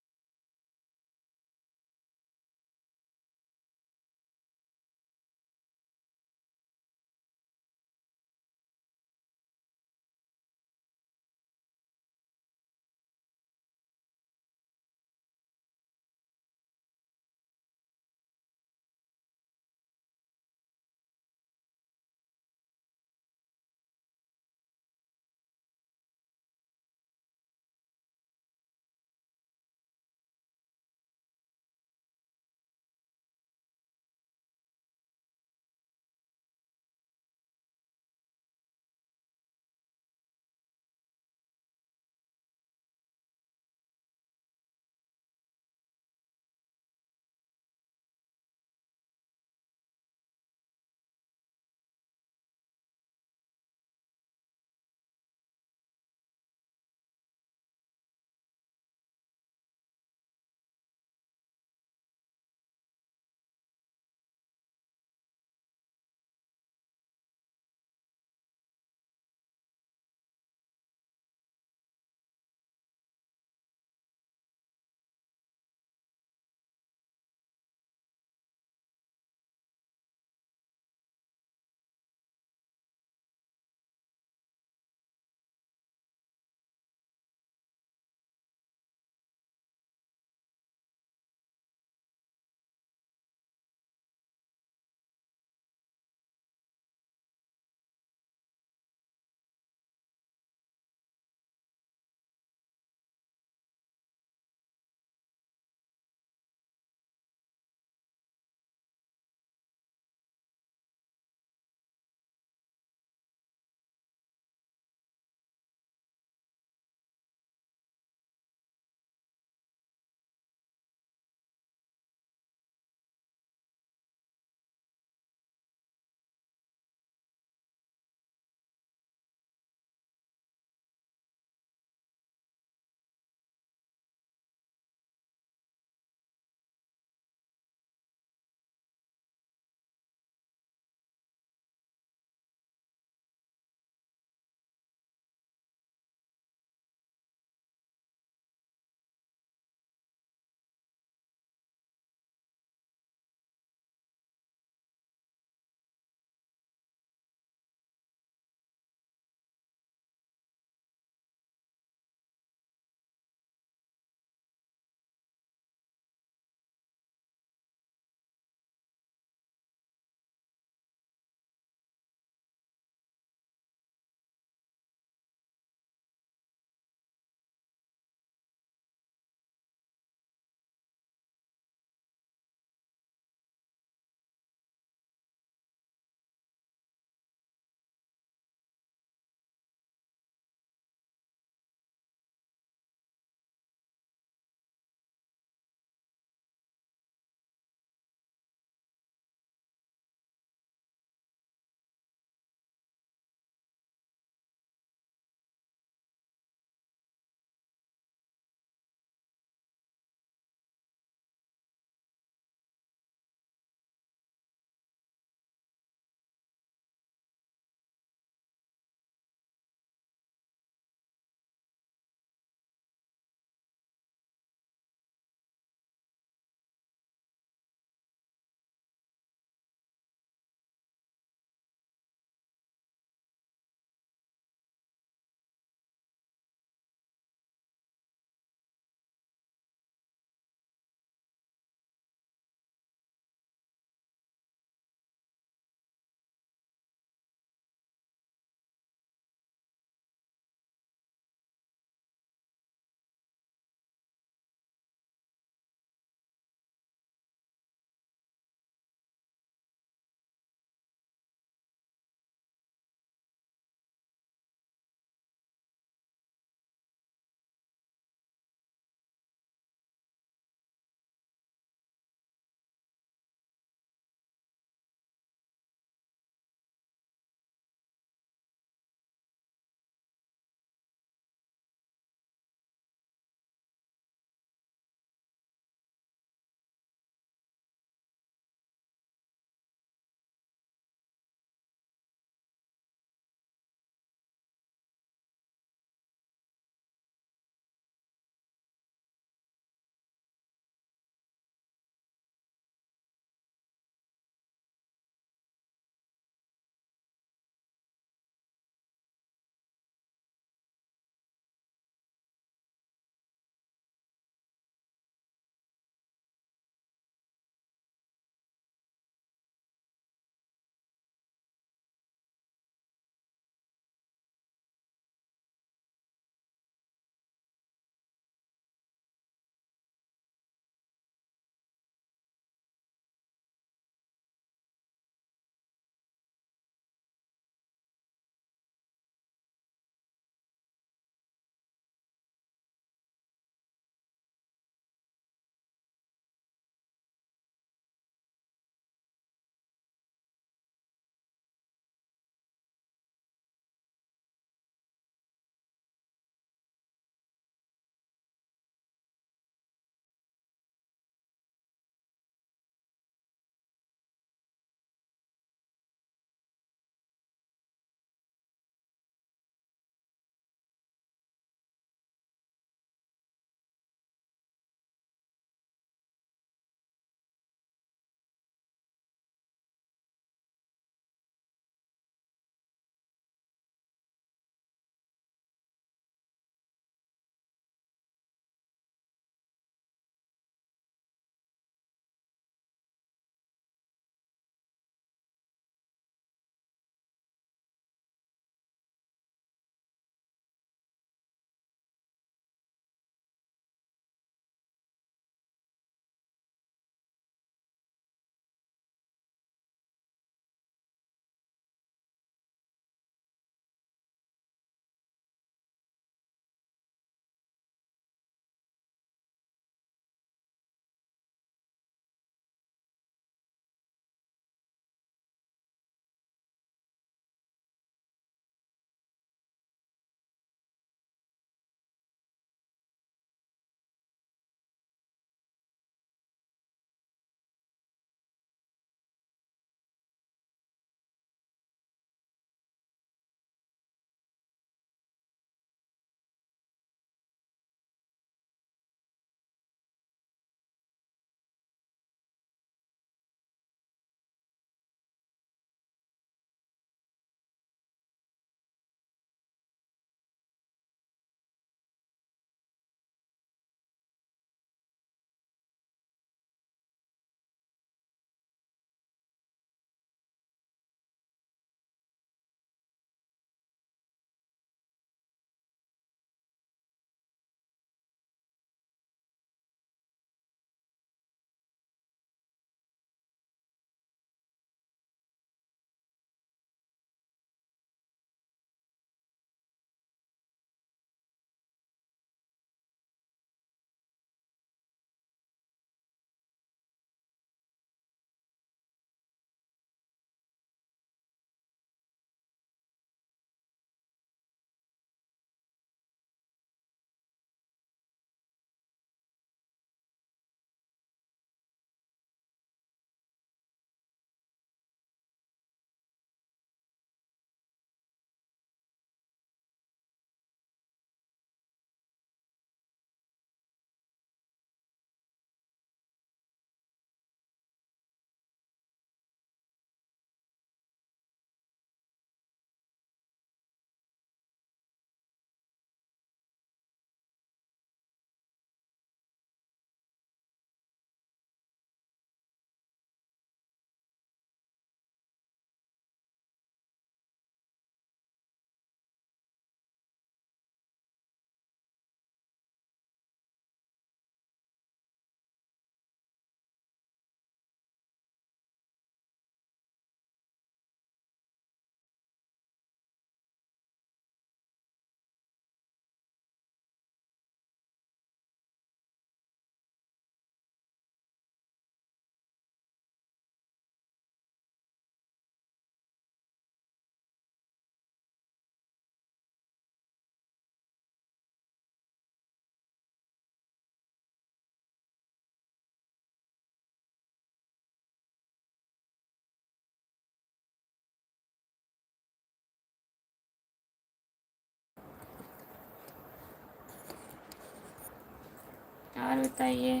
और बताइए।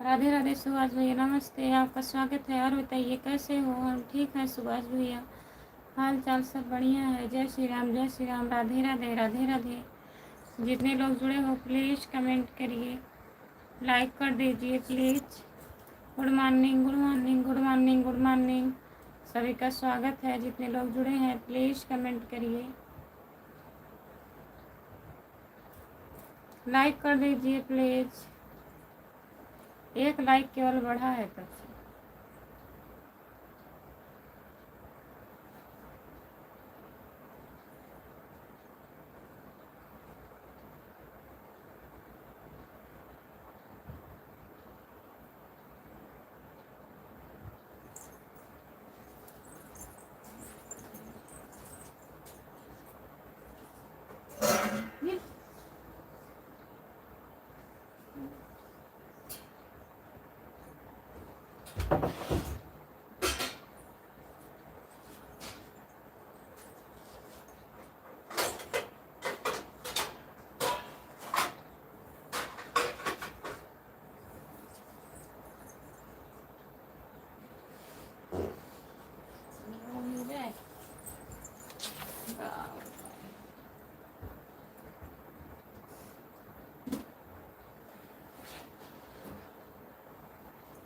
राधे राधे सुभाष भैया, नमस्ते, आपका स्वागत है। और बताइए कैसे हो? हम ठीक हैं सुभाष भैया, हाल चाल सब बढ़िया है। जय श्री राम, जय श्री राम, राधे राधे, राधे राधे। जितने लोग जुड़े हो प्लीज़ कमेंट करिए, लाइक कर दीजिए please. Good morning, good morning, good morning, good morning, सभी का स्वागत है। जितने लोग जुड़े हैं प्लीज़ कमेंट करिए, लाइक कर दीजिए प्लीज़। एक लाइक केवल बढ़ा है तब से।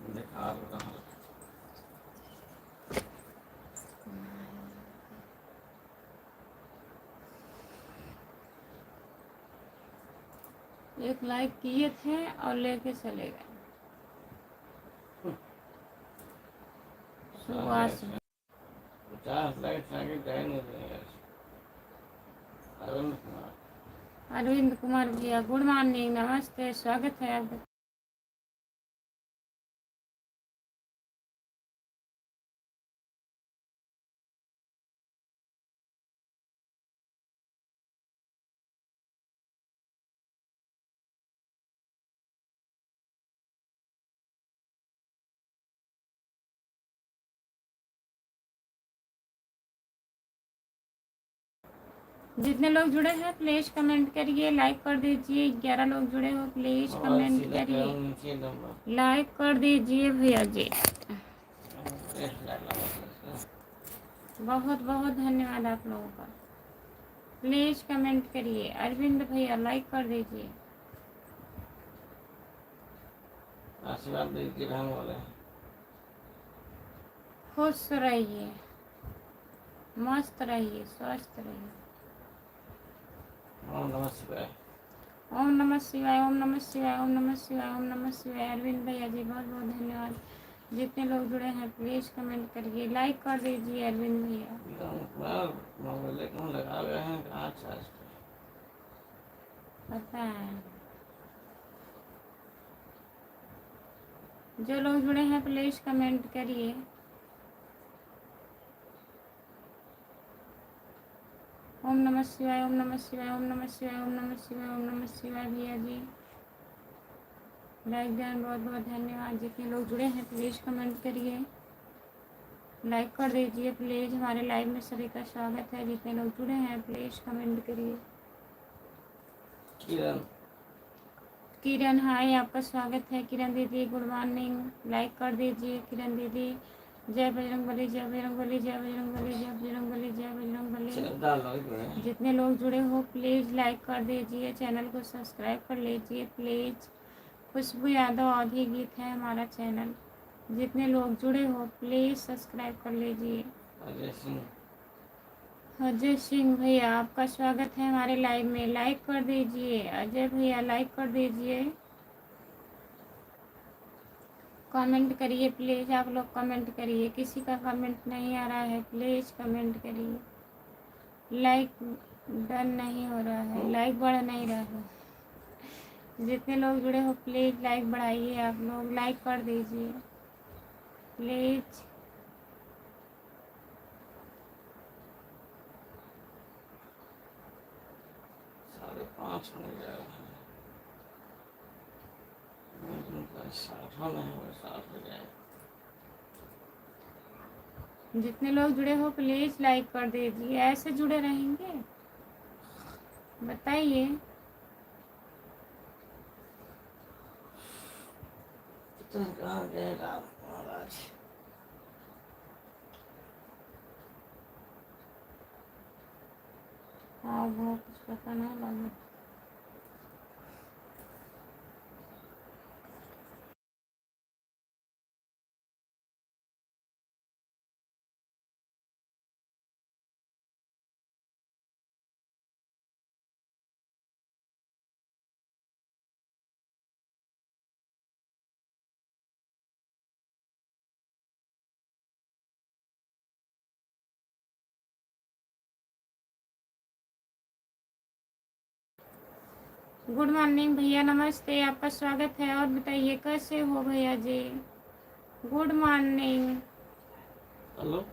दिखा रहा हूँ। एक लाइक किए थे और लेके चले गए। सुभाष 50 लाइक आगे गए नहीं थे यार। अरुण कुमार, अरविंद कुमार भैया, गुड मॉर्निंग, नमस्ते, स्वागत है आपका। जितने लोग जुड़े हैं प्लीज कमेंट करिए, लाइक कर दीजिए। 11 लोग जुड़े हो प्लीज कमेंट करिए, नीचे नंबर लाइक कर दीजिए भैया जी। बहुत बहुत धन्यवाद आप लोगों का। प्लीज कमेंट करिए। अरविंद भैया लाइक कर दीजिए। आशीर्वाद दीजिए बहन वाले। खुश रहिए, मस्त रहिए, स्वस्थ रहिए। ओम नमः शिवाय। ओम नमः शिवाय, ओम नमः शिवाय, ओम नमः शिवाय, ओम नमः शिवाय। अरविंद भैया जी बहुत बहुत धन्यवाद। जितने लोग जुड़े हैं प्लीज कमेंट करिए, लाइक कर दीजिए। अरविंद भैया मोबाइल कौन लगा गए हैं, कहाँ चार्ज पता है। जो लोग जुड़े हैं प्लीज कमेंट करिए। ओम नमः शिवाय, ओम नमः शिवाय, ओम नमः शिवाय, ओम नमः शिवाय, ओम नमः शिवाय भैया जी। लाइक दें, बहुत बहुत धन्यवाद। जितने लोग जुड़े हैं प्लीज कमेंट करिए, लाइक कर दीजिए प्लीज। हमारे लाइव में सभी का स्वागत है। जितने लोग जुड़े हैं प्लीज कमेंट करिए। किरण हाय, आपका स्वागत है। किरण दीदी गुड मॉर्निंग, लाइक कर दीजिए किरण दीदी। जय बजरंगबली, जय बजरंगबली, जय बजरंगबली, जय बजरंगबली, जय बजरंगबली। जितने लोग जुड़े हो प्लीज़ लाइक कर दीजिए, चैनल को सब्सक्राइब कर लीजिए प्लीज़। खुशबू यादव ऑधी गीत है हमारा चैनल। जितने लोग जुड़े हो प्लीज़ सब्सक्राइब कर लीजिए। अजय सिंह भैया आपका स्वागत है हमारे लाइव में, लाइक कर दीजिए। अजय भैया लाइक कर दीजिए, कमेंट करिए प्लीज़। आप लोग कमेंट करिए, किसी का कमेंट नहीं आ रहा है, प्लीज़ कमेंट करिए। लाइक डन नहीं हो रहा है, लाइक बढ़ नहीं रहा है। जितने लोग जुड़े हो प्लीज़ लाइक बढ़ाइए, आप लोग लाइक कर दीजिए प्लीज़। 5:30 मिल जाएगा। 60 नहीं होगा, 60 हो जाएगा। जितने लोग जुड़े हो प्लीज़ लाइक कर दीजिए। ऐसे जुड़े रहेंगे बताइए। तो कहाँ गए राम महाराज? हाँ वो कुछ पता नहीं लगा। गुड मॉर्निंग भैया, नमस्ते, आपका स्वागत है। और बताइए कैसे हो भैया जी? Good morning. हेलो,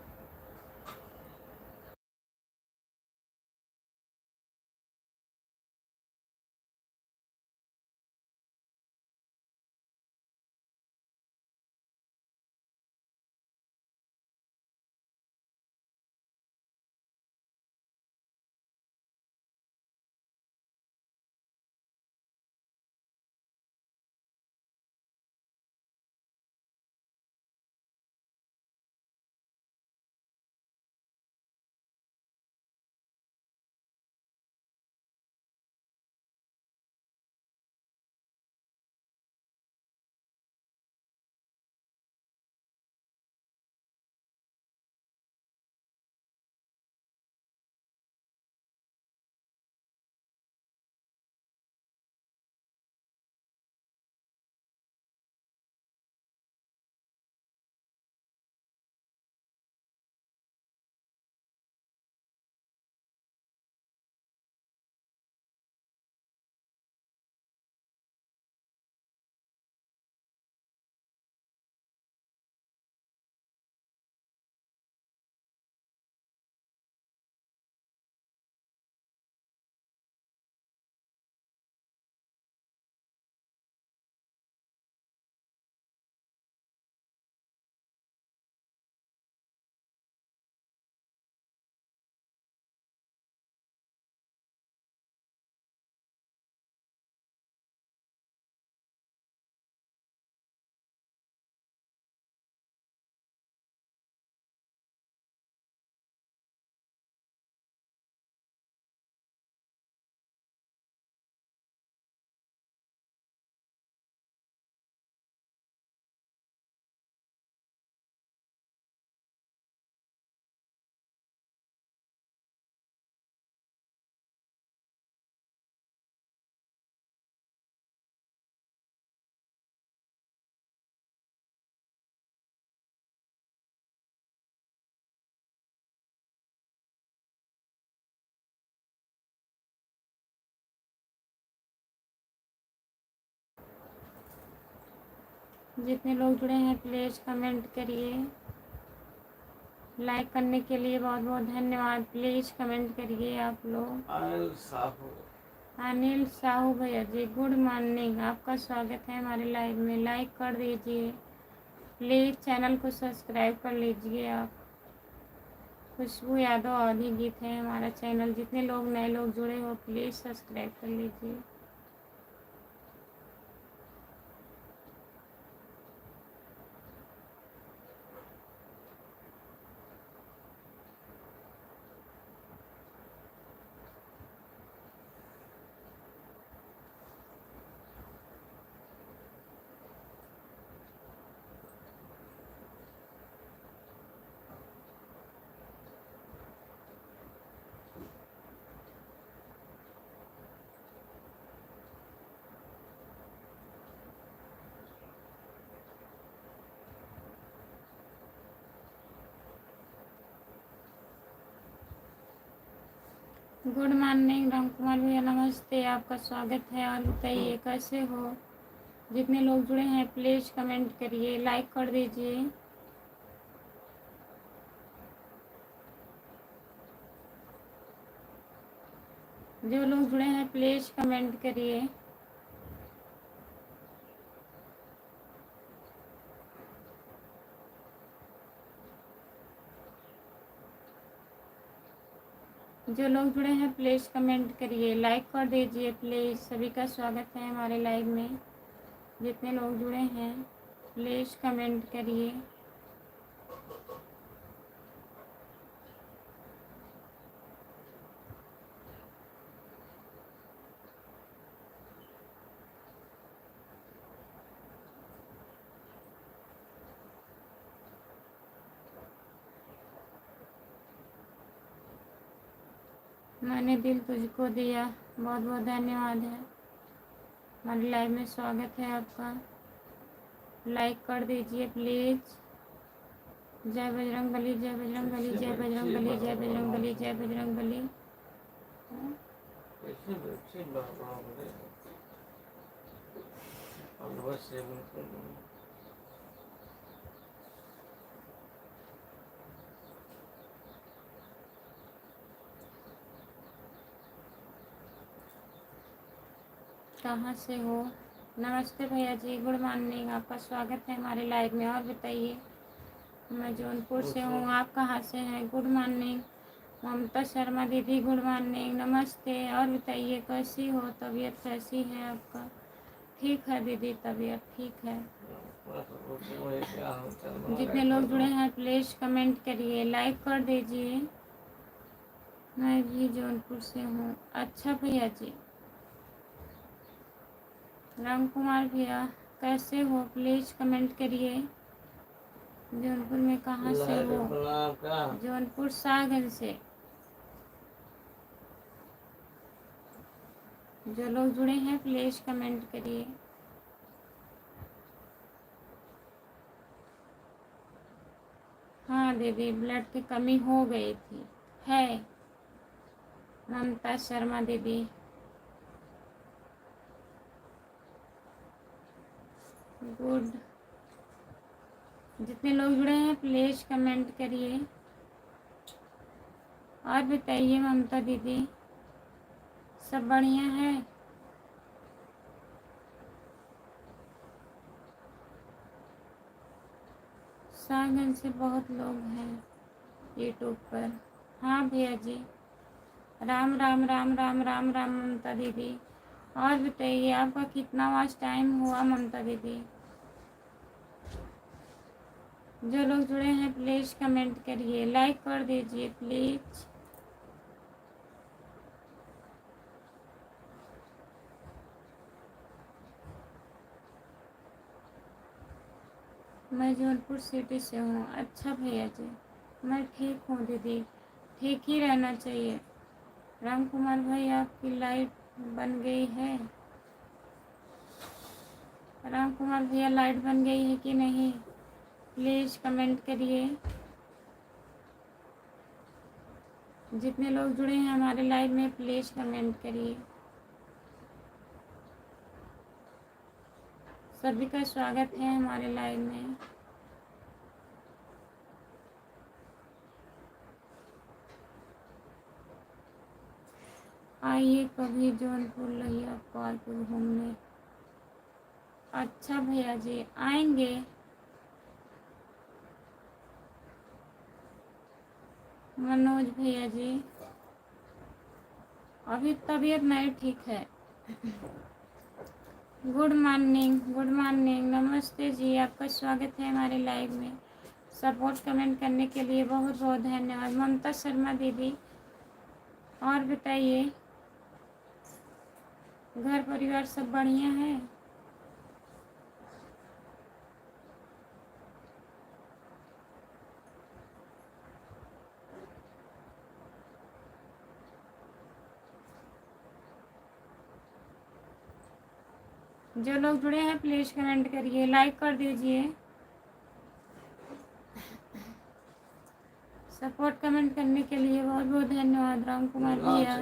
जितने लोग जुड़े हैं प्लीज़ कमेंट करिए। लाइक करने के लिए बहुत बहुत धन्यवाद। प्लीज़ कमेंट करिए आप लोग। अनिल साहू, अनिल साहू भैया जी गुड मॉर्निंग, आपका स्वागत है हमारे लाइव में। लाइक कर दीजिए प्लीज़, चैनल को सब्सक्राइब कर लीजिए आप। खुशबू यादव अवधी गीत है हमारा चैनल। जितने लोग नए लोग जुड़े हो प्लीज़ सब्सक्राइब कर लीजिए। गुड मॉर्निंग राम कुमार भैया, नमस्ते, आपका स्वागत है। और बताइए कैसे हो? जितने लोग जुड़े हैं प्लीज़ कमेंट करिए, लाइक कर दीजिए। जो लोग जुड़े हैं प्लीज़ कमेंट करिए। जो लोग जुड़े हैं प्लीज़ कमेंट करिए, लाइक कर दीजिए प्लीज़। सभी का स्वागत है हमारे लाइव में, जितने लोग जुड़े हैं। प्लीज़ कमेंट करिए। मैंने दिल तुझको दिया, बहुत बहुत धन्यवाद है। हमारी लाइव में स्वागत है आपका। लाइक कर दीजिए प्लीज़। जय बजरंगबली, जय बजरंगबली, जय बजरंगबली, जय बजरंगबली, जय बजरंगबली। कैसे बच्चे बाबा बोले हलवा सेवन कर लो। कहाँ से हो? नमस्ते भैया जी, गुड मॉर्निंग। आपका स्वागत है हमारे लाइव में। और बताइए। मैं जौनपुर से हूँ, आप कहाँ से हैं? Good morning. ममता शर्मा दीदी, गुड मॉर्निंग, नमस्ते। और बताइए कैसी हो? तबीयत कैसी है आपका? ठीक है दीदी, तबीयत ठीक है। जितने लोग जुड़े हैं प्लीज़ कमेंट करिए, लाइक कर दीजिए। मैं भी जौनपुर से हूँ। अच्छा भैया जी। राम कुमार भैया कैसे हो? प्लीज़ कमेंट करिए। जौनपुर में कहाँ से हो? जौनपुर शाहगंज से। जो लोग जुड़े हैं प्लीज़ कमेंट करिए। हाँ दीदी, ब्लड की कमी हो गई थी। है ममता शर्मा दीदी। गुड। जितने लोग जुड़े हैं प्लीज़ कमेंट करिए। और बताइए ममता दीदी, सब बढ़िया है? शाहगंज से बहुत लोग हैं यूट्यूब पर। हाँ भैया जी। राम राम राम राम राम राम ममता दीदी। और बताइए आपका कितना वास्ट टाइम हुआ ममता दीदी? जो लोग जुड़े हैं प्लीज़ कमेंट करिए, लाइक कर दीजिए प्लीज़। मैं जौनपुर सिटी से हूँ। अच्छा भैया जी, मैं ठीक हूँ दीदी, ठीक ही रहना चाहिए। राम कुमार भाई आपकी लाइट बन गई है? राम कुमार भैया लाइट बन गई है कि नहीं? प्लीज़ कमेंट करिए। जितने लोग जुड़े हैं हमारे लाइव में प्लीज़ कमेंट करिए। सभी का स्वागत है हमारे लाइव में। आइए कभी जौनपुर लोहिया पार्क घूमने। अच्छा भैया जी, आएंगे। मनोज भैया जी, अभी तबीयत नहीं ठीक है। गुड मॉर्निंग, गुड मॉर्निंग, नमस्ते जी। आपका स्वागत है हमारे लाइव में। सपोर्ट कमेंट करने के लिए बहुत बहुत धन्यवाद ममता शर्मा दीदी। और बताइए, घर परिवार सब बढ़िया है? जो लोग जुड़े हैं प्लीज़ कमेंट करिए, लाइक कर दीजिए। सपोर्ट कमेंट करने के लिए बहुत बहुत धन्यवाद राम कुमार भैया।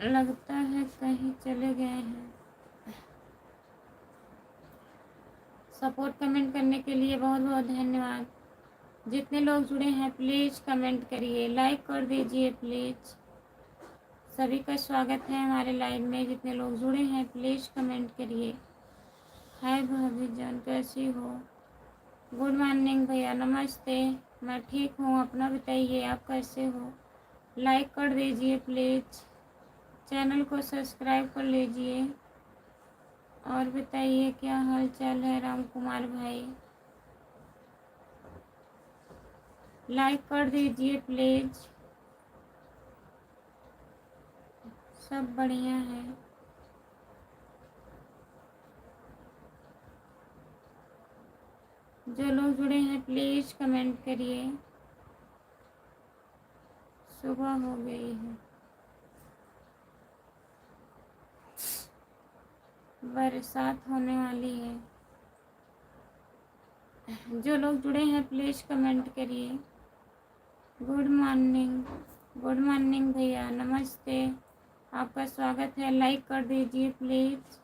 लगता है कहीं चले गए हैं। सपोर्ट कमेंट करने के लिए बहुत बहुत धन्यवाद। जितने लोग जुड़े हैं प्लीज़ कमेंट करिए, लाइक कर दीजिए प्लीज़। सभी का स्वागत है हमारे लाइव में। जितने लोग जुड़े हैं प्लीज़ कमेंट करिए। हाय भाभी जान, कैसी हो? गुड मॉर्निंग भैया, नमस्ते। मैं ठीक हूँ, अपना बताइए आप कैसे हो? लाइक कर दीजिए प्लीज़। चैनल को सब्सक्राइब कर लीजिए। और बताइए क्या हाल चाल है राम कुमार भाई। लाइक कर दीजिए प्लीज। सब बढ़िया है। जो लोग जुड़े हैं प्लीज कमेंट करिए। सुबह हो गई है, बरसात होने वाली है। जो लोग जुड़े हैं प्लीज कमेंट करिए। गुड मॉर्निंग, गुड मॉर्निंग भैया, नमस्ते, आपका स्वागत है। लाइक कर दीजिए प्लीज।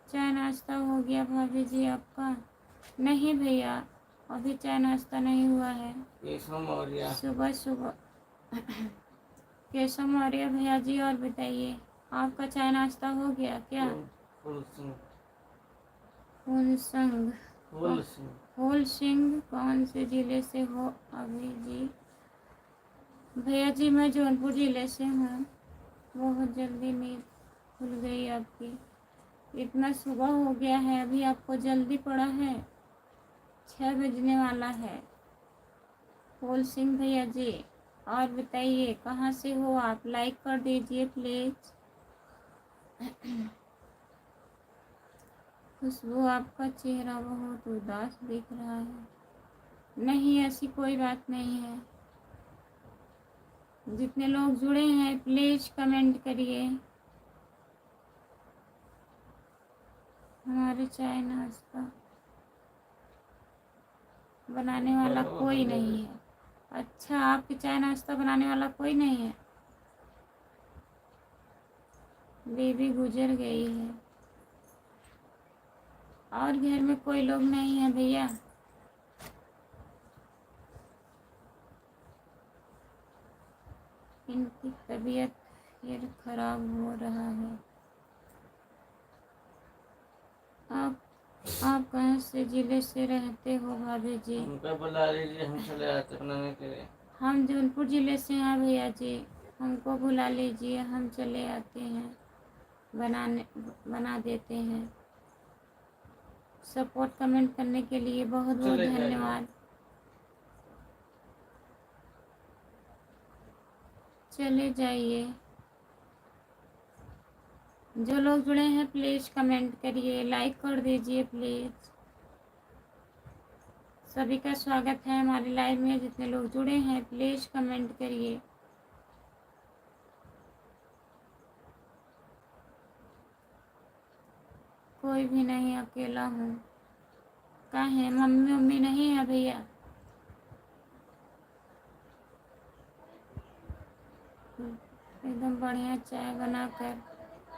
चाय नाश्ता हो गया भाभी जी आपका? नहीं भैया, अभी चाय नाश्ता नहीं हुआ है। केशव मौर्य। सुबह सुबह केशव मौर्य भैया जी। और बताइए आपका चाय नाश्ता हो गया क्या? फूल सिंह। फूल संग फूल सिंह। फूल सिंह कौन से ज़िले से हो अभी जी? भैया जी मैं जौनपुर ज़िले से हूँ। बहुत जल्दी नींद खुल गई आपकी। इतना सुबह हो गया है, अभी आपको जल्दी पड़ा है? 6 बजने वाला है। फूल सिंह भैया जी, और बताइए कहाँ से हो आप? लाइक कर दीजिए प्लीज़। खुशबू आपका चेहरा बहुत उदास दिख रहा है। नहीं, ऐसी कोई बात नहीं है। जितने लोग जुड़े हैं प्लीज़ कमेंट करिए। हमारे चाय नाश्ता बनाने वाला कोई नहीं है। अच्छा, आपके चाय नाश्ता बनाने वाला कोई नहीं है? बेबी गुजर गई है और घर में कोई लोग नहीं है भैया? इनकी तबीयत फिर खराब हो रहा है। आप कहाँ से ज़िले से रहते हो भाभी जी? हमको बुला लीजिए, हम चले आते बनाने के लिए। हम जौनपुर ज़िले से हैं भैया जी, हमको बुला लीजिए, हम चले आते हैं, बना देते हैं। सपोर्ट कमेंट करने के लिए बहुत बहुत धन्यवाद। चले जाइए। जो लोग जुड़े हैं प्लीज़ कमेंट करिए, लाइक कर दीजिए प्लीज़। सभी का स्वागत है हमारी लाइव में। जितने लोग जुड़े हैं प्लीज़ कमेंट करिए। कोई भी नहीं, अकेला हूँ। कहाँ है मम्मी? मम्मी नहीं है भैया? एकदम बढ़िया चाय बनाकर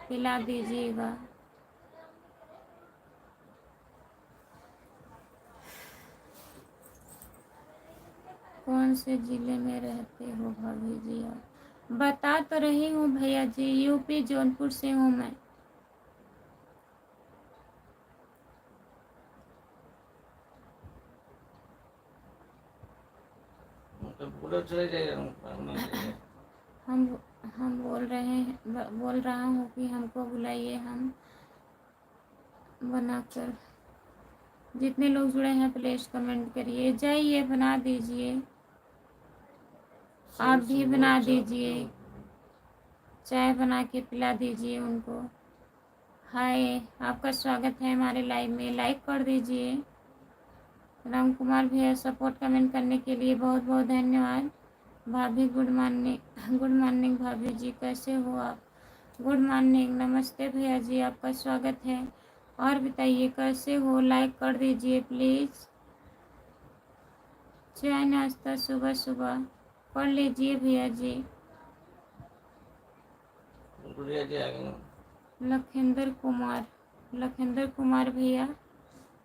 पिला दीजिएगा। कौन से ज़िले में रहते हो भाभी जी आप? बता तो रही हूँ भैया जी, यूपी जौनपुर से हूँ मैं। पूरा चले जाइए। हम बोल रहा हूँ कि हमको बुलाइए, हम बनाकर। जितने लोग जुड़े हैं प्लीज कमेंट करिए। जाइए बना दीजिए, आप भी बना दीजिए, चाय बना के पिला दीजिए उनको। हाय, आपका स्वागत है हमारे लाइव में। लाइक कर दीजिए। राम कुमार भैया सपोर्ट कमेंट करने के लिए बहुत बहुत धन्यवाद। भाभी गुड मॉर्निंग। गुड मॉर्निंग भाभी जी, कैसे हो आप? गुड मॉर्निंग, नमस्ते भैया जी, आपका स्वागत है। और बताइए कैसे हो? लाइक कर दीजिए प्लीज़। चाय नाश्ता सुबह सुबह कर लीजिए भैया जी। लखेंद्र कुमार भैया,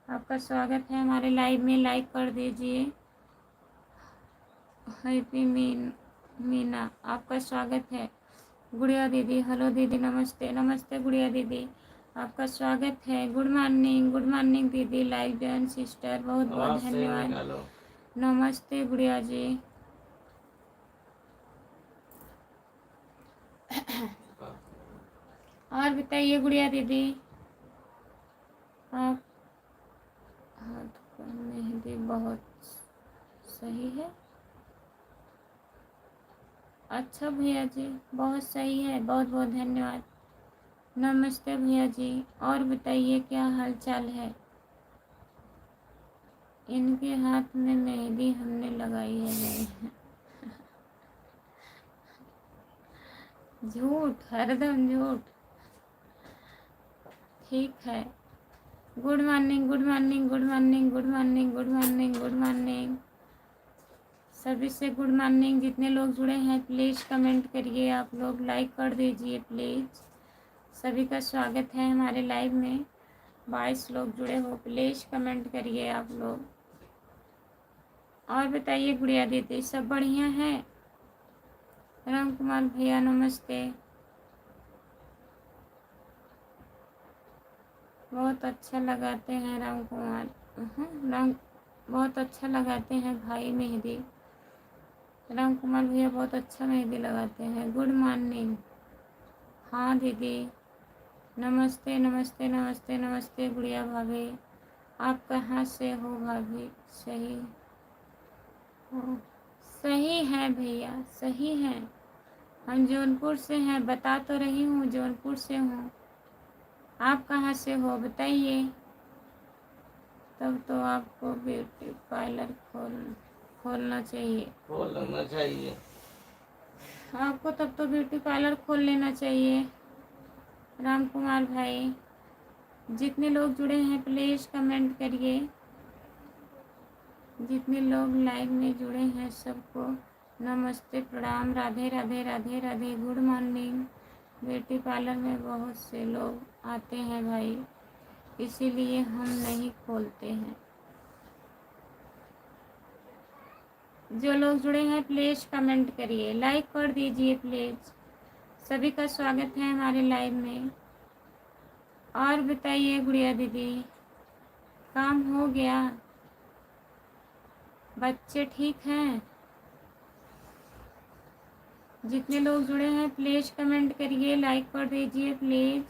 आपका स्वागत है हमारे लाइव में। लाइक कर दीजिए। हैप्पी मीना, आपका स्वागत है। गुड़िया दीदी, हेलो दीदी, नमस्ते। नमस्ते गुड़िया दीदी, आपका स्वागत है। गुड मॉर्निंग दीदी, लाइक डन सिस्टर, बहुत बहुत धन्यवाद। नमस्ते गुड़िया जी। और बताइए गुड़िया दीदी, आप हाथ पर मेहंदी बहुत सही है। अच्छा भैया जी, बहुत सही है, बहुत बहुत धन्यवाद। नमस्ते भैया जी। और बताइए क्या हाल चाल है। इनके हाथ में मेहंदी हमने लगाई है नहीं। झूठ, हरदम झूठ। ठीक है। Good morning, good morning, good morning, good morning, good morning, good morning. सभी से गुड मॉर्निंग। जितने लोग जुड़े हैं प्लीज़ कमेंट करिए, आप लोग लाइक कर दीजिए प्लीज़। सभी का स्वागत है हमारे लाइव में। 22 लोग जुड़े हो, प्लीज़ कमेंट करिए आप लोग। और बताइए गुड़िया दीदी, सब बढ़िया है। राम कुमार भैया नमस्ते। बहुत अच्छा लगाते हैं राम कुमार। राम बहुत अच्छा लगाते हैं भाई मेहंदी। राम कुमार भैया बहुत अच्छा मेहंदी लगाते हैं। Good morning. हाँ दीदी, नमस्ते नमस्ते नमस्ते नमस्ते गुड़िया भाभी। आप कहाँ से हो भाभी। सही हो। सही है भैया, सही है। हम जौनपुर से हैं, बता तो रही हूँ जौनपुर से हूँ। आप कहाँ से हो बताइए। तब तो आपको ब्यूटी पार्लर खोलना चाहिए। खोलना चाहिए। आपको तब तो ब्यूटी पार्लर खोल लेना चाहिए राम कुमार भाई। जितने लोग जुड़े हैं प्लीज़ कमेंट करिए। जितने लोग लाइव में जुड़े हैं सबको नमस्ते, प्रणाम, Radhe Radhe Radhe Radhe, good morning. Beauty parlour में बहुत से लोग आते हैं भाई, इसीलिए हम नहीं खोलते हैं। जो लोग जुड़े हैं प्लीज़ कमेंट करिए, लाइक कर दीजिए प्लीज़। सभी का स्वागत है हमारे लाइव में। और बताइए गुड़िया दीदी, काम हो गया। बच्चे ठीक हैं। जितने लोग जुड़े हैं प्लीज़ कमेंट करिए, लाइक कर दीजिए प्लीज़।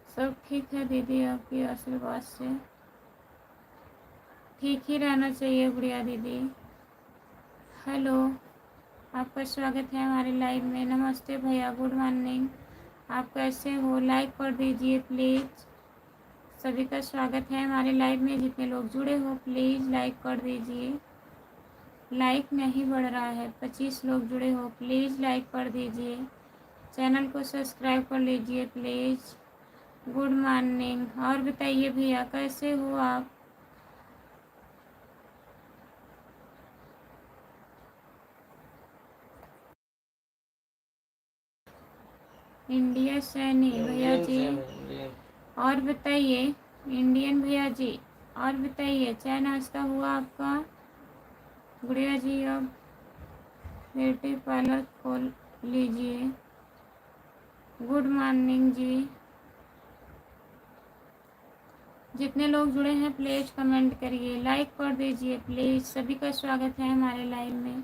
सब ठीक है दीदी, आपकी आशीर्वाद से ठीक ही रहना चाहिए गुड़िया दीदी। हेलो, आपका स्वागत है हमारे लाइव में। नमस्ते भैया, गुड मॉर्निंग। आप कैसे हो, लाइक कर दीजिए प्लीज़। सभी का स्वागत है हमारे लाइव में। जितने लोग जुड़े हो प्लीज़ लाइक कर दीजिए। लाइक नहीं बढ़ रहा है, 25 लोग जुड़े हो, प्लीज़ लाइक कर दीजिए। चैनल को सब्सक्राइब कर लीजिए प्लीज़। Good morning. और बताइए भैया कैसे हो आप। इंडिया से नहीं भैया जी। और बताइए इंडियन भैया जी। और बताइए चाय नाश्ता हुआ आपका। गुड़िया जी अब ब्यूटी पार्लर खोल लीजिए। गुड मॉर्निंग जी। जितने लोग जुड़े हैं प्लीज़ कमेंट करिए, लाइक कर दीजिए प्लीज़। सभी का स्वागत है हमारे लाइव में।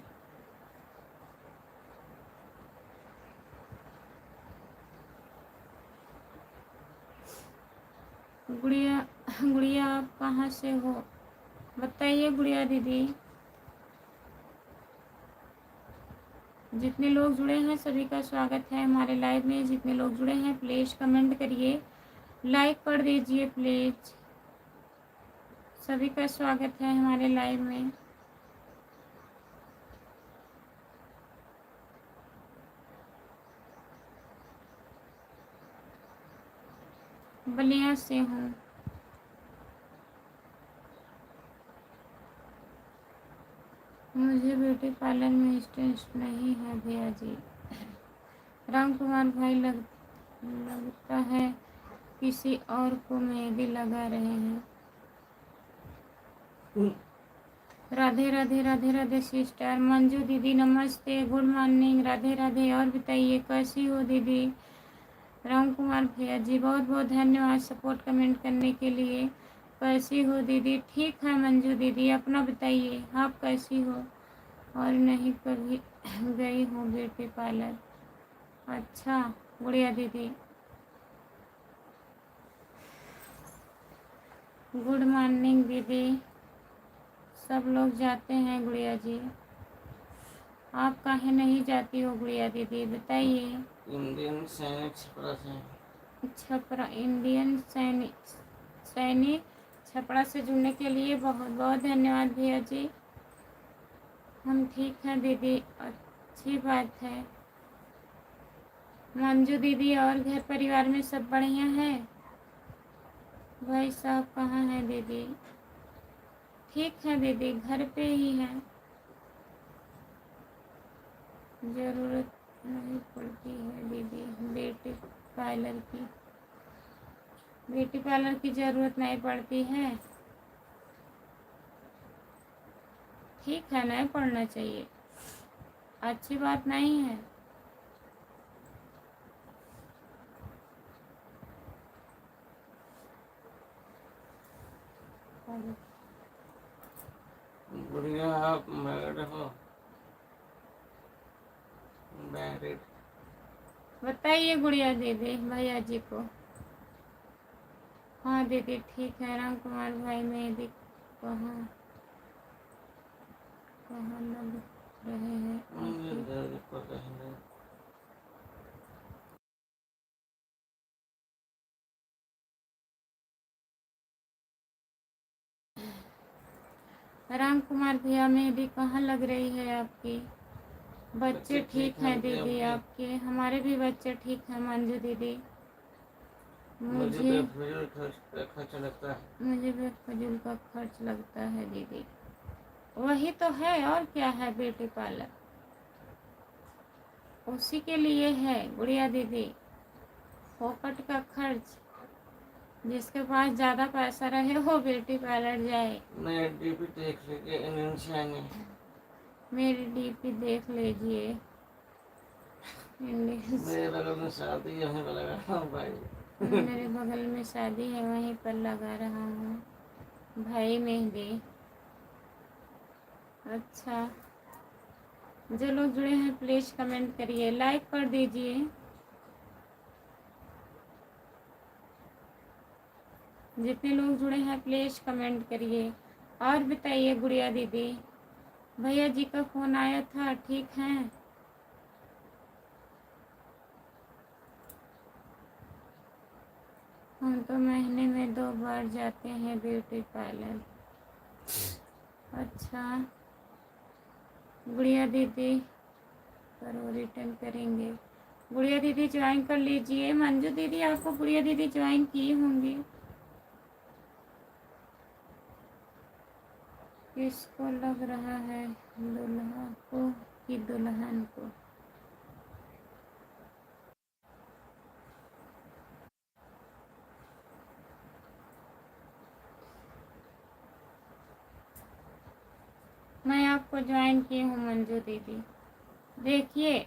गुड़िया गुड़िया आप कहाँ से हो बताइए गुड़िया दीदी। जितने लोग जुड़े हैं सभी का स्वागत है हमारे लाइव में। जितने लोग जुड़े हैं प्लीज़ कमेंट करिए, लाइक कर दीजिए प्लीज़। सभी का स्वागत है हमारे लाइव में। बलिया से हूँ। मुझे ब्यूटी पार्लर में इंटरेस्ट नहीं है भैया जी। राम कुमार भाई लगता है किसी और को मेहंदी लगा रहे हैं। राधे राधे राधे राधे सिस्टर। मंजू दीदी नमस्ते, गुड मॉर्निंग, राधे राधे। और बताइए कैसी हो दीदी। राम कुमार भैया जी बहुत बहुत धन्यवाद सपोर्ट कमेंट करने के लिए। कैसी हो दीदी? ठीक है मंजू दीदी, अपना बताइए आप कैसी हो? और नहीं कभी गई हूँ ब्यूटी पार्लर। अच्छा गुड़िया दीदी, गुड मॉर्निंग दीदी। सब लोग जाते हैं गुड़िया जी, आप काहे नहीं जाती हो गुड़िया दीदी बताइए। इंडियन सैनिक छपरा से। छपरा इंडियन सैनिक छपरा से जुड़ने के लिए बहुत बहुत धन्यवाद भैया जी। हम ठीक हैं दीदी, अच्छी बात है। मंजू दीदी और घर परिवार में सब बढ़िया है? भाई साहब कहाँ हैं दीदी? ठीक है दीदी, घर पे ही हैं। ज़रूरत नहीं पड़ती है दीदी पार्लर की ब्यूटी पार्लर की ज़रूरत नहीं पड़ती है। ठीक है, नहीं पढ़ना चाहिए, अच्छी बात नहीं है। गुड़िया आप मैरिड हो? मैरिड? बताइए गुड़िया दीदी भैया जी को। हाँ दीदी ठीक है। राम कुमार भाई मेहंदी कहाँ कहाँ लग रहे हैं आपके? राम कुमार भैया मेहंदी कहाँ लग रही है आपकी? बच्चे ठीक हैं दीदी आपके? हमारे भी बच्चे ठीक हैं मंजू दीदी। मुझे खर्च लगता है। मुझे भी फजूल का खर्च लगता है दीदी। वही तो है, और क्या है ब्यूटी पार्लर, उसी के लिए है गुड़िया दीदी। फोकट का खर्च, जिसके पास ज़्यादा पैसा रहे वो ब्यूटी पार्लर जाए। मैं डीपी देख लीजिए इंडियन सैनिक। मेरी डीपी देख लीजिए इंडियन। मेरे बगल में शादी है, वहीं पर लगा रहा हूँ भाई। मेरे बगल में शादी है, वहीं पर लगा रहा हूँ भाई मेहंदी। अच्छा, जो लोग जुड़े हैं प्लीज़ कमेंट करिए, लाइक कर दीजिए। जितने लोग जुड़े हैं प्लीज़ कमेंट करिए। और बताइए गुड़िया दीदी, भैया जी का फ़ोन आया था, ठीक हैं? हम तो महीने में 2 बार जाते हैं ब्यूटी पार्लर। अच्छा गुड़िया दीदी, करो रिटर्न करेंगे। गुड़िया दीदी ज्वाइन कर लीजिए। मंजू दीदी आपको गुड़िया दीदी ज्वाइन की होंगी। किसको लग रहा है, दुल्हा को कि दुल्हन को? मैं आपको ज्वाइन की हूँ मंजू दीदी। देखिए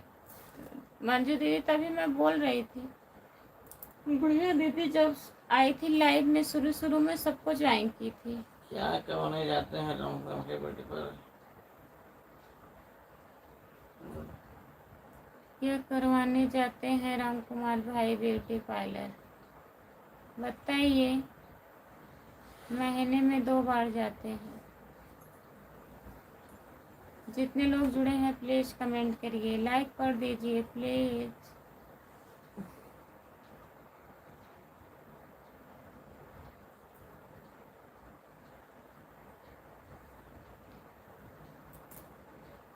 मंजू दीदी, तभी मैं बोल रही थी, गुड़िया दीदी जब आई थी लाइव में शुरू शुरू में सबको ज्वाइन की थी। क्या करवाने जाते हैं रामगम के बेटी पर? क्या करवाने जाते हैं राम कुमार भाई ब्यूटी पार्लर बताइए? महीने में 2 बार जाते हैं। जितने लोग जुड़े हैं प्लीज़ कमेंट करिए, लाइक कर दीजिए प्लीज़।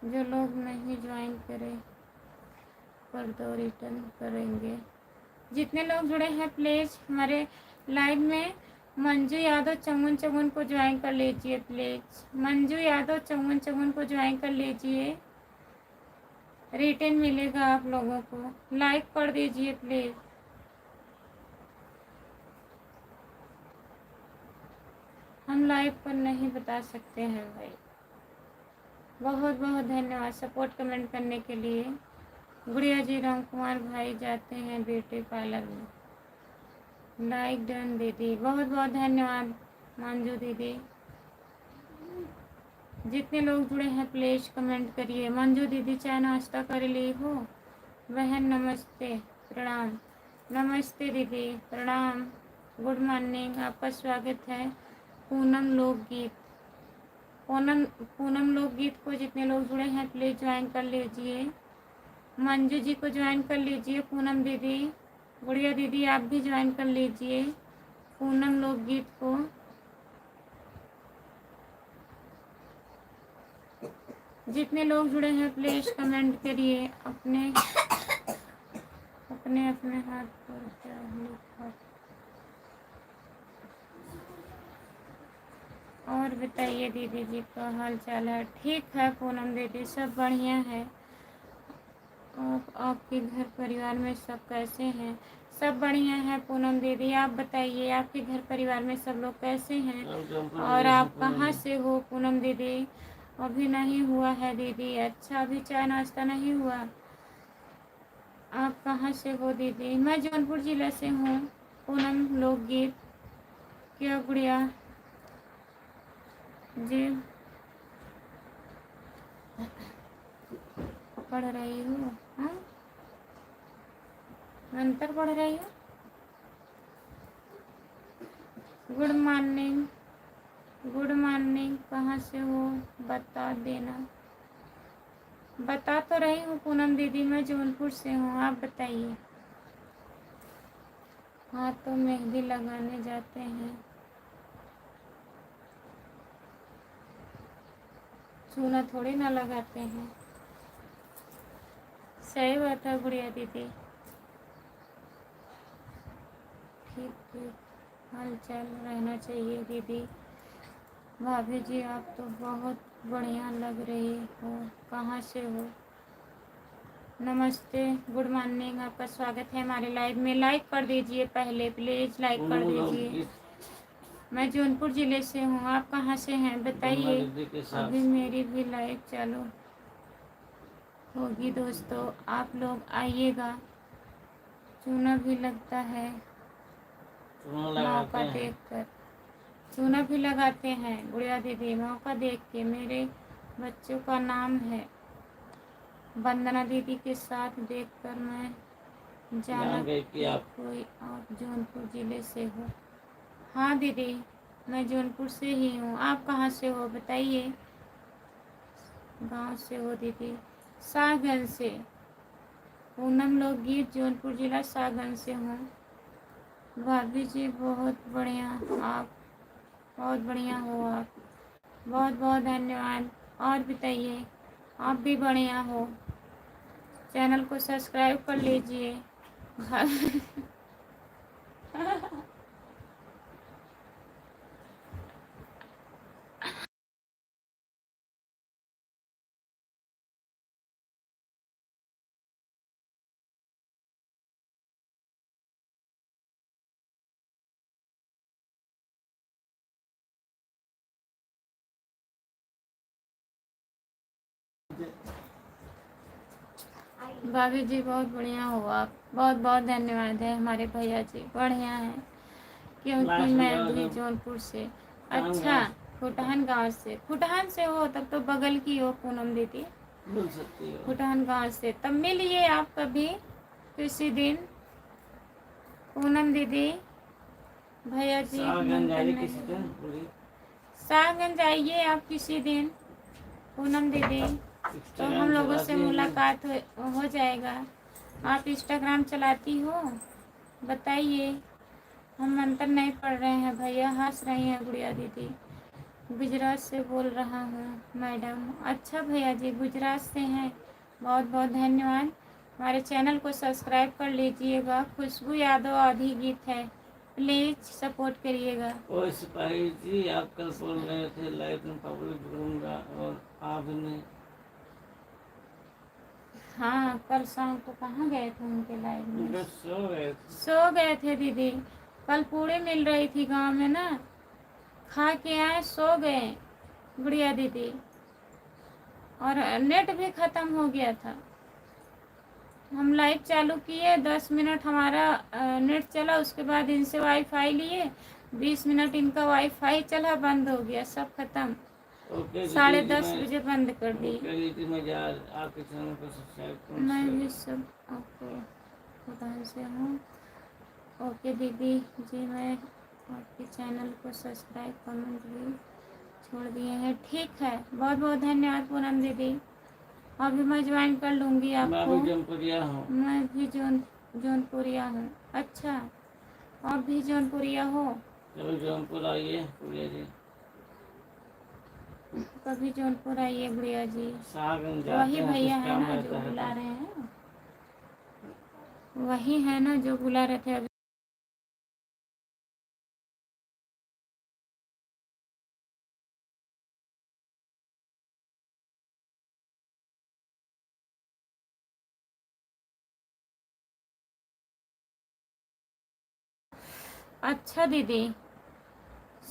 जो लोग नहीं ज्वाइन करें कर दो, रिटर्न करेंगे। जितने लोग जुड़े हैं प्लीज़ हमारे लाइव में, मंजू यादव चौवन चौवन को ज्वाइन कर लीजिए प्लीज़। मंजू यादव चौवन चौवन को ज्वाइन कर लीजिए, रिटर्न मिलेगा आप लोगों को। लाइक कर दीजिए प्लीज़। हम लाइव पर नहीं बता सकते हैं भाई। बहुत बहुत धन्यवाद सपोर्ट कमेंट करने के लिए। गुड़िया जी, राम कुमार भाई जाते हैं ब्यूटी पार्लर में। लाइक डन दीदी, बहुत बहुत धन्यवाद। मंजू दीदी। जितने लोग जुड़े हैं प्लीज कमेंट करिए। मंजू दीदी चाय नाश्ता कर ली हो? बहन नमस्ते प्रणाम। नमस्ते दीदी प्रणाम। गुड मॉर्निंग, आपका स्वागत है। पूनम लोकगीत, पूनम लोकगीत को जितने लोग जुड़े हैं प्लीज ज्वाइन कर लीजिए। मंजू जी को ज्वाइन कर लीजिए। पूनम दीदी, गुड़िया दीदी आप भी ज्वाइन कर लीजिए पूनम लोकगीत को। जितने लोग जुड़े हैं प्लीज कमेंट करिए। अपने अपने अपने हाथ पर क्या लिखा। और बताइए दीदी जी का हाल चाल है? ठीक है पूनम दीदी, सब बढ़िया है। आपके घर परिवार में सब कैसे हैं? सब बढ़िया है पूनम दीदी, आप बताइए आपके घर परिवार में सब लोग कैसे हैं? और आप कहाँ से हो पूनम दीदी? अभी नहीं हुआ है दीदी। अच्छा, अभी चाय नाश्ता नहीं हुआ। आप कहाँ से हो दीदी? मैं जौनपुर जिले से हूँ। पूनम लोकगीत क्या गुड़िया जी पढ़ रही हूँ? हाँ, अंतर पढ़ रही हूँ। Good morning, good morning. कहाँ से हो बता देना। बता तो रही हूँ पूनम दीदी, मैं जौनपुर से हूँ। आप बताइए। हाँ तो मेहंदी लगाने जाते हैं, चूना थोड़ी ना लगाते हैं। सही बात है गुड़िया दीदी। ठीक ठीक हाल चाल रहना चाहिए दीदी। भाभी जी आप तो बहुत बढ़िया लग रही हो। कहाँ से हो? नमस्ते, गुड मॉर्निंग, आपका स्वागत है हमारे लाइव में। लाइक कर दीजिए पहले प्लीज, लाइक कर दीजिए। मैं जौनपुर जिले से हूँ। आप कहाँ से हैं बताइए। अभी मेरी भी लाइव चालू होगी दोस्तों, आप लोग आइएगा। चूना भी लगता है मौका देख कर। चूना भी लगाते हैं गुड़िया दीदी मौका देख के। मेरे बच्चों का नाम है वंदना दीदी के साथ देखकर मैं जाना कि आप कोई आप जौनपुर जिले से हो। हाँ दीदी मैं जौनपुर से ही हूँ। आप कहाँ से हो बताइए। गांव से हो दीदी? सागंज से। पूनम लोकगीत जौनपुर जिला सागंज से हूँ। भाभी जी बहुत बढ़िया, आप बहुत बढ़िया हो। आप बहुत बहुत धन्यवाद। और बताइए आप भी बढ़िया हो। चैनल को सब्सक्राइब कर लीजिए। भाभी जी बहुत बढ़िया हो। आप बहुत बहुत धन्यवाद है। हमारे भैया जी बढ़िया हैं, क्योंकि मैं भी जौनपुर से। अच्छा, खुटहन गांव से। खुटहन से हो तब तो बगल की हो पूनम दीदी। खुटहन गांव से तब मिलिए आप कभी किसी दिन। पूनम दीदी भैया जी सागंज आइए आप किसी दिन पूनम दीदी, तो हम लोगों से मुलाकात हो जाएगा। आप इंस्टाग्राम चलाती हो बताइए। हम मंत्र नहीं पढ़ रहे हैं भैया, हंस रही हैं गुड़िया दीदी। गुजरात से बोल रहा हूँ मैडम। अच्छा भैया जी गुजरात से हैं, बहुत बहुत धन्यवाद। हमारे चैनल को सब्सक्राइब कर लीजिएगा। खुशबू यादव आधी गीत है, प्लीज सपोर्ट करिएगा। ओ सिपाही जी आप कल बोल रहे थे लाइव में पब्लिक करूँगा और आपने। हाँ कल शाम को कहाँ गए थे उनके लाइव में? सो गए थे दीदी। कल पूड़ी मिल रही थी गांव में ना, खा के आए सो गए गुड़िया दीदी। और नेट भी ख़त्म हो गया था। हम लाइव चालू किए, 10 मिनट हमारा नेट चला, उसके बाद इनसे वाईफाई लिए 20 मिनट इनका वाईफाई चला, बंद हो गया, सब खत्म। ओके दीदी, 10:30 बजे बंद कर दी। ओके दीदी, मैं जा आपके चैनल को सब्सक्राइब मैं भी करूँ। सब ओके खुदा से हूँ। ओके दीदी जी, मैं आपके चैनल को सब्सक्राइब कमेंट भी छोड़ दिए हैं। ठीक है, बहुत बहुत धन्यवाद पूनम दीदी। अभी मैं ज्वाइन कर लूँगी मैं आपको। भी जौनपुरिया हूँ। मैं भी जौनपुरिया हूँ। अच्छा, आप भी जौनपुरिया हो? चलो जौनपुर आइए गुड़िया जी। कभी जौनपुर आइए गुड़िया जी। शाहगंज जाते वही हैं, भैया कुछ है काम ना जो रहता है बुला तो। रहे हैं? वही है ना जो बुला रहे थे अभी? अच्छा दीदी,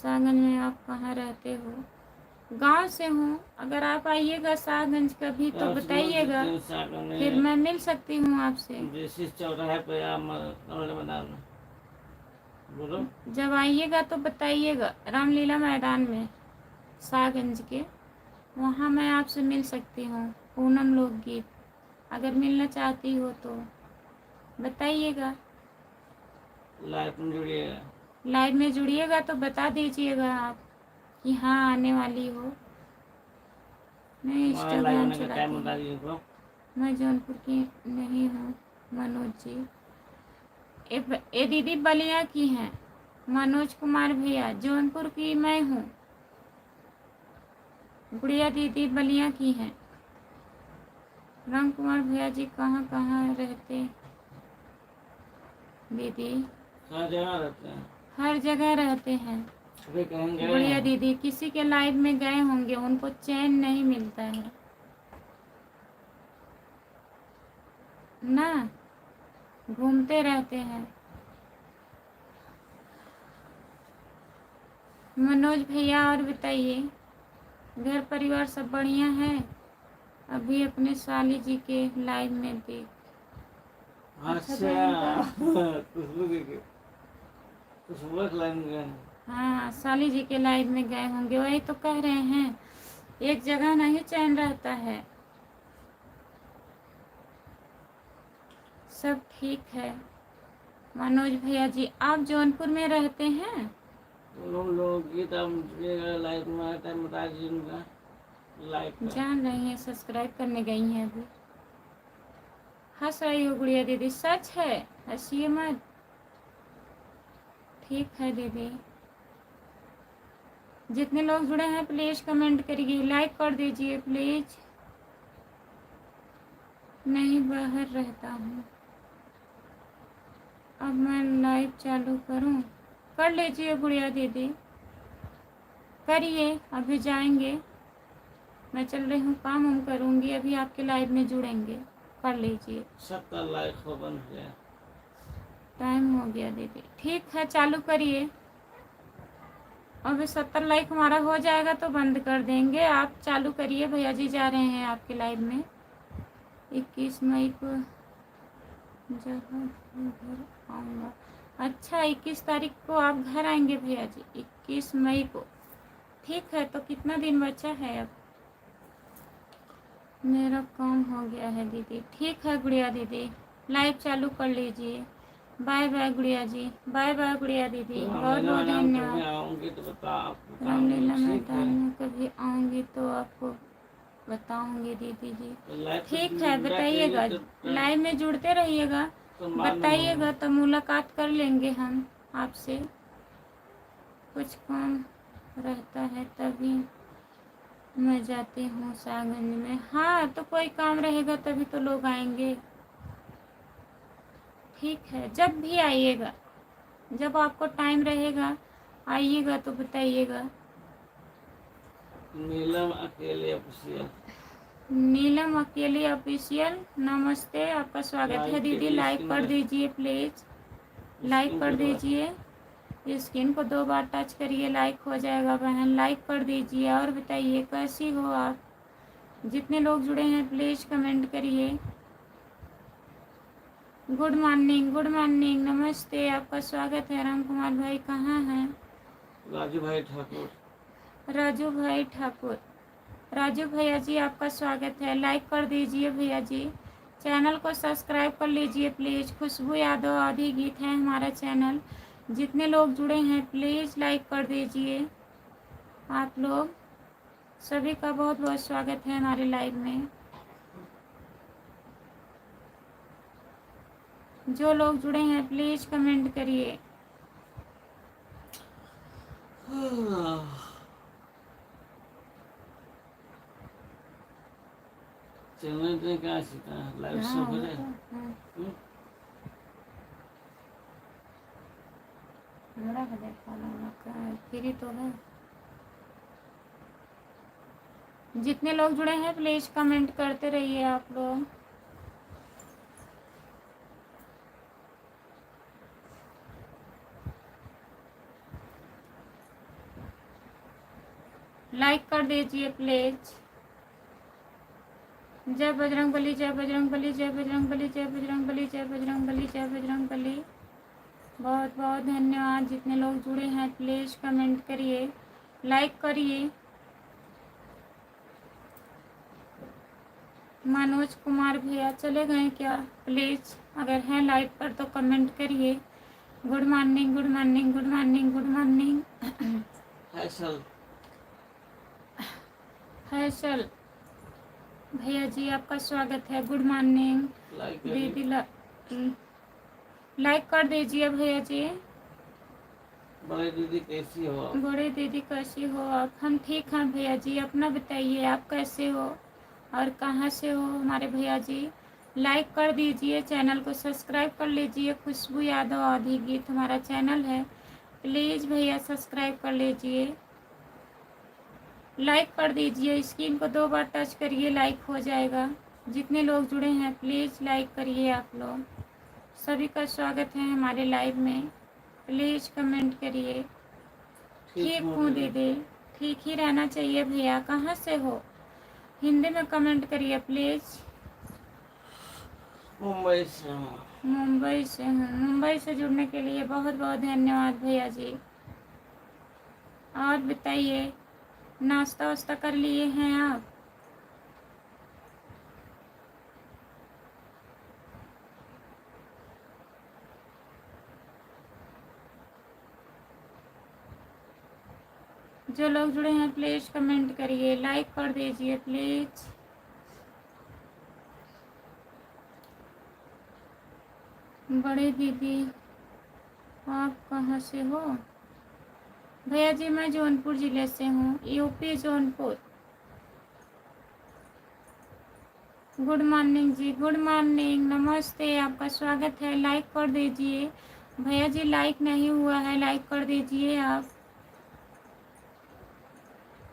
शाहगंज में आप कहाँ रहते हो? गांव से हूँ। अगर आप आइएगा शाहगंज कभी तो बताइएगा, फिर मैं मिल सकती हूँ आपसे। देसी चौराहे पे आप कमरे बनाना। बोलो। जब आइएगा तो बताइएगा, रामलीला मैदान में शाहगंज के, वहाँ मैं आपसे मिल सकती हूँ। पूनम लोकगीत, अगर मिलना चाहती हो तो बताइएगा। लाइफ में जुड़िएगा। लाइव में जुड़िएगा तो बता दीजिएगा आप कि हाँ आने वाली हो। मैं हमारा लाइव इंस्टाग्राम होने का टाइम चलाती बता हूँ। दीजिए तो। मैं जौनपुर की नहीं हूँ मनोज जी। ये दीदी बलिया की हैं, मनोज कुमार भैया। जौनपुर की मैं हूँ। गुड़िया दीदी बलिया की हैं। राम कुमार भैया जी कहाँ कहाँ रहते दीदी? हर जगह रहते हैं। हर जगह रहते हैं। अभी कहीं गए गुड़िया हैं? दीदी किसी के लाइव में गए होंगे, उनको चैन नहीं मिलता है ना, घूमते रहते हैं। मनोज भैया और बताइए, घर परिवार सब बढ़िया है? अभी अपने साली जी के लाइव में देख। अच्छा खुशबू के खुशबू के लाइन गए हैं। हाँ, साली जी के लाइव में गए होंगे, वही तो कह रहे हैं, एक जगह नहीं चैन रहता है। सब ठीक है। मनोज भैया जी, आप जौनपुर में रहते हैं? उन लोगों की तब लाइफ में टाइम बता दीजिए उनका लाइफ का। जान रही हैं, सब्सक्राइब करने गई हैं अभी। हंस रही हो गुड़िया दीदी? सच है, हंसिए मत। ठीक है दीदी। जितने लोग जुड़े हैं प्लीज कमेंट करिए, लाइक कर दीजिए प्लीज। नहीं, बाहर रहता हूँ। अब मैं लाइव चालू करूँ? कर लीजिए गुड़िया दीदी, करिए। अभी जाएंगे, मैं चल रही हूँ, काम हम करूँगी, अभी आपके लाइव में जुड़ेंगे। कर लीजिए। 70 लाइक हो बन गया। टाइम हो गया दीदी। ठीक है, चालू करिए। अभी 70 लाइक हमारा हो जाएगा तो बंद कर देंगे। आप चालू करिए, भैया जी जा रहे हैं आपके लाइव में। 21 मई को जब घर आऊँगा। अच्छा, 21 तारीख को आप घर आएंगे भैया जी? 21 मई को। ठीक है, तो कितना दिन बचा है अब? मेरा काम हो गया है दीदी। ठीक है गुड़िया दीदी, लाइव चालू कर लीजिए। बाय बाय गुड़िया जी, बाय बाय गुड़िया दीदी, बहुत बहुत धन्यवाद। आऊंगी तो रामलीला मैदान में कभी आऊँगी तो आपको बताऊंगी दीदी जी। ठीक है, बताइएगा, लाइव में जुड़ते रहिएगा, बताइएगा तो मुलाकात कर लेंगे हम आपसे। कुछ काम रहता है तभी मैं जाती हूँ शाहगंज में। हाँ, तो कोई काम रहेगा तभी तो लोग आएंगे। ठीक है, जब भी आइएगा, जब आपको टाइम रहेगा आइएगा तो बताइएगा। नीलम अकेले ऑफिशियल। नीलम अकेली ऑफिशियल, नमस्ते, आपका स्वागत है दीदी। लाइक कर दीजिए प्लीज, लाइक कर दीजिए। स्क्रीन को 2 बार टच करिए, लाइक हो जाएगा बहन। लाइक कर दीजिए। और बताइए कैसी हो आप? जितने लोग जुड़े हैं प्लीज कमेंट करिए। गुड मॉर्निंग, गुड मॉर्निंग, नमस्ते, आपका स्वागत है। राम कुमार भाई कहाँ हैं? राजू भाई ठाकुर, राजू भाई ठाकुर। राजू भैया जी आपका स्वागत है, लाइक कर दीजिए भैया जी, चैनल को सब्सक्राइब कर लीजिए प्लीज़। खुशबू यादव आदि गीत है हमारा चैनल। जितने लोग जुड़े हैं प्लीज़ लाइक कर दीजिए। आप लोग सभी का बहुत बहुत स्वागत है हमारे लाइव में। जो लोग जुड़े हैं प्लीज़ कमेंट करिए। चलने तो क्या सीखा है, लाइव हाँ, सब हो वो जाए। तो, हाँ, बड़ा बजट वाला का फ्री तो है। जितने लोग जुड़े हैं प्लीज़ कमेंट करते रहिए आप लोग। लाइक कर दीजिए प्लीज़। जय बजरंग बली, जय बजरंग बली, जय बजरंग बली, जय बजरंग बली, जय बजरंग बली, जय बजरंग बली। बहुत बहुत धन्यवाद। जितने लोग जुड़े हैं प्लीज़ कमेंट करिए, लाइक करिए। मनोज कुमार भैया चले गए क्या? प्लीज़ अगर हैं लाइव पर तो कमेंट करिए। Good morning, good morning, good morning, good morning. Faisal Faisal भैया जी आपका स्वागत है, गुड मॉर्निंग। लाइक दीदी करिए। लाइक कर दीजिए भैया जी। बड़े दीदी कैसी हो आप? बड़े दीदी कैसी हो आप? हम ठीक हैं भैया जी, अपना बताइए आप कैसे हो और कहाँ से हो हमारे भैया जी। लाइक कर दीजिए, चैनल को सब्सक्राइब कर लीजिए। खुशबू यादव आदि गीत हमारा चैनल है, प्लीज़ भैया सब्सक्राइब कर लीजिए। लाइक कर दीजिए, स्क्रीन को 2 बार टच करिए, लाइक हो जाएगा। जितने लोग जुड़े हैं प्लीज़ लाइक करिए आप लोग। सभी का स्वागत है हमारे लाइव में, प्लीज़ कमेंट करिए। ठीक हूँ दीदी, ठीक ही रहना चाहिए भैया। कहाँ से हो? हिंदी में कमेंट करिए प्लीज़। मुंबई से हूँ। मुंबई से हूँ। मुंबई से जुड़ने के लिए बहुत बहुत धन्यवाद भैया जी। और बताइए, नाश्ता वास्ता कर लिए हैं आप? जो लोग जुड़े हैं प्लीज़ कमेंट करिए, लाइक कर दीजिए प्लीज़। बड़े दीदी आप कहाँ से हो? भैया जी मैं जौनपुर ज़िले से हूँ, यूपी जौनपुर। गुड मॉर्निंग जी, गुड मॉर्निंग, नमस्ते, आपका स्वागत है। लाइक कर दीजिए भैया जी, लाइक नहीं हुआ है, लाइक कर दीजिए आप।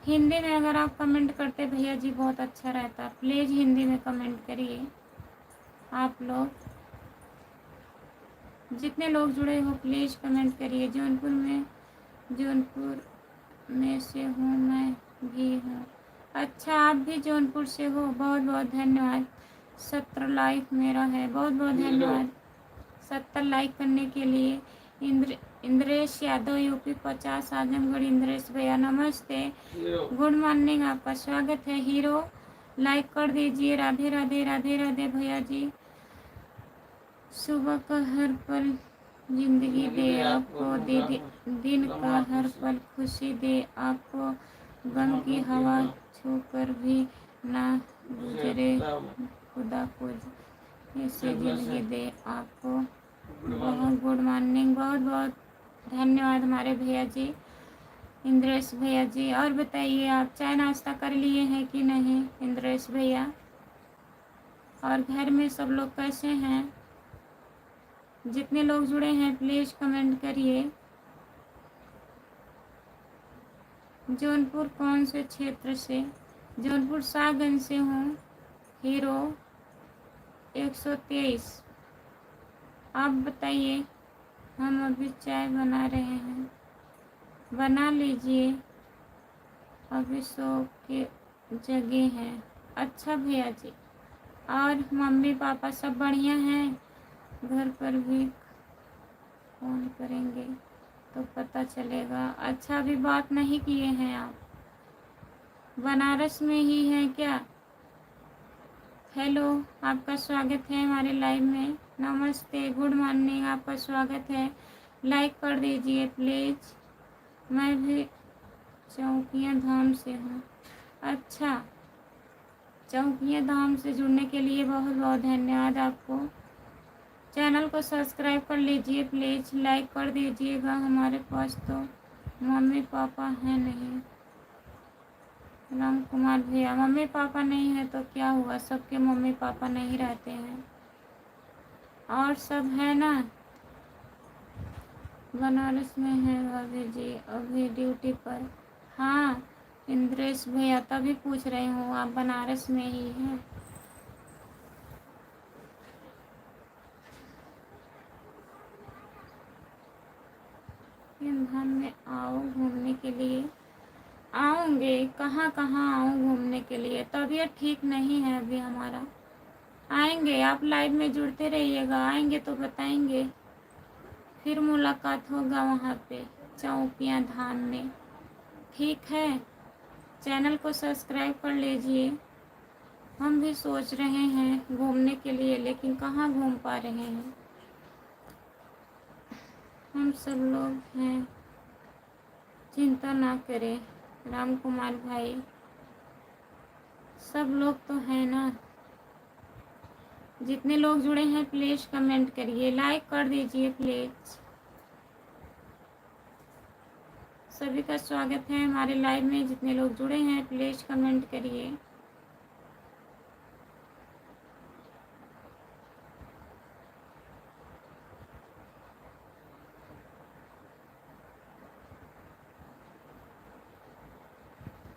हिंदी में अगर आप कमेंट करते भैया जी बहुत अच्छा रहता, प्लीज़ हिंदी में कमेंट करिए आप लोग। जितने लोग जुड़े हो प्लीज़ कमेंट करिए। जौनपुर में से हूँ, मैं भी हूँ। अच्छा आप भी जौनपुर से हो, बहुत बहुत धन्यवाद। 70 लाइक मेरा है, बहुत बहुत धन्यवाद 70 लाइक करने के लिए। इंद्रेश यादव यूपी 50 आजमगढ़। इंद्रेश भैया नमस्ते, गुड मॉर्निंग, आपका स्वागत है। हीरो लाइक कर दीजिए। राधे राधे, राधे राधे भैया जी। सुबह का हर पल जिंदगी दे आपको, दीदी दिन का हर पल खुशी दे आपको, गम की हवा छू कर भी ना गुजरे, खुदा को ऐसी जिंदगी दे आपको। बहुत गुड मॉर्निंग, बहुत बहुत धन्यवाद हमारे भैया जी, इंद्रेश भैया जी। और बताइए आप चाय नाश्ता कर लिए हैं कि नहीं इंद्रेश भैया? और घर में सब लोग कैसे हैं? जितने लोग जुड़े हैं प्लीज़ कमेंट करिए। जौनपुर कौन से क्षेत्र से? जौनपुर शाहगंज से हूँ। हीरो 123। आप बताइए। हम अभी चाय बना रहे हैं, बना लीजिए, अभी सो के जगह हैं। अच्छा भैया जी। और मम्मी पापा सब बढ़िया हैं? घर पर भी फ़ोन करेंगे। तो पता चलेगा। अच्छा, अभी बात नहीं किए हैं आप? बनारस में ही हैं क्या? हेलो, आपका स्वागत है हमारे लाइव में। नमस्ते, गुड मॉर्निंग, आपका स्वागत है। लाइक कर दीजिए प्लीज़। मैं भी चौकिया धाम से हूँ। अच्छा, चौकिया धाम से जुड़ने के लिए बहुत बहुत धन्यवाद आपको। चैनल को सब्सक्राइब कर लीजिए प्लीज़, लाइक कर दीजिएगा। हमारे पास तो मम्मी पापा हैं नहीं। राम कुमार भैया, मम्मी पापा नहीं है तो क्या हुआ, सबके मम्मी पापा नहीं रहते हैं। और सब है ना? बनारस में है भाभी जी, अभी ड्यूटी पर। हाँ इंद्रेश भैया, तभी पूछ रही हूँ आप बनारस में ही हैं। धाम में आओ घूमने के लिए। आऊँगे, कहाँ कहाँ आऊँ घूमने के लिए? तबीयत ठीक नहीं है अभी हमारा। आएंगे, आप लाइव में जुड़ते रहिएगा, आएंगे तो बताएंगे। फिर मुलाकात होगा वहाँ पे चौकिया धाम में। ठीक है, चैनल को सब्सक्राइब कर लीजिए। हम भी सोच रहे हैं घूमने के लिए, लेकिन कहाँ घूम पा रहे हैं। हम सब लोग हैं, चिंता ना करें राम कुमार भाई, सब लोग तो हैं ना। जितने लोग जुड़े हैं प्लीज़ कमेंट करिए, लाइक कर दीजिए प्लीज़। सभी का स्वागत है हमारे लाइव में। जितने लोग जुड़े हैं प्लीज़ कमेंट करिए।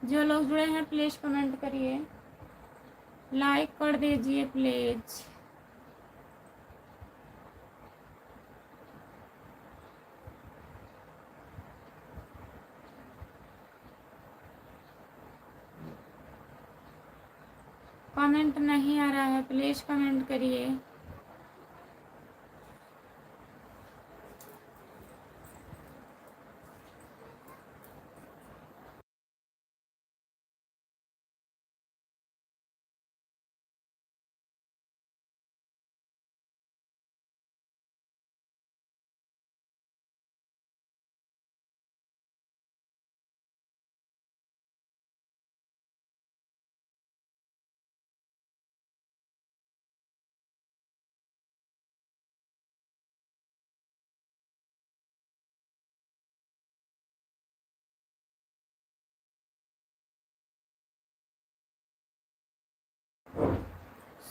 जो लोग जुड़े हैं प्लीज़ कमेंट करिए, लाइक कर दीजिए प्लीज़। कमेंट नहीं आ रहा है, प्लीज़ कमेंट करिए।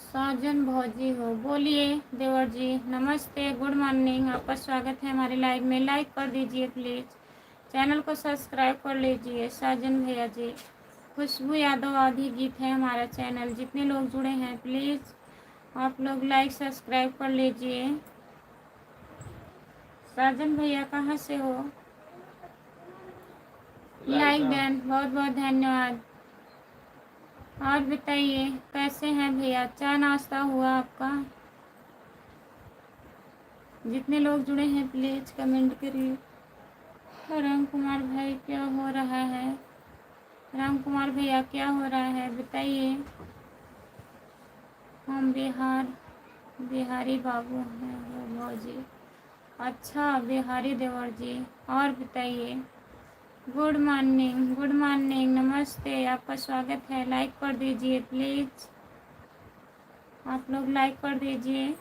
साजन भौजी हो, बोलिए देवर जी। नमस्ते, गुड मॉर्निंग, आपका स्वागत है हमारे लाइव में। लाइक कर दीजिए प्लीज़, चैनल को सब्सक्राइब कर लीजिए साजन भैया जी। खुशबू यादव आदि गीत है हमारा चैनल। जितने लोग जुड़े हैं प्लीज़ आप लोग लाइक सब्सक्राइब कर लीजिए। साजन भैया कहाँ से हो? लाइक डन, बहुत बहुत धन्यवाद। और बताइए कैसे हैं भैया, चाय नाश्ता हुआ आपका? जितने लोग जुड़े हैं प्लीज़ कमेंट करिए। राम कुमार भाई क्या हो रहा है? राम कुमार भैया क्या हो रहा है बताइए। हम बिहारी बाबू हैं वो भौजी। अच्छा, बिहारी देवर जी। और बताइए। गुड मॉर्निंग, गुड मॉर्निंग, नमस्ते, आपका स्वागत है। लाइक कर दीजिए प्लीज़, आप लोग लाइक कर दीजिए।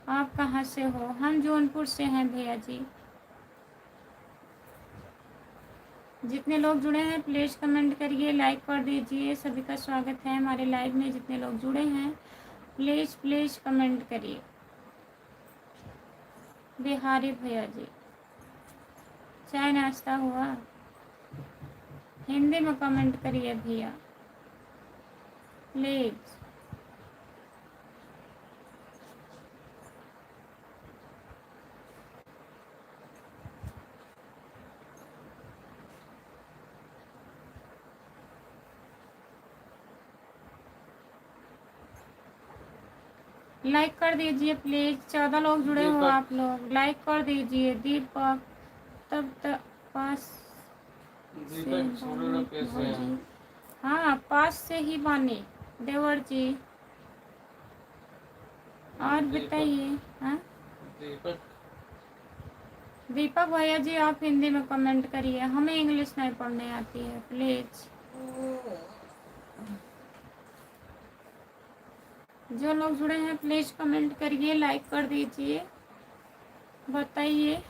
आप कहाँ से हो? हम जौनपुर से हैं भैया जी। जितने लोग जुड़े हैं प्लीज़ कमेंट करिए, लाइक कर दीजिए। सभी का स्वागत है हमारे लाइव में। जितने लोग जुड़े हैं प्लीज़ प्लीज़ कमेंट करिए। बिहारी भैया जी, चाय नाश्ता हुआ? हिंदी में कमेंट करिए भैया प्लीज़। लाइक कर दीजिए प्लीज। 14 लोग जुड़े हो दीपक आप लोग, लाइक कर दीजिए। दीपक तब तक पास से दीपक छोटे बानी लोग कैसे हैं? भौजी, हाँ पास से ही बानी देवर जी। और दीपक बताइए। हाँ दीपक दीपक भैया जी, आप हिंदी में कमेंट करिए, हमें इंग्लिश नहीं पढ़ने आती है प्लीज। जो लोग जुड़े हैं प्लीज कमेंट करिए, लाइक कर दीजिए, बताइए।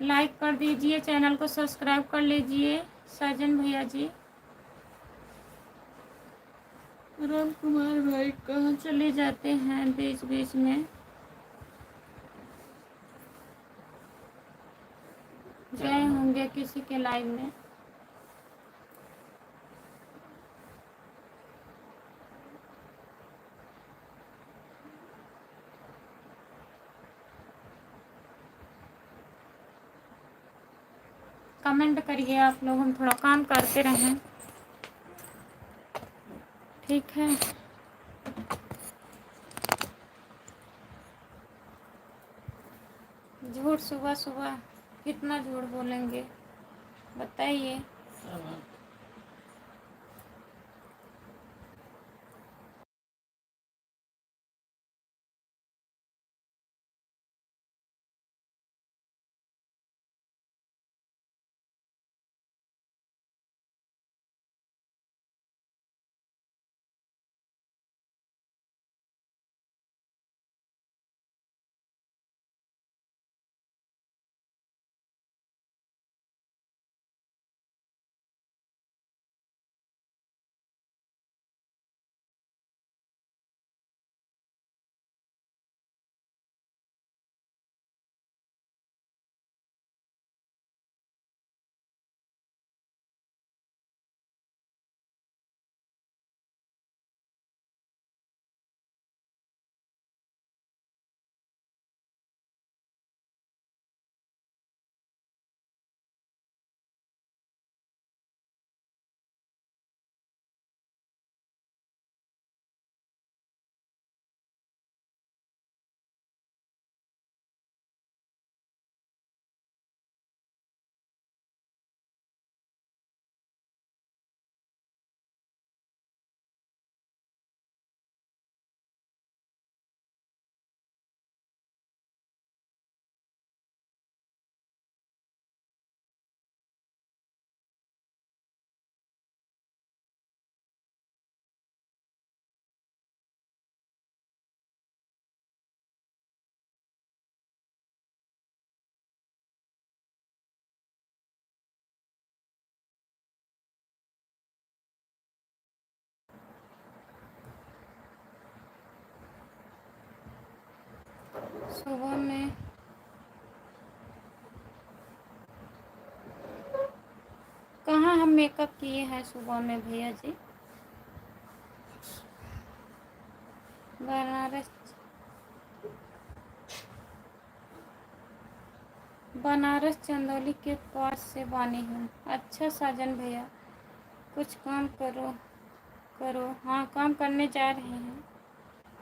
लाइक कर दीजिए, चैनल को सब्सक्राइब कर लीजिए साजन भैया जी। राम कुमार भाई कहाँ चले जाते हैं बीच बीच में? गए होंगे किसी के लाइव में। कमेंट करिए आप लोग, हम थोड़ा काम करते रहें, ठीक है। झूठ सुबह सुबह कितना झूठ बोलेंगे बताइए। सुबह में कहाँ हम मेकअप किए हैं सुबह में भैया जी? बनारस बनारस चंदौली के पास से बानी हूँ। अच्छा साजन भैया, कुछ काम करो करो। हाँ काम करने जा रहे हैं।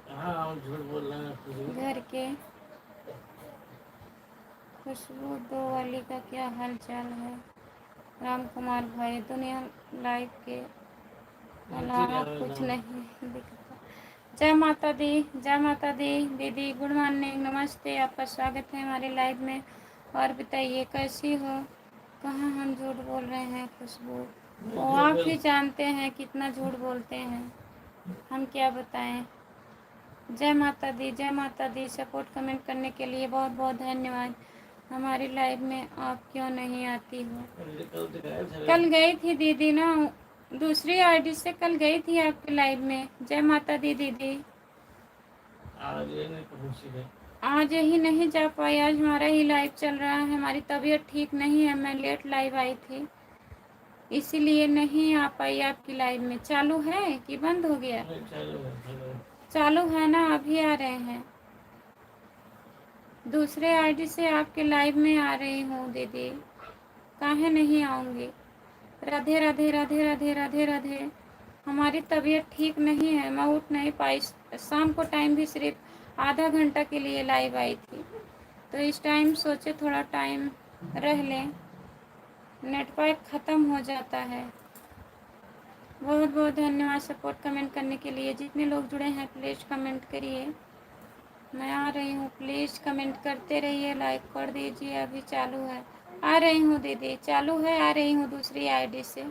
हाँ झूठ बोल रहे हैं। घर के खुशबू दो वाली का क्या हाल चाल है? राम कुमार भाई, दुनिया लाइव के अलावा कुछ नहीं दिखता। जय माता दी, जय माता दी दीदी, गुड मॉर्निंग, नमस्ते, आपका स्वागत है हमारे लाइव में। और बताइए कैसी हो? कहाँ हम झूठ बोल रहे हैं खुशबू? वो आप ही जानते हैं कितना झूठ बोलते हैं, हम क्या बताएं। जय माता दी, जय माता दी। सपोर्ट कमेंट करने के लिए बहुत बहुत धन्यवाद। हमारी लाइव में आप क्यों नहीं आती हो? कल गई थी दीदी ना, दूसरी आईडी से कल गई थी आपके लाइव में। जय माता दी दीदी। आज ही नहीं जा पाई, आज हमारा ही लाइव चल रहा है। हमारी तबीयत ठीक नहीं है, मैं लेट लाइव आई थी, इसीलिए नहीं आ पाई आपकी लाइव में। चालू है कि बंद हो गया? चालू है ना, अभी आ रहे हैं। दूसरे आईडी से आपके लाइव में आ रही हूँ दीदी, काहे नहीं आऊँगी? राधे राधे राधे राधे राधे राधे। हमारी तबीयत ठीक नहीं है, मैं उठ नहीं पाई। शाम को टाइम भी सिर्फ आधा घंटा के लिए लाइव आई थी, तो इस टाइम सोचे थोड़ा टाइम रह लें, नेट पैक ख़त्म हो जाता है। बहुत बहुत धन्यवाद सपोर्ट कमेंट करने के लिए। जितने लोग जुड़े हैं प्लीज़ कमेंट करिए। मैं आ रही हूँ, प्लीज़ कमेंट करते रहिए, लाइक कर दीजिए। अभी चालू है, आ रही हूँ दीदी, चालू है, आ रही हूँ दूसरी आईडी से।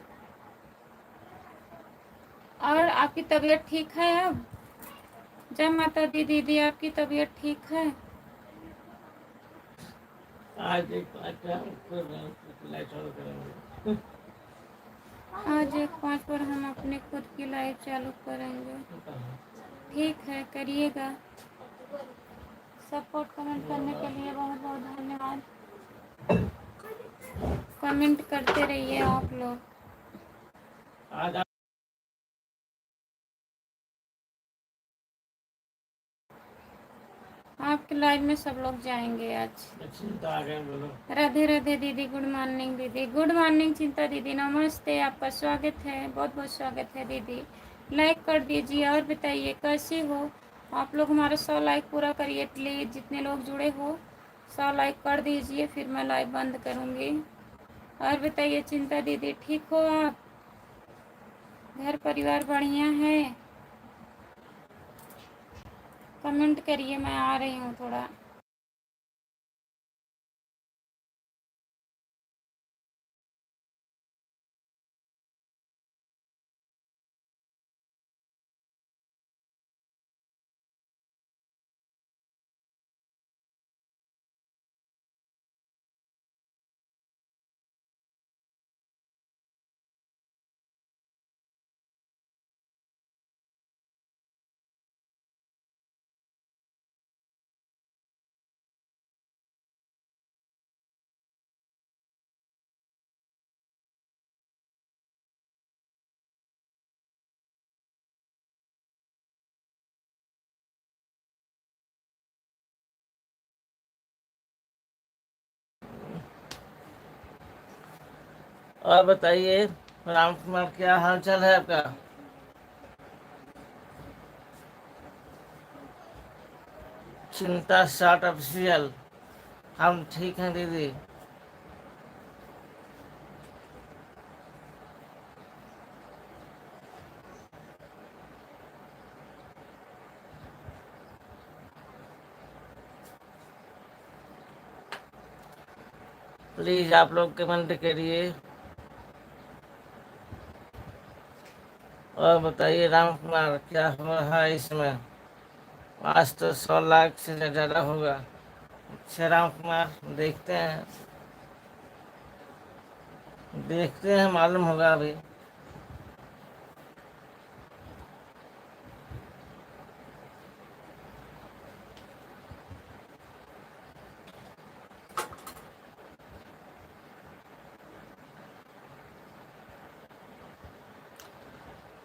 और आपकी तबीयत ठीक है अब? जय माता दी दीदी, आपकी तबीयत ठीक है? आज एक अच्छा कर रहे हैं, लाइट चालू करेंगे। आज 1:05 पर हम अपने खुद की लाइव चालू करेंगे। ठीक है, करिएगा। सपोर्ट कमेंट करने के लिए बहुत बहुत धन्यवाद। कमेंट करते रहिए आप लोग। आज आपके लाइव में सब लोग जाएंगे आज। चिंता आ गए बोलो। राधे राधे दीदी, गुड मॉर्निंग दीदी, गुड मॉर्निंग चिंता दीदी, नमस्ते, आपका स्वागत है, बहुत बहुत स्वागत है दीदी। लाइक कर दीजिए और बताइए कैसे हो आप लोग। हमारा 100 लाइक पूरा करिए प्लीज़। जितने लोग जुड़े हो 100 लाइक कर दीजिए, फिर मैं लाइव बंद करूँगी। और बताइए चिंता दीदी, ठीक हो आप? घर परिवार बढ़िया है? कमेंट करिए, मैं आ रही हूँ थोड़ा। और बताइए राम कुमार, क्या हाल चाल है आपका? चिंता शॉर्ट ऑफिशियल, हम ठीक हैं दीदी। प्लीज आप लोग कमेंट करिए और बताइए राम कुमार क्या हो रहा है इसमें। आज तो 100 लाख से ज़्यादा होगा। अच्छा राम कुमार, देखते हैं मालूम होगा अभी।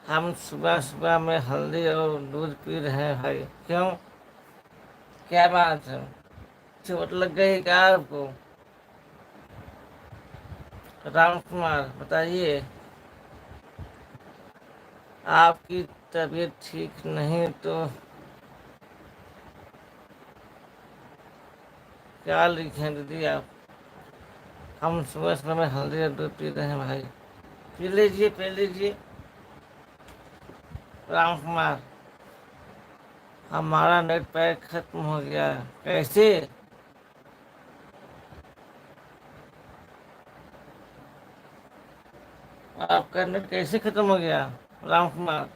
हम सुबह सुबह में हल्दी और दूध पी रहे हैं भाई। क्यों, क्या बात है? चोट लग गई क्या आपको? राम कुमार बताइए, आपकी तबीयत ठीक नहीं तो क्या लिखे दीदी आप? हम सुबह सुबह में हल्दी और दूध पी रहे हैं भाई। पी लीजिए, पी लीजिए। राम कुमार, हमारा नेट पैक खत्म हो गया है। कैसे? आपका नेट कैसे खत्म हो गया राम कुमार?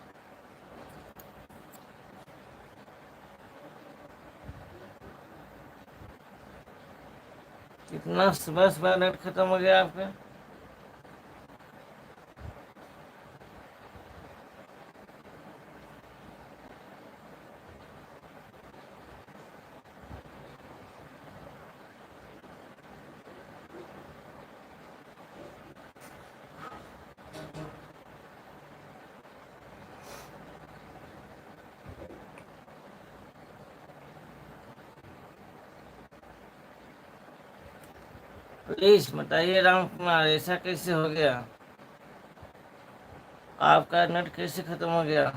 कितना सुबह सुबह नेट खत्म हो गया आपका? प्लीज बताइए राम कुमार, ऐसा कैसे हो गया? आपका नेट कैसे खत्म हो गया?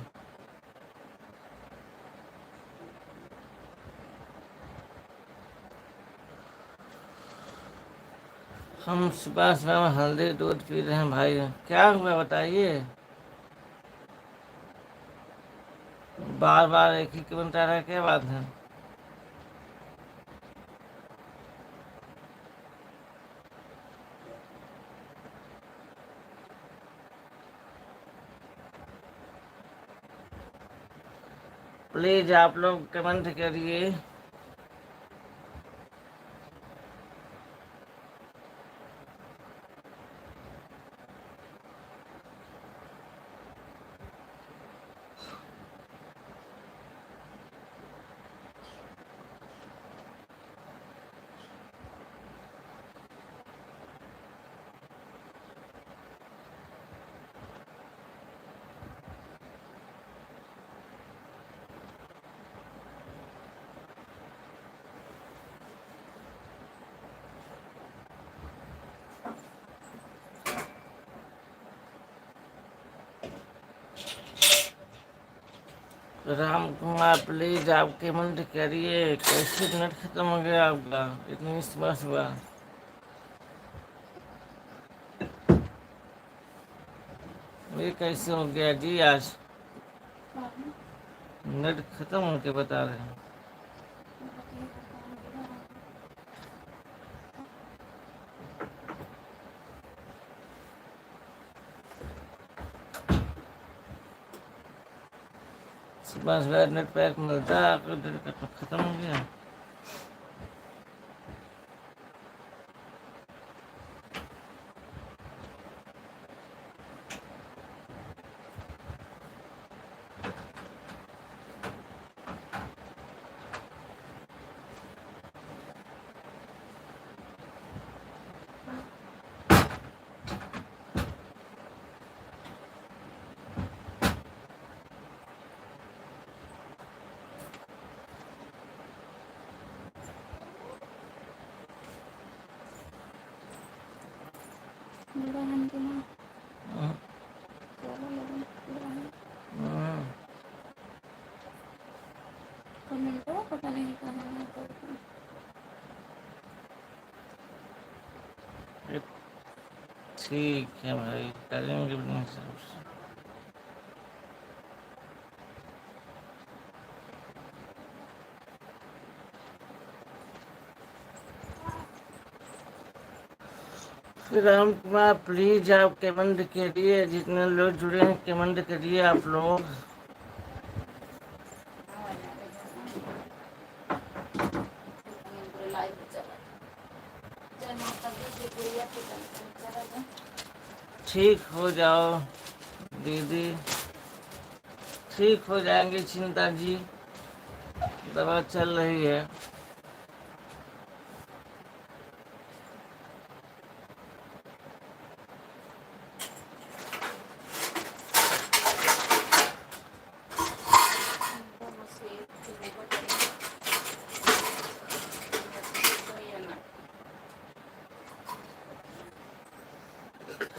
हम सुबह सुबह में हल्दी दूध पी रहे हैं भाई, क्या हुआ बताइए? बार बार एक ही क्यों बता रहा है, क्या बात है? प्लीज आप लोग कमेंट करिए। राम कुमार प्लीज आप कमेंट करिए, कैसे मिनट खत्म हो गया आपका इतनी सुबह सुबह? ये कैसे हो गया जी आज? नेट खत्म होके बता रहे हैं। सुबह सुबह नेट पैक मिलता है, आपका नेट खत्म हो गया। हम्म, हम्म, पता नहीं कहाँ ये ठीक है भाई, करेंगे अपने हिसाब से। राम कुमार प्लीज आप कमेंट करिए, जितने लोग जुड़े हैं कमेंट करिए आप लोग। ठीक हो जाओ दीदी, ठीक हो जाएंगे चिंता जी, दवा चल रही है।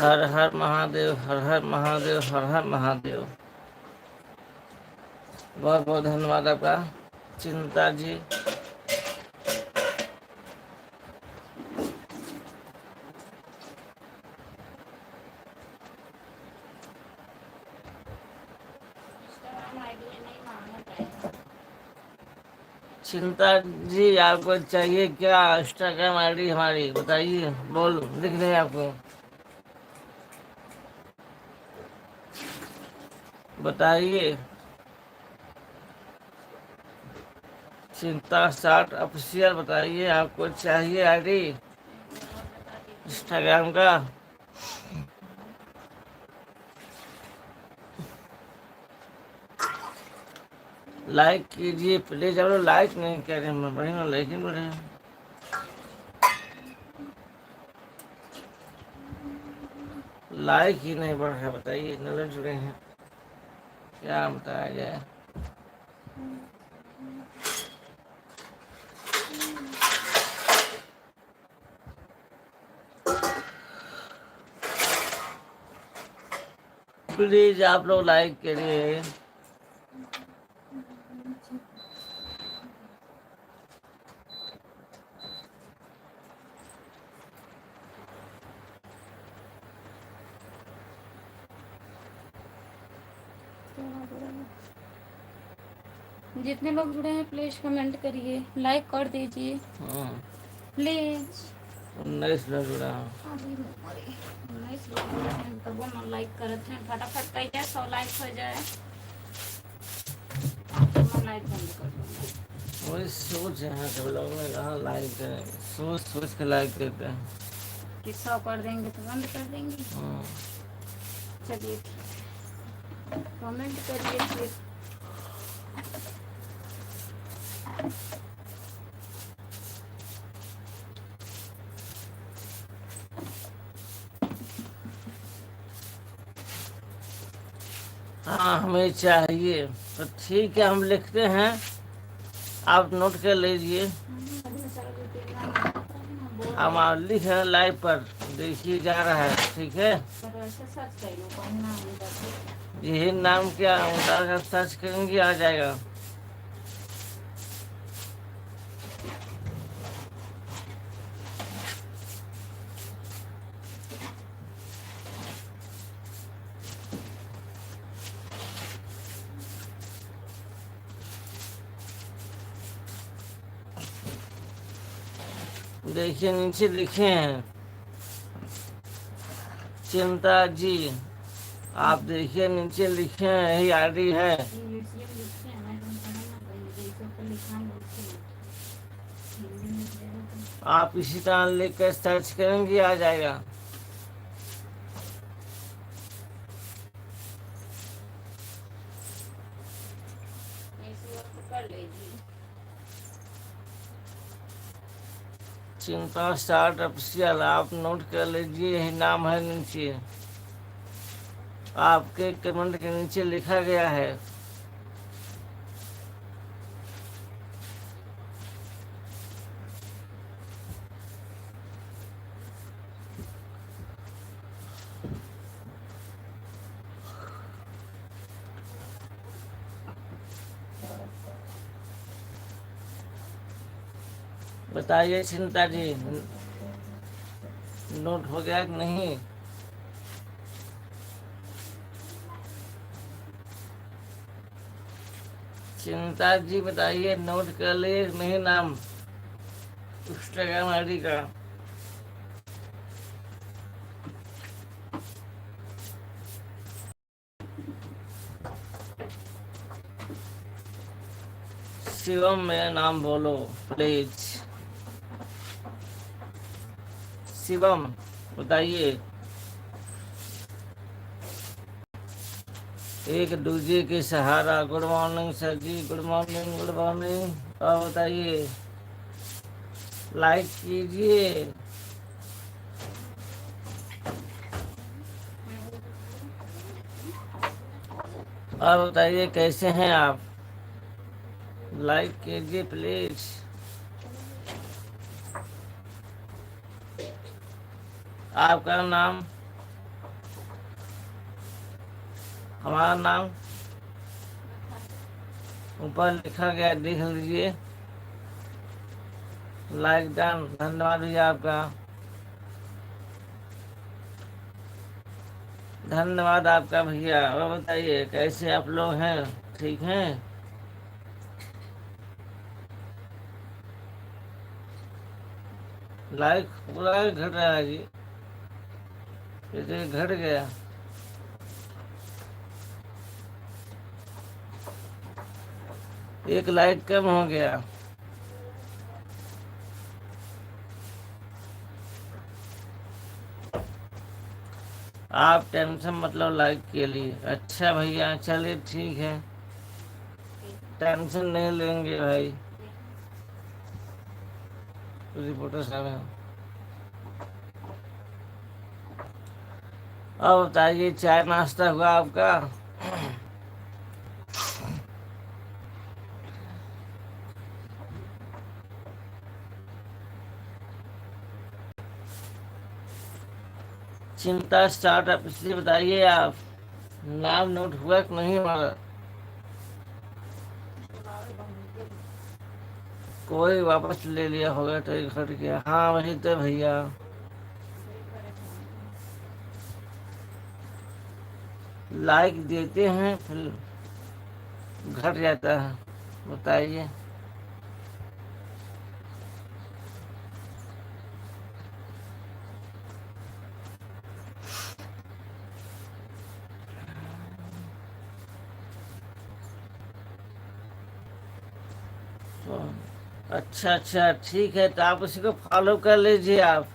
हर हर महादेव, हर हर महादेव, हर हर महादेव। बहुत बहुत धन्यवाद आपका चिंता जी। चिंता जी आपको चाहिए क्या इंस्टाग्राम आईडी हमारी, बताइए, बोल लिख रहे हैं आपको, बताइए। चिंता 60 ऑफिशियल, बताइए आपको चाहिए आईडी इंस्टाग्राम का। लाइक कीजिए प्लीज, आप लोग लाइक नहीं कर रहे हैं, बढ़िया लाइक ही बढ़े। लाइक ही नहीं बढ़ रहा, बताइए इतने लोग जुड़े हैं, क्या बताया जाए। प्लीज आप लोग लाइक करिए। जितने लोग जुड़े हैं प्लीज कमेंट करिए, लाइक कर दीजिए प्लीज। 19 लोग जुड़ा हूँ। 19 लोग जुड़े हैं तब वो लाइक करते हैं, फटाफट कहिए 100 लाइक हो जाए। मैं लाइक बंद कर दूँगी। वही सोच है सब लोग ने कहा लाइक करेंगे, सोच सोच के लाइक करते हैं। कि 100 कर देंगे तो बंद कर देंगे। चलिए कमेंट करिए फिर। हाँ हमें चाहिए तो ठीक है, हम लिखते हैं, आप नोट कर लीजिए। हम आप लिख रहे हैं लाइव पर, देखिए जा रहा है, ठीक है। यही नाम क्या उतार कर सर्च करेंगे आ जाएगा। देखिए नीचे लिखे हैं चिंता जी, आप देखिए नीचे लिखे हैं, यही आईडी है। आप इसी तरह लिख कर सर्च करेंगे आ जाएगा। चिंता स्टार्ट ऑफिशियल, आप नोट कर लीजिए, यही नाम है नीचे, आपके कमेंट के नीचे लिखा गया है। बताइए चिंता जी, नोट हो गया कि नहीं? चिंता जी बताइए नोट कर लिए नहीं नाम इंस्टाग्राम आईडी का? शिवम मेरा नाम बोलो प्लीज। शिवम बताइए। एक दूसरे के सहारा। गुड मॉर्निंग सर जी, गुड मॉर्निंग गुड मॉर्निंग। और बताइए, लाइक कीजिए। और बताइए कैसे हैं आप, लाइक कीजिए प्लीज। आपका नाम, हमारा नाम ऊपर लिखा गया, देख लीजिए। लाइक डन, धन्यवाद भैया आपका, धन्यवाद आपका भैया। और बताइए कैसे आप लोग हैं, ठीक हैं? लाइक पूरा घट रहा है जी, ये घट गया। एक लाइक कम हो गया। आप टेंशन मतलब लाइक के लिए। अच्छा भैया चलिए ठीक है, टेंशन नहीं लेंगे भाई। रिपोर्टर साहब हैं। अब बताइए चाय नाश्ता हुआ आपका? चिंता स्टार्टअप इसलिए बताइए आप। नाम नोट हुआ कि नहीं हमारा? कोई वापस ले लिया होगा तो एक हट गया। हाँ वही तो भैया, लाइक देते हैं फिर घट जाता है। बताइए। तो अच्छा अच्छा ठीक है, तो आप उसी को फॉलो कर लीजिए। आप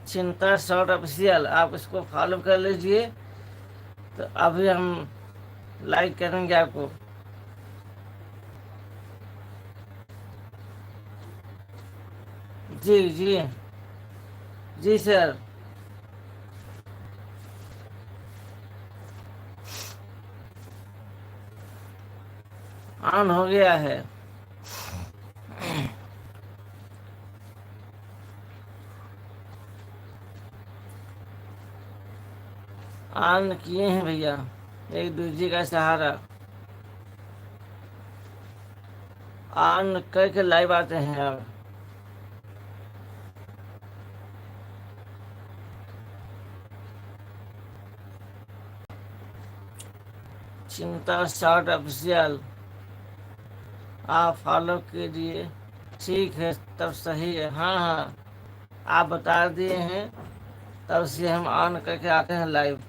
चिंता शॉर्ट ऑफिशियल, आप इसको फॉलो कर लीजिए। तो अभी हम लाइक करेंगे आपको। जी जी जी सर। ऑन हो गया है। ऑन किए हैं भैया, एक दूसरे का सहारा। ऑन करके लाइव आते हैं आप। चिंता शॉर्ट ऑफिशियल, आप फॉलो कीजिए। ठीक है तब सही है। हाँ हाँ, आप बता दिए हैं, तब से हम ऑन करके आते हैं लाइव।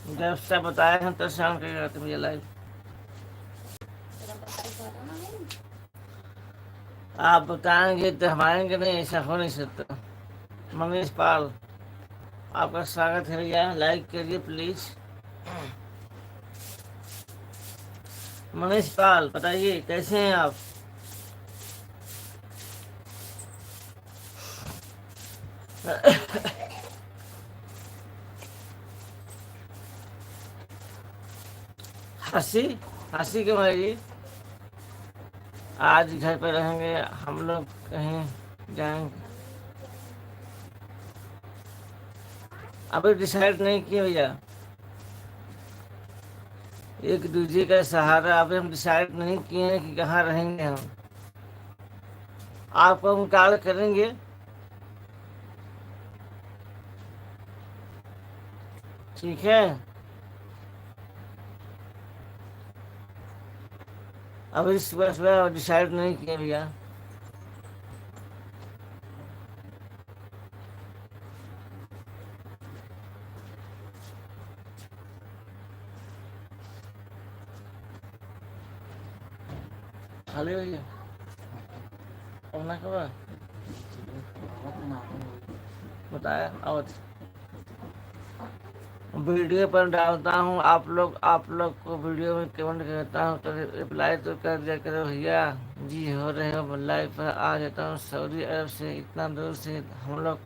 जब से बताए हैं तब से ऑन करके आते हैं भैया लाइव। आप बताएंगे तो हम आएंगे नहीं, ऐसा हो नहीं सकता। मनीष पाल, आपका स्वागत है भैया, लाइक करिए प्लीज। मनीष पाल बताइए कैसे हैं आप? हंसी, हंसी क्यों है जी? आज घर पे रहेंगे हम लोग, कहीं जाएंगे? अभी डिसाइड नहीं किए भैया, एक दूसरे का सहारा अभी हम डिसाइड नहीं किए हैं कि कहाँ रहेंगे हम। आपको हम कॉल करेंगे। ठीक है, अभी सुबह सुबह डिसाइड नहीं किए भैया। खाली भैया अपना खबर बताया और वीडियो पर डालता हूँ। आप लोग को वीडियो में कमेंट करता हूँ तो रिप्लाई तो कर दिया करो भैया। जी हो रहे हो लाइव पर आ जाता हूँ सऊदी अरब से, इतना दूर से हम लोग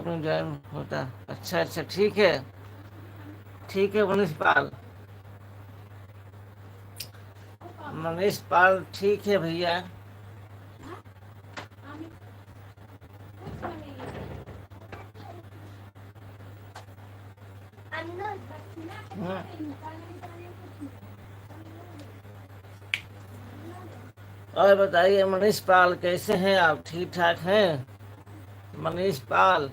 में ज्वाइन होता। अच्छा अच्छा ठीक है मनीष पाल। मनीष पाल ठीक है भैया। और बताइए मनीष पाल कैसे हैं आप? ठीक ठाक हैं मनीष पाल?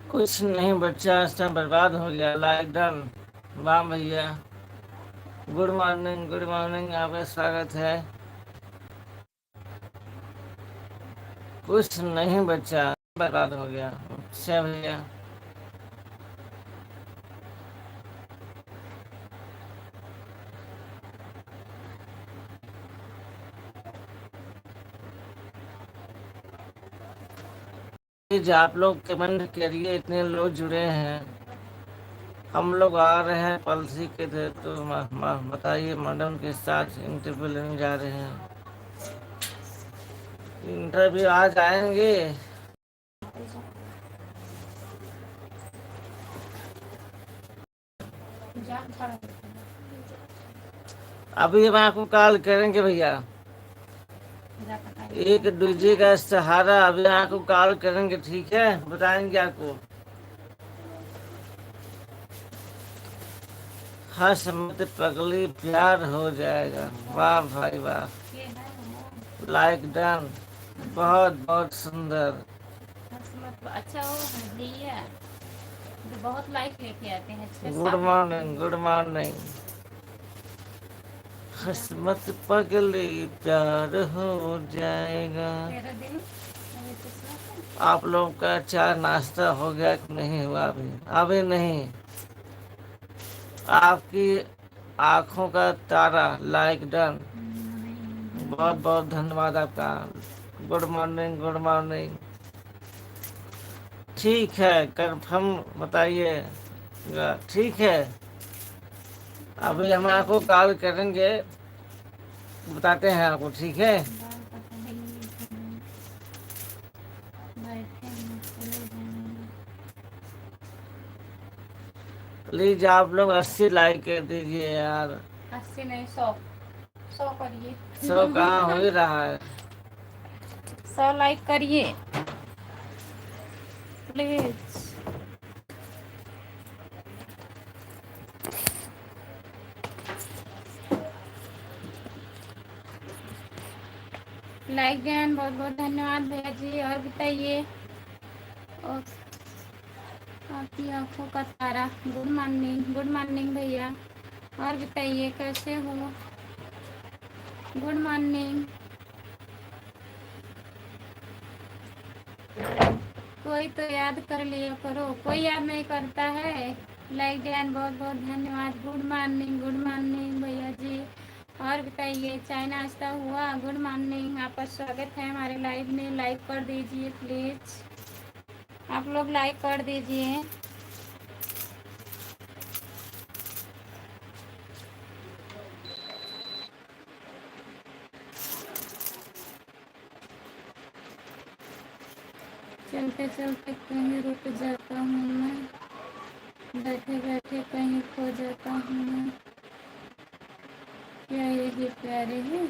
कुछ नहीं बच्चा, सब बर्बाद हो गया, लाइक डन। वाह भैया, गुड मॉर्निंग, आपका स्वागत है। कुछ नहीं बच्चा, बर्बाद हो गया। अच्छा भैया, प्लीज आप लोग कमेंट करिए, इतने लोग जुड़े हैं। हम लोग आ रहे हैं पलसी के थे, तो बताइए मैडम के साथ इंटरव्यू लेने जा रहे हैं। इंटरव्यू आज आएंगे। अभी हम आपको कॉल करेंगे भैया, एक दूसरे का सहारा। अभी आपको कॉल करेंगे, ठीक है, बताएंगे आपको। हंस मत पगली, प्यार हो जाएगा। वाह भाई वाह, लाइक डन, बहुत बहुत सुंदर। अच्छा वो भैया जो बहुत लाइक लेके आते हैं। Good morning, good morning. हंस मत पगली, प्यार हो जाएगा। आप लोग का चाय नाश्ता हो गया कि नहीं हुआ? अभी अभी नहीं। आपकी आंखों का तारा, लाइक डन, बहुत बहुत धन्यवाद आपका। Good morning, good morning. ठीक है, कंफर्म बताइए। ठीक है, अभी हम आपको कॉल करेंगे, बताते हैं आपको, ठीक है। प्लीज आप लोग 80 लाइक कर दीजिए यार। 80 नहीं, 100 करिए। 100 कहाँ हो ही रहा है। 100 लाइक करिए प्लीज। लाइक ज्ञान, बहुत बहुत धन्यवाद भैया जी। और बताइए, और आपकी आंखों का तारा, गुड मॉर्निंग, गुड मॉर्निंग भैया। और बताइए कैसे हो? Good morning. कोई तो याद कर लिया करो, कोई याद नहीं करता है। लाइक ज्ञान, बहुत बहुत धन्यवाद। गुड मॉर्निंग भैया जी। और बताइए चाय नाश्ता हुआ? गुड मॉर्निंग, आपका स्वागत है हमारे लाइव में। लाइक कर दीजिए प्लीज, आप लोग लाइक कर दीजिए। चलते चलते कहीं रुक जाता हूँ मैं, बैठे बैठे कहीं खो जाता हूँ मैं। क्या यही प्यारे है?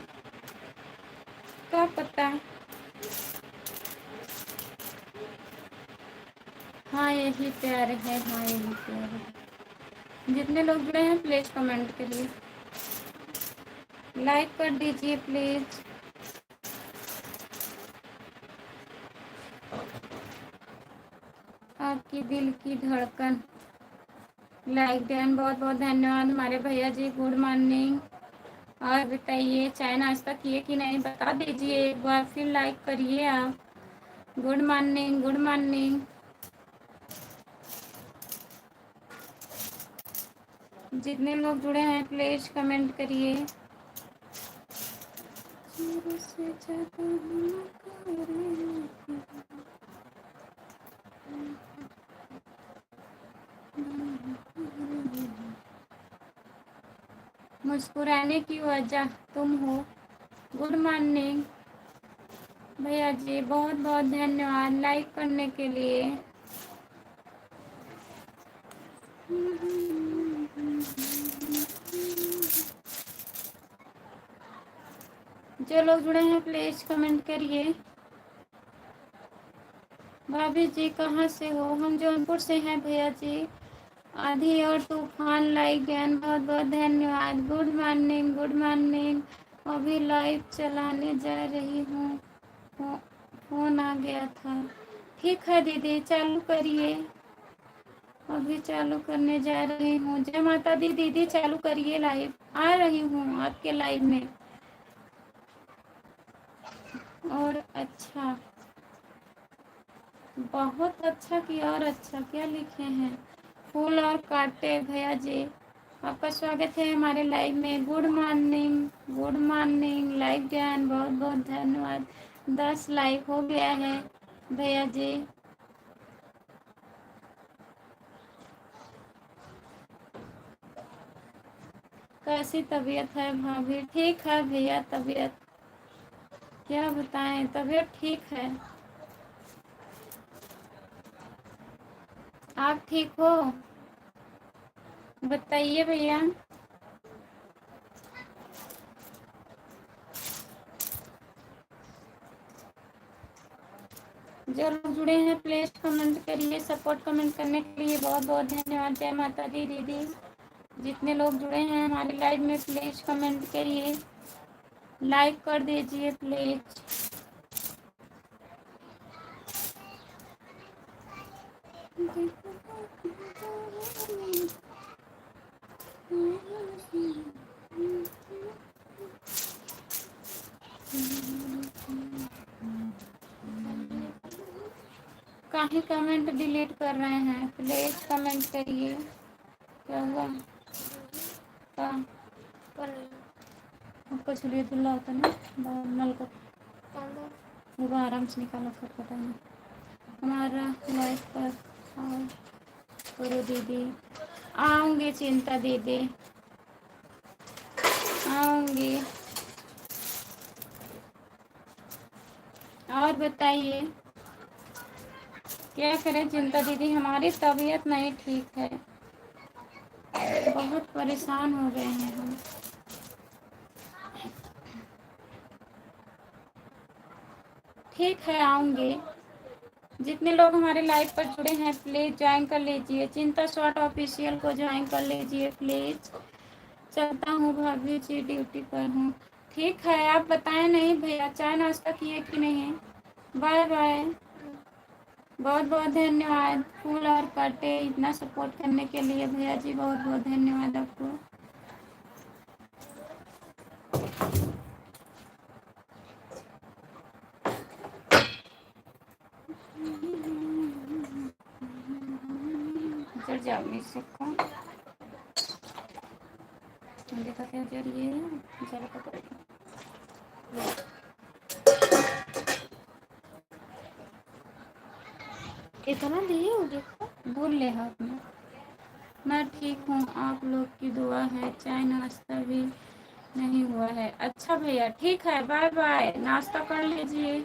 क्या पता। हाँ यही प्यार है, हाँ यही प्यार है। जितने लोग जुड़े हैं प्लीज कमेंट करिए, लाइक कर दीजिए प्लीज। आपकी दिल की धड़कन, लाइक डन, बहुत बहुत धन्यवाद हमारे भैया जी। Good morning. और बताइए चाय नाश्ता किए कि नहीं, बता दीजिए एक बार, फिर लाइक करिए आप। Good morning, good morning. जितने लोग जुड़े हैं प्लीज कमेंट करिए। मुस्कुराने की वजह तुम हो। गुड मॉर्निंग भैया जी, बहुत बहुत धन्यवाद लाइक करने के लिए। जो लोग जुड़े हैं प्लीज कमेंट करिए। भाभी जी कहाँ से हो? हम जौनपुर से हैं भैया जी। आधी और तूफान लाइक ज्ञान, बहुत बहुत धन्यवाद। Good morning, good morning. अभी लाइव चलाने जा रही हूँ, फोन आ गया था। ठीक है दीदी, चालू करिए। अभी चालू करने जा रही हूँ। जय माता दी दीदी, चालू करिए, लाइव आ रही हूँ आपके लाइव में। और अच्छा, बहुत अच्छा किया। और अच्छा क्या लिखे हैं? फूल और कांटे भैया जी, आपका स्वागत है हमारे लाइव में। Good morning, good morning live ज्ञान, बहुत बहुत धन्यवाद। 10 लाइक हो गया है भैया जी। कैसी तबीयत है भाभी? ठीक है भैया, तबीयत क्या बताएं, तबीयत ठीक है। आप ठीक हो? बताइए भैया। जो लोग जुड़े हैं प्लीज कमेंट करिए। सपोर्ट कमेंट करने के लिए बहुत बहुत धन्यवाद। जय माता दी दीदी। जितने लोग जुड़े हैं हमारी लाइव में प्लीज कमेंट करिए, लाइक कर दीजिए प्लीज। काहे कमेंट डिलीट कर रहे हैं? प्लीज कमेंट करिए। क्या हुआ? क्या आपका छुरी धुला होता ना नल का, वो आराम से निकालो, खटखटा नहीं। हमारा लाइफ पर आओ करो दीदी। आऊँगी चिंता दीदी, आऊँगी। और बताइए क्या करें चिंता दीदी, हमारी तबीयत नहीं ठीक है, बहुत परेशान हो गए हैं हम। ठीक है आऊँगी। जितने लोग हमारे लाइव पर जुड़े हैं प्लीज़ ज्वाइन कर लीजिए। चिंता शॉर्ट ऑफिशियल को ज्वाइन कर लीजिए प्लीज़। चलता हूँ भाभी जी, ड्यूटी पर हूँ। ठीक है, आप बताएं नहीं भैया, चाय नाश्ता किए कि नहीं? Bye bye. बहुत बहुत धन्यवाद फूल और काटे इतना सपोर्ट करने के लिए भैया जी, बहुत बहुत धन्यवाद आपको। जड़ जाओ नहीं सकता, देखा क्या जरिए जल का पड़ेगा। इतना दिए हो देखो, बोल ले हाथ में। मैं ठीक हूँ, आप लोग की दुआ है। चाय नाश्ता भी नहीं हुआ है। अच्छा भैया ठीक है, बाय बाय, नाश्ता कर लीजिए।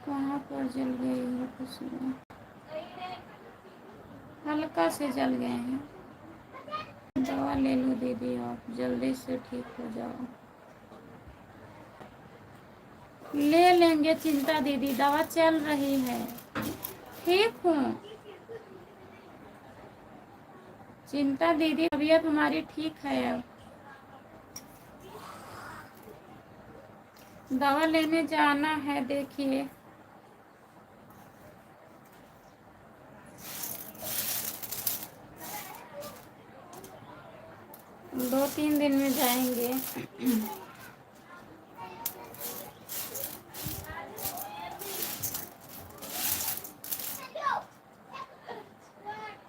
कहाँ पर जल गई है खुशबू? हल्का से जल गए हैं। दवा ले लो दीदी, आप जल्दी से ठीक हो जाओ। ले लेंगे चिंता दीदी, दवा चल रही है, ठीक हूँ। चिंता दीदी तबीयत हमारी ठीक है, अब दवा लेने जाना है। देखिए 2-3 दिन में जाएंगे।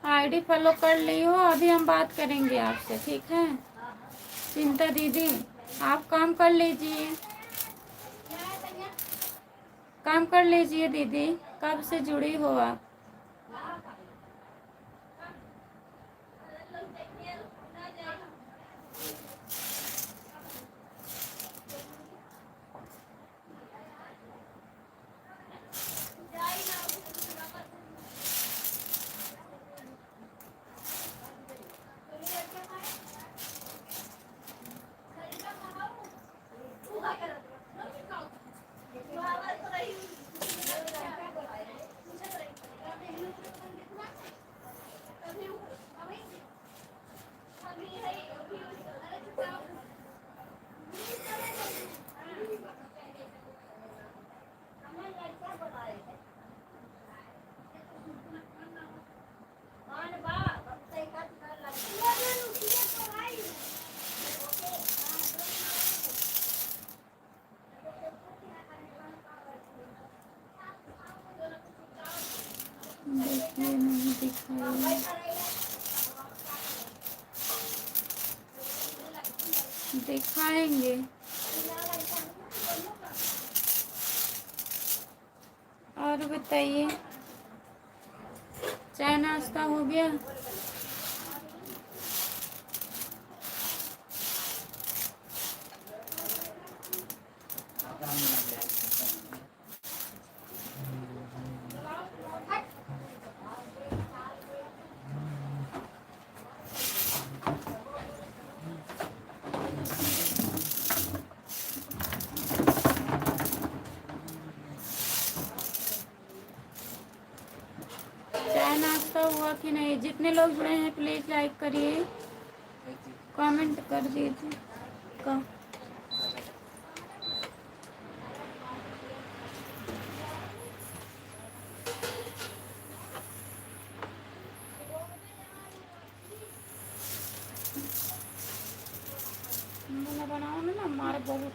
आईडी फॉलो कर ली हो, अभी हम बात करेंगे आपसे, ठीक है। चिंता दीदी आप काम कर लीजिए, काम कर लीजिए दीदी, कब से जुड़ी हो आप? देखिए नहीं दिखाई, दिखाएंगे। और बताइए, चाय नाश्ता हो गया? चाय नाश्ता हुआ कि नहीं? जितने लोग जुड़े हैं प्लीज़ लाइक करिए, कमेंट कर दीजिए। बनाओ ना हमारे बहुत।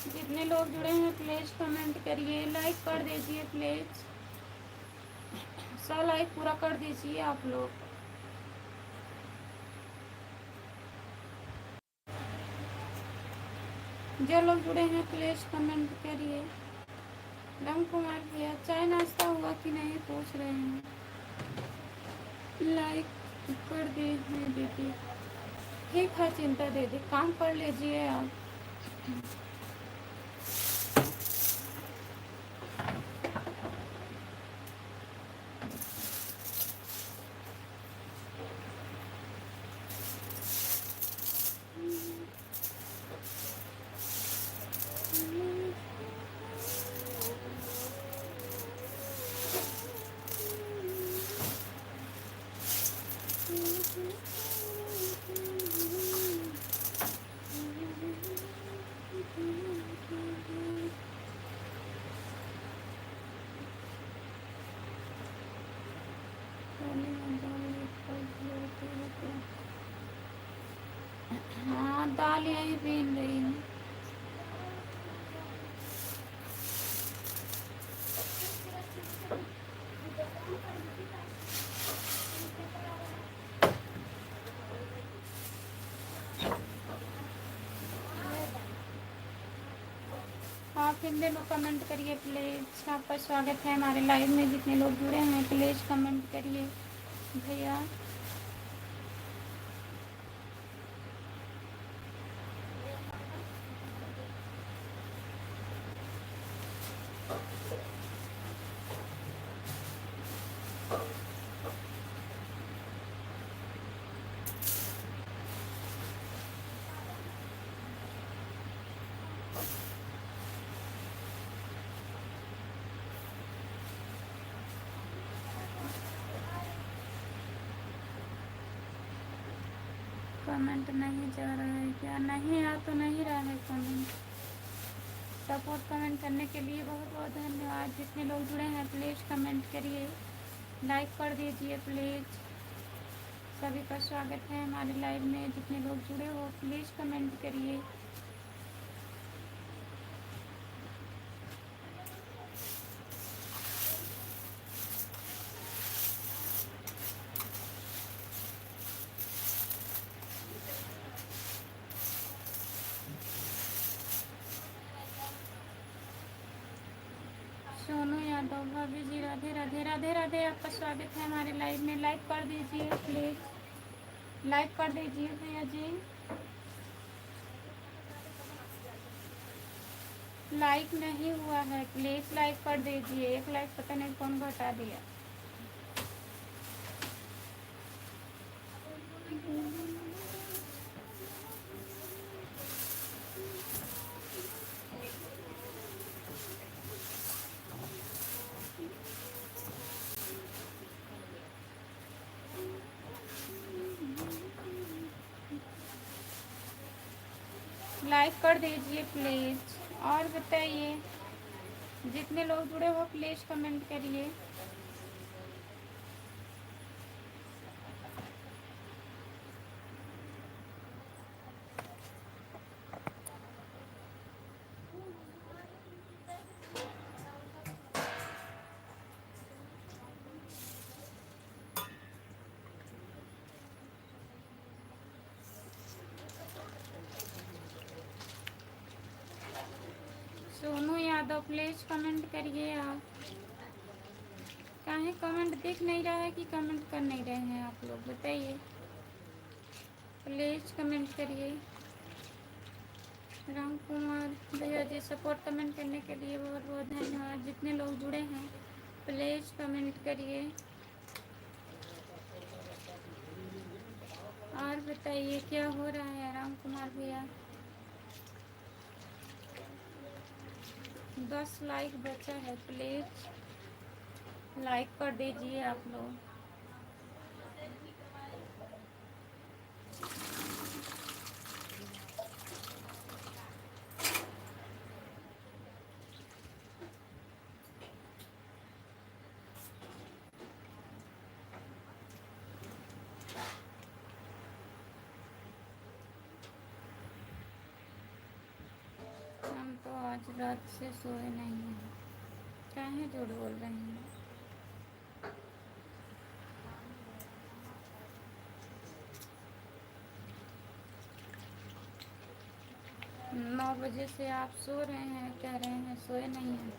जितने लोग जुड़े हैं प्लीज़ कमेंट करिए, लाइक कर दीजिए प्लीज़। 100 लाइक पूरा कर दीजिए आप लोग। जो लोग जुड़े हैं प्लीज़ कमेंट करिए। राम कुमार भैया, चाय नाश्ता हुआ कि नहीं पूछ रहे हैं, लाइक कर दीजिए दीदी। ठीक है चिंता दीदी, काम कर लीजिए आप। हाँ दाल यही बीन रही हूँ। आप हिंदी में कमेंट करिए प्लीज़। आपका स्वागत है हमारे लाइव में। जितने लोग जुड़े हैं प्लीज़ कमेंट करिए भैया। कमेंट नहीं जा रहा है क्या? नहीं आ तो नहीं रहा है कमेंट। सपोर्ट कमेंट करने के लिए बहुत बहुत धन्यवाद। जितने लोग जुड़े हैं प्लीज़ कमेंट करिए, लाइक कर दीजिए प्लीज़। सभी का स्वागत है हमारे लाइव में। जितने लोग जुड़े हो प्लीज़ कमेंट करिए। सोनू यादव, भाभी जी राधे राधे। राधे राधे, आपका स्वागत है हमारे लाइव में। लाइक कर दीजिए प्लीज़, लाइक कर दीजिए भैया जी। लाइक नहीं हुआ है, प्लीज़ लाइक कर दीजिए। एक लाइक पता नहीं कौन घटा दिया। लाइक कर दीजिए प्लीज़। और बताइए, जितने लोग जुड़े हो प्लीज़ कमेंट करिए। सोनू यादव, प्लीज़ कमेंट करिए आप। काहे कमेंट दिख नहीं रहा है कि कमेंट कर नहीं रहे हैं आप लोग, बताइए। प्लीज़ कमेंट करिए। राम कुमार भैया जी, सपोर्ट कमेंट करने के लिए बहुत बहुत धन्यवाद। जितने लोग जुड़े हैं प्लीज़ कमेंट करिए। और बताइए क्या हो रहा है राम कुमार भैया। 10 लाइक बचा है, प्लीज़ लाइक कर दीजिए आप लोग। हम तो आज रात से सोए नहीं हैं। काहे झूठ बोल रहे हैं। 9 बजे से आप सो रहे हैं, कह रहे हैं सोए नहीं हैं।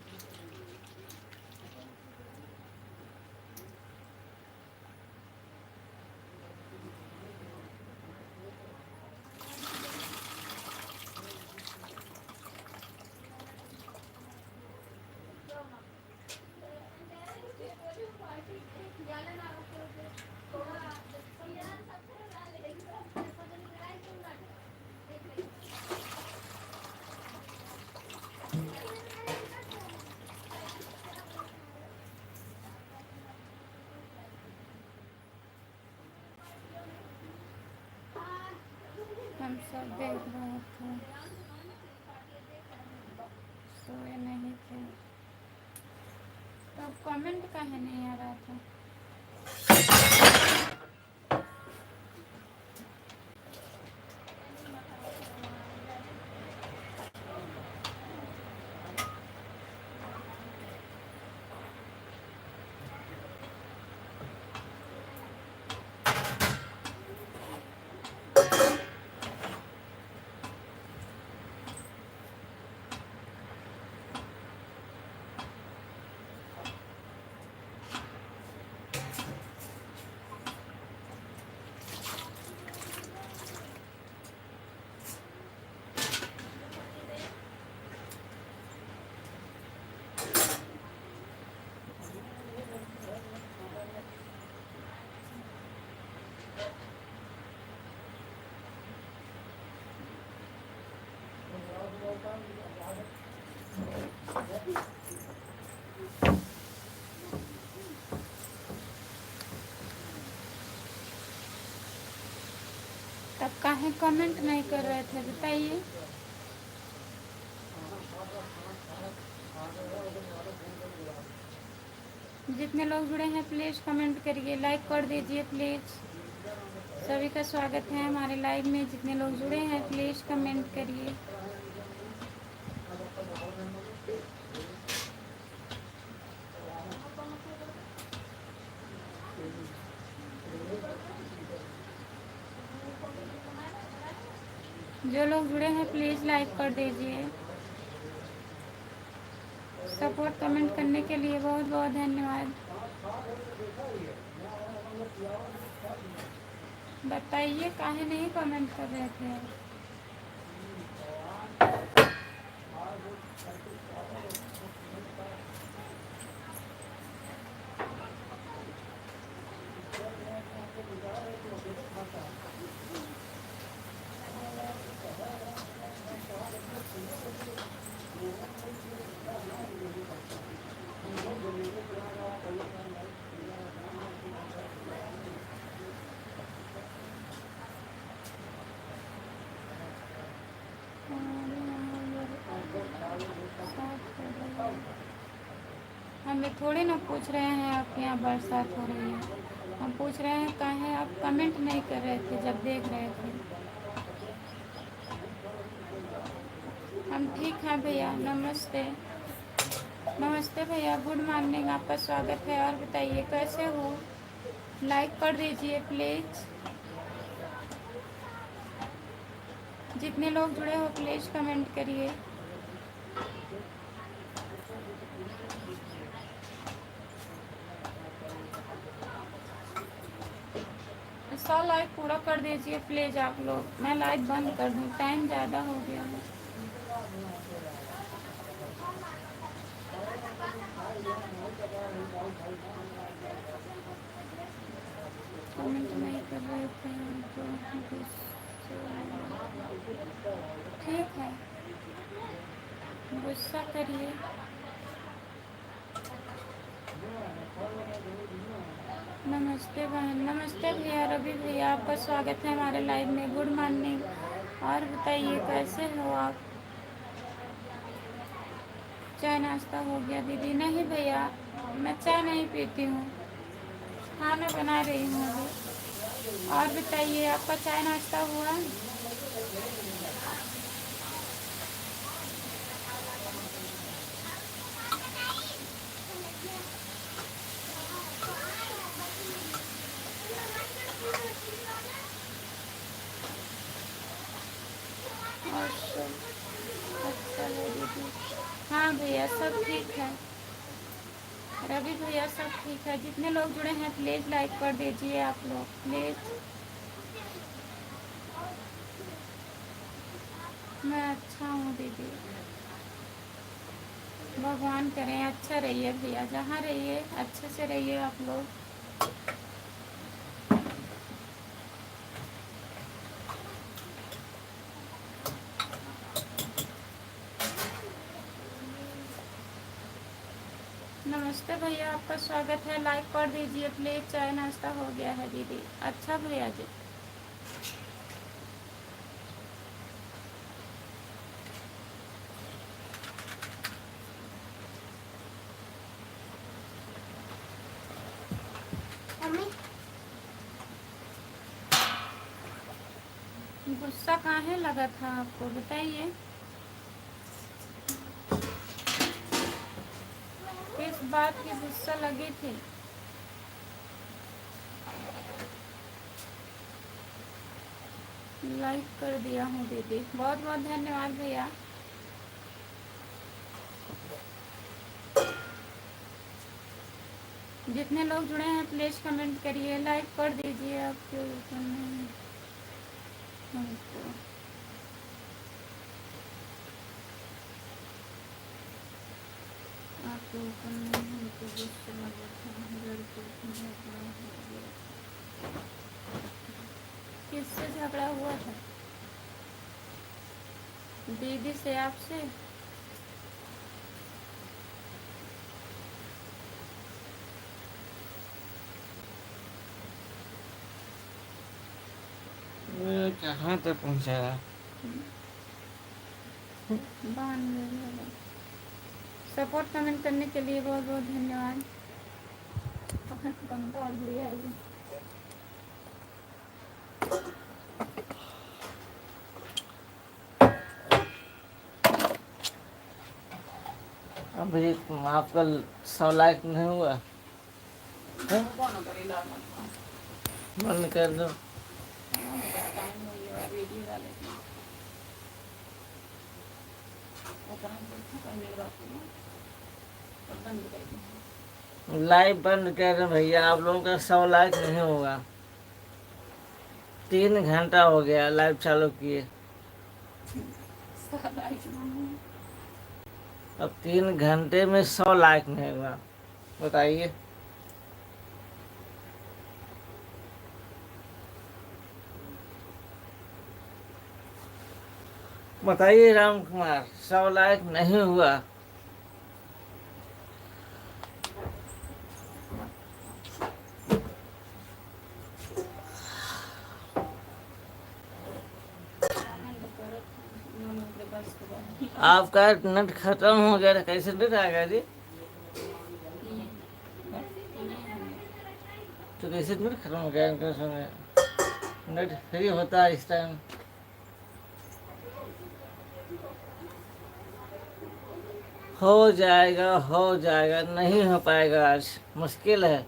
हम सब देख रहे थे, सोए नहीं थे। तो कमेंट काहे नहीं आ रहा था। तब काहे कमेंट नहीं कर रहे थे, बताइए। जितने लोग जुड़े हैं प्लीज़ कमेंट करिए, लाइक कर दीजिए प्लीज़। सभी का स्वागत है हमारे लाइव में। जितने लोग जुड़े हैं प्लीज़ कमेंट करिए। जो लोग जुड़े हैं प्लीज़ लाइक कर दीजिए। सपोर्ट कमेंट करने के लिए बहुत बहुत धन्यवाद। बताइए काहे नहीं कमेंट कर रहे थे आप? हमें थोड़ी ना पूछ रहे हैं आपके यहाँ बरसात हो रही है, हम पूछ रहे हैं काहे आप कमेंट नहीं कर रहे थे जब देख रहे थे। हम ठीक हैं भैया, नमस्ते। नमस्ते भैया, गुड मॉर्निंग, आपका स्वागत है। और बताइए कैसे हो? लाइक कर दीजिए प्लीज़। जितने लोग जुड़े हो प्लीज़ कमेंट करिए। 100 लाइक पूरा कर दीजिए प्लीज़ आप लोग। मैं लाइक बंद कर दूँ, टाइम ज़्यादा हो गया है। कमेंट नहीं कर रहे थे तो ठीक है, गुस्सा करिए। नमस्ते बहन, नमस्ते भैया, रवि भैया, आपका स्वागत है हमारे लाइव में। Good morning. और बताइए कैसे हो आप? चाय नाश्ता हो गया दीदी? नहीं भैया, मैं चाय नहीं पीती हूँ, खाना बना रही हूँ अभी। और बताइए आपका चाय नाश्ता हुआ? और सब अच्छा है दीदी? हाँ भैया सब ठीक है। रवि भैया सब ठीक है। जितने लोग जुड़े हैं प्लीज़ लाइक कर दीजिए आप लोग प्लीज़। मैं अच्छा हूँ दीदी, भगवान करें अच्छा रहिए भैया, जहाँ रहिए अच्छे से रहिए आप लोग। नमस्ते भैया, आपका स्वागत है। लाइक कर दीजिए प्लीज़। चाय नाश्ता हो गया है दीदी? अच्छा भैया जी। गुस्सा काहे लगा था आपको बताइए? किस बात की गुस्सा लगी थी? लाइक कर दिया हूँ दीदी, बहुत बहुत धन्यवाद भैया। जितने लोग जुड़े हैं प्लीज़ कमेंट करिए, लाइक कर दीजिए। आपके ऊपर नहीं हमको आपके ऊपर नहीं हमको गुस्सा लगा था, घर पे झगड़ा हो गया। किससे झगड़ा हुआ था? दीदी से, आपसे? ये कहाँ तक पहुँचाया? सपोर्ट कमेंट करने के लिए बहुत बहुत धन्यवाद। अभी आपका 100 लाइक नहीं हुआ है? बंद कर दो। तो बंद कर दें। लाइव बंद कर रहे भैया, आप लोगों का 100 लाइक नहीं होगा। 3 घंटा हो गया लाइव चालू किए, सारा इतना अब 3 घंटे में 100 लाइक नहीं होगा, बताइए। बताइए राम कुमार, 100 लाइक नहीं हुआ। बंद करो, दोनों के बस के बाद। आपका नेट खत्म हो गया था, कैसे नेट आ गया जी? तो कैसे नेट खत्म हो गया इनके समय? नेट फ्री होता है इस टाइम। हो जाएगा, हो जाएगा, नहीं हो पाएगा, आज मुश्किल है।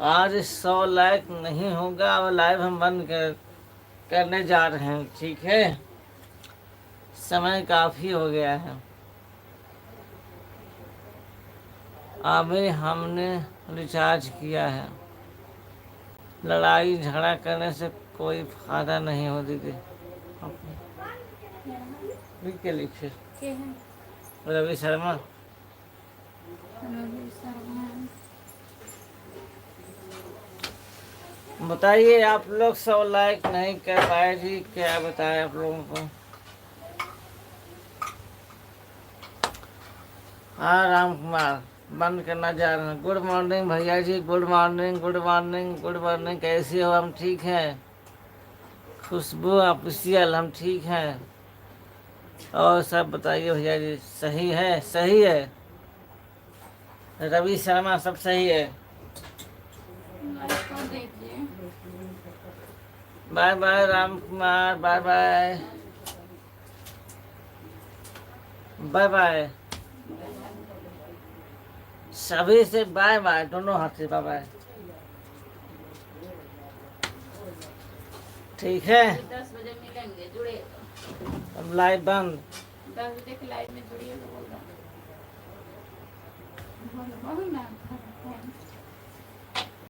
आज 100 लाइक नहीं होगा, अब लाइव हम बंद करने जा रहे हैं, ठीक है? समय काफ़ी हो गया है। अभी हमने रिचार्ज किया है। लड़ाई झगड़ा करने से कोई फायदा नहीं हो दीदी। लिख के लिखे के हैं रवि शर्मा। रवि शर्मा। बताइए, आप लोग 100 लाइक नहीं कर पाए जी, क्या बताएं आप लोगों को। हाँ राम कुमार, बंद करना जा रहे हैं। गुड मॉर्निंग भैया जी, good morning, good morning, good morning. कैसे हो? हम ठीक हैं। खुशबू ऑफिशियल, हम ठीक हैं। और सब बताइए भैया जी, सही है? सही है रवि शर्मा, सब सही है। लाइक कर दीजिए। Bye bye Ram Kumar, bye bye, bye bye. सभी से बाय बाय, दोनों हाथ से बाय बाय, ठीक है? 10 बजे मिलेंगे, जुड़े तो। अब लाइव बंद। 10 बजे के लाइव में जुड़िए तो बोल रहा हूँ। बोल ना।